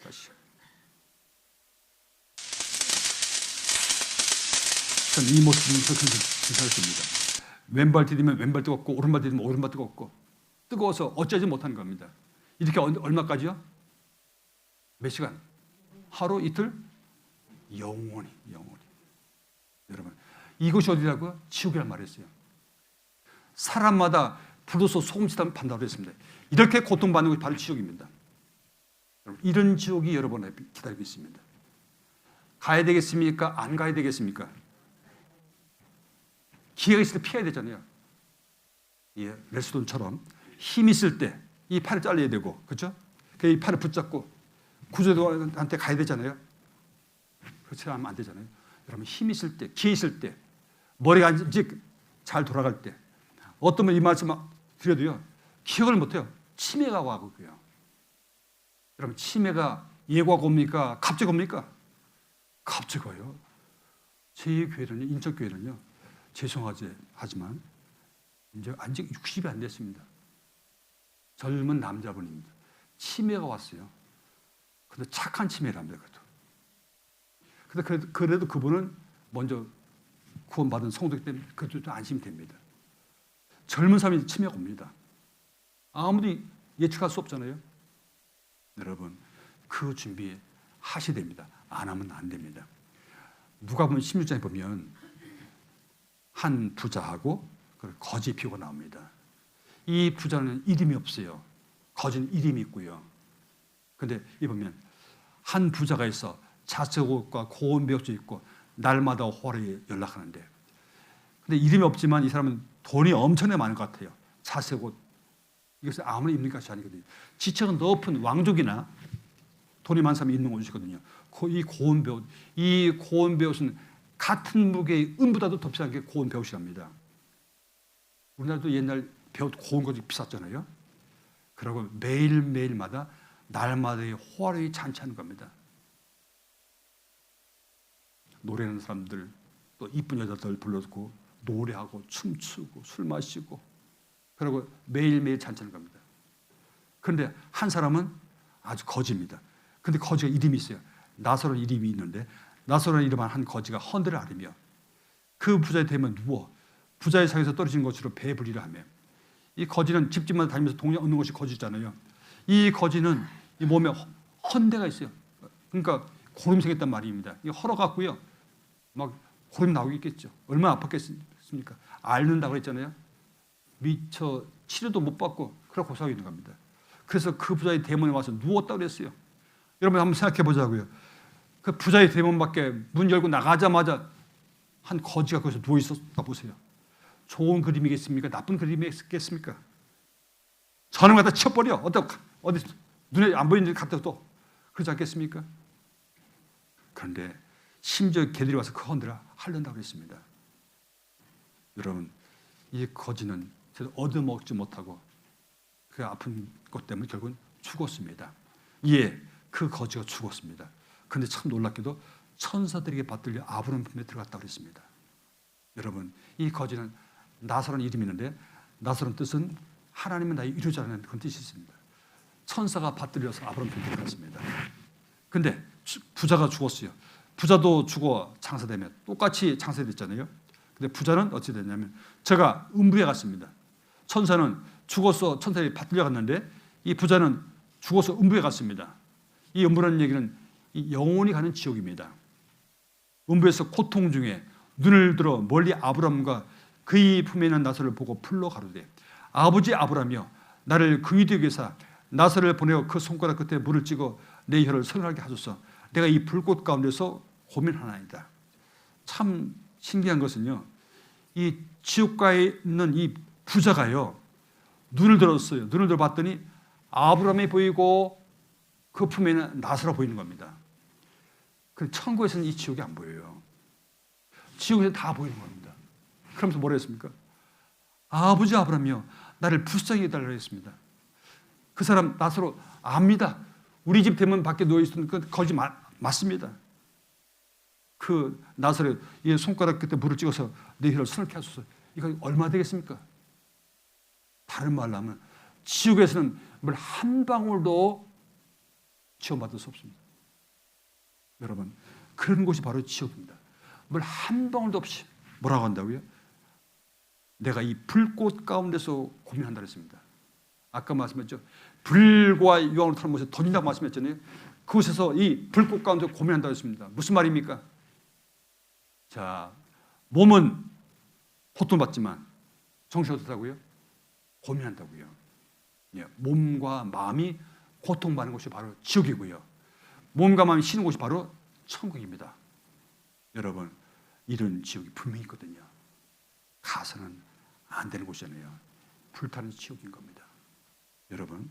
다시. 전 이 모습을 그렇게 생각했습니다. 왼발 디디면 왼발 뜨겁고 오른발 디디면 오른발 뜨겁고 뜨거워서 어쩌지 못하는 겁니다. 이렇게 얼마까지요? 몇 시간? 하루, 이틀? 영원히. 여러분, 이곳이 어디라고요? 지옥이란 말이었어요. 사람마다 불로서 소금치다 판다고 했습니다. 이렇게 고통받는 것이 바로 지옥입니다. 이런 지옥이 여러분을 기다리고 있습니다. 가야 되겠습니까? 안 가야 되겠습니까? 기회가 있을 때 피해야 되잖아요. 예, 레스돈처럼 힘 있을 때 이 팔을 잘라야 되고, 그렇죠? 이 팔을 붙잡고 구조대한테 가야 되잖아요. 그렇지 않으면 안 되잖아요. 여러분 힘 있을 때, 기회 있을 때, 머리가 이제 잘 돌아갈 때, 어떤 분 이 말씀 드려도요 기억을 못해요. 치매가 와고 그래요. 여러분 치매가 예고가 옵니까? 갑자기 옵니까? 갑자기 와요. 제 교회는요, 인천교회는요, 죄송하지만 이제 아직 60이 안 됐습니다. 젊은 남자분입니다. 치매가 왔어요. 근데 착한 치매랍니다. 근데 그래도 그분은 먼저 구원받은 성도이기 때문에 그것도 좀 안심이 됩니다. 젊은 사람이 치매가 옵니다. 아무도 예측할 수 없잖아요. 여러분 그 준비 하셔야 됩니다. 안 하면 안 됩니다. 누가복음 16장에 보면 한 부자하고 거지 피우가 나옵니다. 이 부자는 이름이 없어요. 거지는 이름이 있고요. 근데 이 보면 한 부자가 있어 자색옷과 고운 배옷도 있고 날마다 호화를 연락하는데, 근데 이름이 없지만 이 사람은 돈이 엄청나게 많은 것 같아요. 자색옷 이것을 아무나 입는 것이 아니거든요. 지체가 높은 왕족이나 돈이 많은 사람이 입는 옷이거든요. 이 고운 배옷, 이 고운 배옷은 같은 무게의 은보다도 더 비싼 게 고운 배옷이랍니다. 우리나라도 옛날 배옷 고운 것이 비쌌잖아요. 그리고 매일매일마다 날마다의 호화를 잔치하는 겁니다. 노래하는 사람들, 또 이쁜 여자들 불러놓고 노래하고 춤추고 술 마시고 그리고 매일매일 잔치하는 겁니다. 그런데 한 사람은 아주 거지입니다. 근데 거지가 이름이 있어요. 나사로 이름이 있는데 나사로 이름한 한 거지가 헌들을 앓으며 그 부자의 되면 누워 부자의 상에서 떨어진 것으로 배부리라 하며, 이 거지는 집집마다 다니면서 동네 얻는 것이 거지잖아요. 이 거지는 이 몸에 헌대가 있어요. 그러니까 고름 생겼단 말입니다. 이 헐어갖고요 막 고름 나오고 있겠죠. 얼마나 아팠겠습니까? 앓는다고 했잖아요. 미처 치료도 못 받고 그래 고생하고 있는 겁니다. 그래서 그 부자의 대문에 와서 누웠다고 그랬어요. 여러분 한번 생각해 보자고요. 그 부자의 대문 밖에 문 열고 나가자마자 한 거지가 거기서 누워 있었다 보세요. 좋은 그림이겠습니까? 나쁜 그림이겠습니까? 저는 갖다 치워버려. 어디 눈에 안 보이는 데 갖다 또 그렇지 않겠습니까? 그런데 심지어 걔들이 와서 그 헌들을 하려다고 했습니다. 여러분 이 거지는 얻어먹지 못하고 그 아픈 것 때문에 결국은 죽었습니다. 예, 그 거지가 죽었습니다. 그런데 참 놀랍게도 천사들에게 받들려 아브라함 품에 들어갔다고 했습니다. 여러분 이 거지는 나사로는 이름이 있는데 나사로는 뜻은 하나님은 나의 이루자라는 그런 뜻이 있습니다. 천사가 받들려서 아브라함 품에 들어갔습니다. 근데 부자가 죽었어요. 부자도 죽어 장사되면 똑같이 장사됐잖아요. 근데 부자는 어찌 됐냐면 제가 음부에 갔습니다. 천사는 죽어서 천사에 받들려 갔는데 이 부자는 죽어서 음부에 갔습니다. 이 음부라는 얘기는 이 영혼이 가는 지옥입니다. 음부에서 고통 중에 눈을 들어 멀리 아브라함과 그의 품에 있는 나사로를 보고 풀러 가로되 아버지 아브라함이여 나를 그의 댁에 계사 나사로를 보내어 그 손가락 끝에 물을 찍어 내 혀를 선하게 하소서. 내가 이 불꽃 가운데서 고민하나이다. 참 신기한 것은요, 이 지옥가에 있는 이 부자가요 눈을 들었어요. 눈을 들어 봤더니 아브라함이 보이고 그 품에 있는 나사로가 보이는 겁니다. 그럼 천국에서는 이 지옥이 안 보여요. 지옥에서 다 보이는 겁니다. 그러면서 뭐라 했습니까? 아버지 아브라함이여 나를 불쌍히 해달라고 했습니다. 그 사람 나사로 압니다. 우리 집 대문 밖에 누워있었던 그 거지 맞습니다. 그 나사로 이 손가락 끝에 물을 찍어서 내 혀를 서늘케 하소서. 이거 얼마 되겠습니까? 다른 말로 하면 지옥에서는 물 한 방울도 지원받을 수 없습니다. 여러분 그런 곳이 바로 지옥입니다. 물 한 방울도 없이 뭐라고 한다고요? 내가 이 불꽃 가운데서 고민한다고 했습니다. 아까 말씀했죠. 불과 유황으로 타는 곳에 던진다고 말씀했잖아요. 그곳에서 이 불꽃 가운데 고민한다고 했습니다. 무슨 말입니까? 자, 몸은 고통받지만 정신이 어떻다고요? 고민한다고요. 예, 몸과 마음이 고통받는 곳이 바로 지옥이고요. 몸과 마음이 쉬는 곳이 바로 천국입니다. 여러분, 이런 지옥이 분명히 있거든요. 가서는 안 되는 곳이잖아요. 불타는 지옥인 겁니다. 여러분,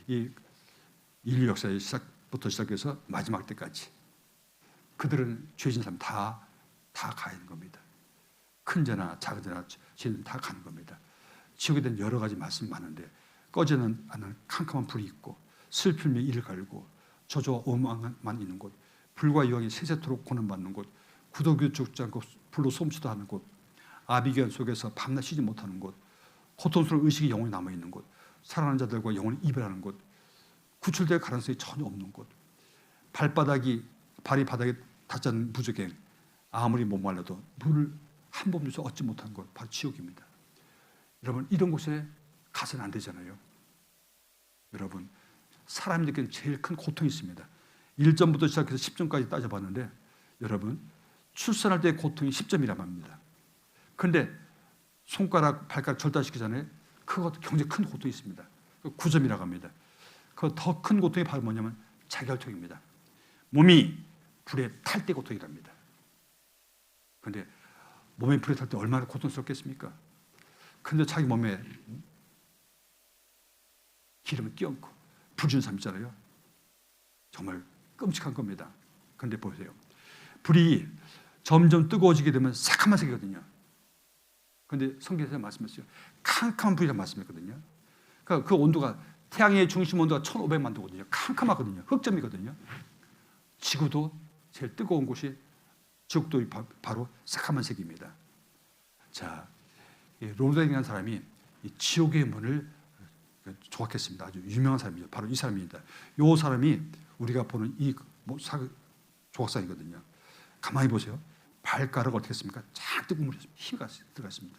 이 인류 역사의 시작부터 시작해서 마지막 때까지 그들은 죄진 사람 다 가야 하는 겁니다. 큰 죄나 작은 죄나 죄는 다 가는 겁니다. 지옥에 대한 여러 가지 말씀이 많은데 꺼지는 않는 캄캄한 불이 있고 슬픔이 이를 갈고 저주와 오망만 있는 곳, 불과 유황이 세세토록 고난받는 곳, 구더기 죽지 않고 불로 솜씨도 하는 곳, 아비견 속에서 밤낮 쉬지 못하는 곳, 고통스러운 의식이 영원히 남아있는 곳, 살아난 자들과 영원히 이별하는 곳, 구출될 가능성이 전혀 없는 곳, 발이 바닥에 닿지 않는 무적행, 아무리 목말라도 물을 한 봄도 얻지 못한 곳, 바로 지옥입니다. 여러분, 이런 곳에 가서는 안 되잖아요. 여러분, 사람이 느끼는 제일 큰 고통이 있습니다. 1점부터 시작해서 10점까지 따져봤는데 여러분, 출산할 때의 고통이 10점이라고 합니다. 그런데 손가락, 발가락 절단시키기 전에 그것도 굉장히 큰 고통이 있습니다. 9점이라고 합니다. 그 더 큰 고통이 바로 뭐냐면 자결통입니다. 몸이 불에 탈 때 고통이랍니다. 그런데 몸에 불에 탈 때 얼마나 고통스럽겠습니까? 그런데 자기 몸에 기름을 끼얹고 불 주는 사람 있잖아요. 정말 끔찍한 겁니다. 그런데 보세요. 불이 점점 뜨거워지게 되면 새카만 색이거든요. 그런데 성경에서 말씀했어요. 캄캄한 불이라는 말씀했거든요. 그러니까 그 온도가 태양의 중심 온도가 1500만 도거든요. 캄캄하거든요. 흑점이거든요. 지구도 제일 뜨거운 곳이 지옥도 바로 새카만 색입니다. 자, 로댕이라는 사람이 이 지옥의 문을 조각했습니다. 아주 유명한 사람이죠. 바로 이 사람입니다. 이 사람이 우리가 보는 이 조각상이거든요. 가만히 보세요. 발가락 어떻게 했습니까? 잔뜩 우물했습니다. 힘이 들어가 있습니다.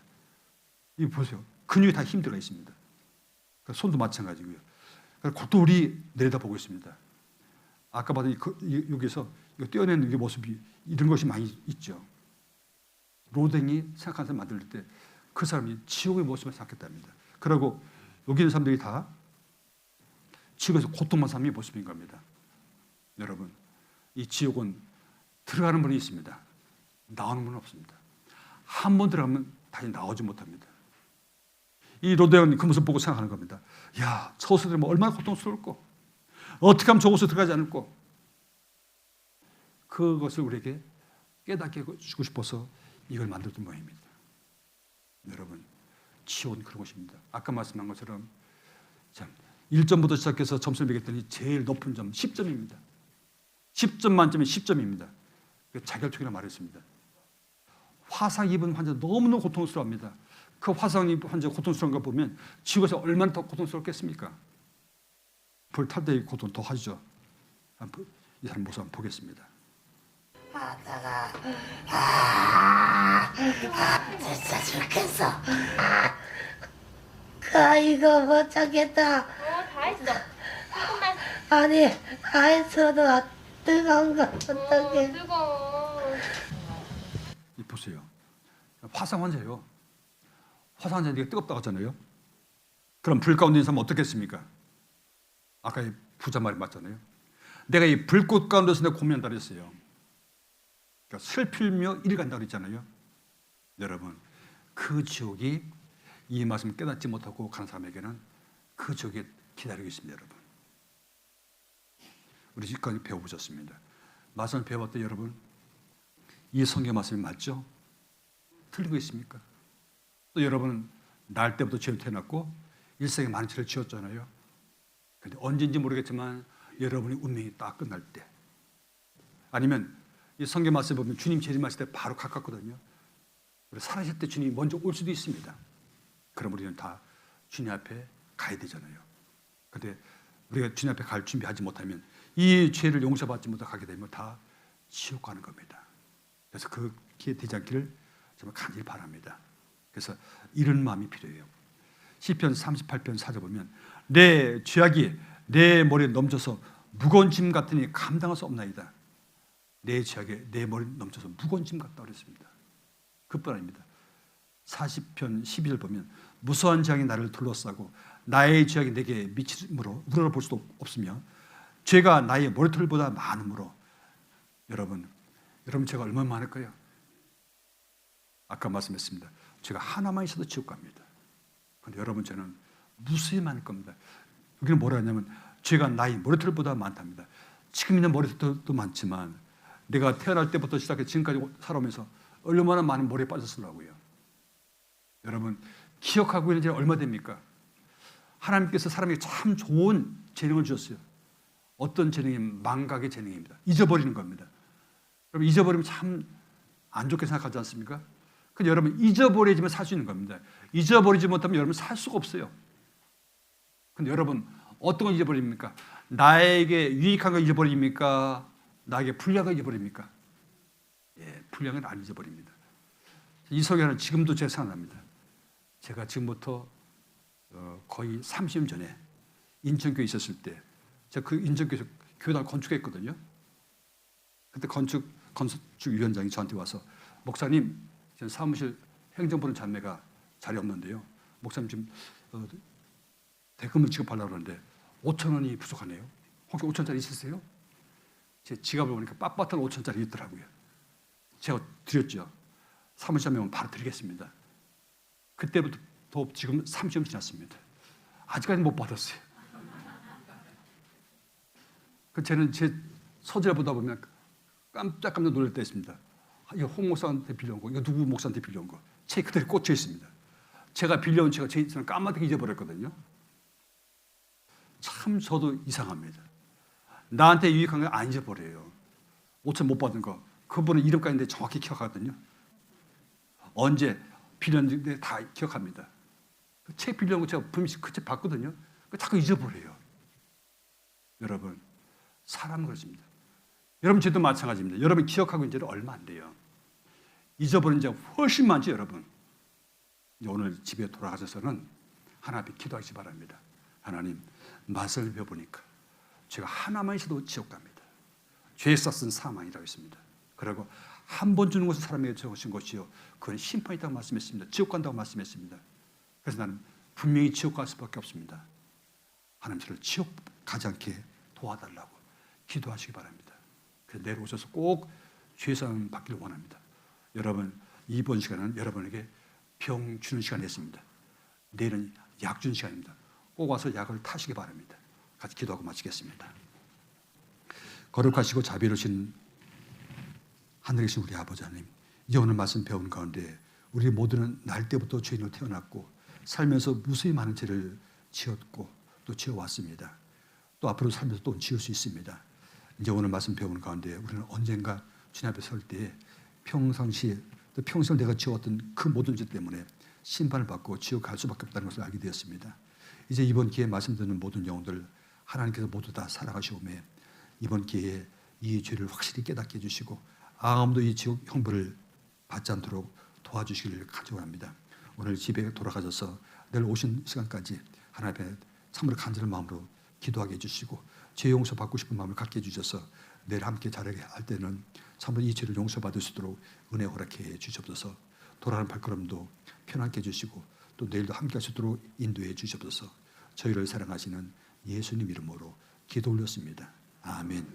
이 보세요. 근육이 다 힘 들어가 있습니다. 손도 마찬가지고요. 곱돌이 내려다보고 있습니다. 아까 봤던 여기서 떼어낸 이 모습이 이런 것이 많이 있죠. 로댕이 생각하는 사람 만들 때 그 사람이 지옥의 모습을 생각했답니다. 그리고 여기 있는 사람들이 다 지옥에서 고통만 삼는 모습인 겁니다. 여러분, 이 지옥은 들어가는 문이 있습니다. 나오는 문은 없습니다. 한 번 들어가면 다시 나오지 못합니다. 이 로댕은 그 모습 보고 생각하는 겁니다. 야, 저것을 들으면 얼마나 고통스러울까? 어떻게 하면 저곳에 들어가지 않을까? 그것을 우리에게 깨닫게 해주고 싶어서 이걸 만들었던 모양입니다. 여러분, 지옥은 그런 것입니다. 아까 말씀한 것처럼 1점부터 시작해서 점수를 매겼더니 제일 높은 점 10점입니다. 10점 만점에 10점입니다. 자결통이라고 말했습니다. 화상 입은 환자 너무너무 고통스러워합니다. 그 화상 입은 환자 고통스러운 거 보면 지옥에서 얼마나 더 고통스럽겠습니까? 불 탈 때 고통 더 하죠. 이 사람 모습 한번 보겠습니다. 하다가 진짜 죽겠어. 이거 못 참겠다. 다 했어. 조금만. 아니 다 했어도 뜨거운 거 어떡해. 뜨거워. 이 보세요. 화상 환자예요. 화상 환자니까 뜨겁다고 하잖아요. 그럼 불 가운데 있는 사람은 어떻겠습니까? 아까 이 부자 말이 맞잖아요. 내가 이 불꽃 가운데서 내가 고민한다 그랬어요. 그러니까 슬필며 이리 간다고 그랬잖아요. 여러분, 그 지옥이 이 말씀을 깨닫지 못하고 가는 사람에게는 그 지옥이 기다리고 있습니다. 여러분, 우리 지금까지 배워보셨습니다. 말씀을 배워봤더니 여러분, 이 성경 말씀이 맞죠? 틀린 거 있습니까? 또 여러분은 날 때부터 죄를 태어났고 일생에 많은 죄를 지었잖아요. 그런데 언제인지 모르겠지만 여러분의 운명이 딱 끝날 때, 아니면 이 성경 말씀 보면 주님 재림하실 때 바로 가깝거든요. 살아실 때 주님이 먼저 올 수도 있습니다. 그럼 우리는 다 주님 앞에 가야 되잖아요. 그런데 우리가 주님 앞에 갈 준비하지 못하면, 이 죄를 용서받지 못하고 가게 되면 다 지옥 가는 겁니다. 그래서 그 기회 되지 않기를 정말 간절히 바랍니다. 그래서 이런 마음이 필요해요. 시편 38편 4절 보면 내 죄악이 내 머리에 넘쳐서 무거운 짐 같으니 감당할 수 없나이다. 내 죄악에 내 머리에 넘쳐서 무거운 짐 같다 그랬습니다. 그뿐 아닙니다. 40편 12절 보면 무수한 재앙이 나를 둘러싸고 나의 죄악이 내게 미치므로 우러러볼 수도 없으며 죄가 나의 머리털보다 많으므로. 여러분 여러분 제가 얼마나 많을까요? 아까 말씀했습니다. 제가 하나만 있어도 지옥 갑니다. 근데 여러분 저는 무수히 많을 겁니다. 여기는 뭐라 하냐면 제가 나이 머리털보다 많답니다. 지금 있는 머리털도 많지만 내가 태어날 때부터 시작해 지금까지 살아오면서 얼마나 많은 머리에 빠졌으려고요. 여러분 기억하고 있는 지 얼마 됩니까? 하나님께서 사람에게 참 좋은 재능을 주셨어요. 어떤 재능이 망각의 재능입니다. 잊어버리는 겁니다. 여러분 잊어버리면 참 안 좋게 생각하지 않습니까? 근데 여러분 잊어버리지만 살 수 있는 겁니다. 잊어버리지 못하면 여러분 살 수가 없어요. 근데 여러분 어떤 걸 잊어버립니까? 나에게 유익한 걸 잊어버립니까? 나에게 불리한 걸 잊어버립니까? 예, 불리한 건 안 잊어버립니다. 이 소개는 지금도 제 생각납니다. 제가 지금부터 거의 30년 전에 인천교에 있었을 때 제가 그 인천교에서 교회당을 건축했거든요. 그때 건축위원장이 저한테 와서 목사님 지금 사무실 행정 보는 자매가 자리 없는데요. 목사님 지금 대금을 지급하려고 그러는데 5천 원이 부족하네요. 혹시 5천짜리 있으세요? 제 지갑을 보니까 빳빳한 5천짜리 있더라고요. 제가 드렸죠. 사무실 자매면 바로 드리겠습니다. 그때부터 지금 30년 지났습니다. 아직까지 못 받았어요. 저는 제 서재를 보다 보면 깜짝깜짝 놀랄 때 있습니다. 이거 홍 목사한테 빌려온 거, 이거 누구 목사한테 빌려온 거. 책 그대로 꽂혀 있습니다. 제가 빌려온 책을 저는 까맣게 잊어버렸거든요. 참 저도 이상합니다. 나한테 유익한 거 안 잊어버려요. 5천 못 받은 거. 그분은 이름까지 정확히 기억하거든요. 언제 빌렸는지 다 기억합니다. 그 책 빌려온 거 제가 분명히 그 책 봤거든요. 자꾸 잊어버려요. 여러분, 사람은 그렇습니다. 여러분 저도 마찬가지입니다. 여러분 기억하고 있는 지는 얼마 안 돼요. 잊어버린 지가 훨씬 많죠, 여러분. 오늘 집에 돌아가셔서는 하나 앞에 기도하시기 바랍니다. 하나님, 맛을 배워보니까 제가 하나만 있어도 지옥 갑니다. 죄 쌌은 사망이라고 했습니다. 그리고 한 번 주는 것은 사람에게 주신 것이요, 그건 심판이 있다고 말씀했습니다. 지옥 간다고 말씀했습니다. 그래서 나는 분명히 지옥 갈 수밖에 없습니다. 하나님 저를 지옥 가지 않게 도와달라고 기도하시기 바랍니다. 그래서 내일 오셔서 꼭 죄사함 받기를 원합니다. 여러분 이번 시간은 여러분에게 병 주는 시간이었습니다. 내일은 약 주는 시간입니다. 꼭 와서 약을 타시기 바랍니다. 같이 기도하고 마치겠습니다. 거룩하시고 자비로우신 하늘에 계신 우리 아버지 하나님, 이제 오늘 말씀 배운 가운데 우리 모두는 날 때부터 죄인으로 태어났고 살면서 무수히 많은 죄를 지었고 또 지어왔습니다. 또 앞으로 살면서 또 지을 수 있습니다. 이제 오늘 말씀 배우는 가운데 우리는 언젠가 주님 앞에 설 때에 평상시에 또 평생 내가 지어왔던 그 모든 죄 때문에 심판을 받고 지옥 갈 수밖에 없다는 것을 알게 되었습니다. 이제 이번 기회에 말씀 듣는 모든 영혼들 하나님께서 모두 다 살아가시오매 이번 기회에 이 죄를 확실히 깨닫게 해주시고 아무도 이 지옥 형벌을 받지 않도록 도와주시기를 간절합니다. 오늘 집에 돌아가셔서 내일 오신 시간까지 하나님 앞에 참으로 간절한 마음으로 기도하게 해주시고 죄 용서 받고 싶은 마음을 갖게 해주셔서 내일 함께 자라게 할 때는 참으로 이 죄를 용서받을 수 있도록 은혜 허락해 주시옵소서. 돌아가는 발걸음도 편하게 해주시고 또 내일도 함께 할 수 있도록 인도해 주시옵소서. 저희를 사랑하시는 예수님 이름으로 기도 올렸습니다. 아멘.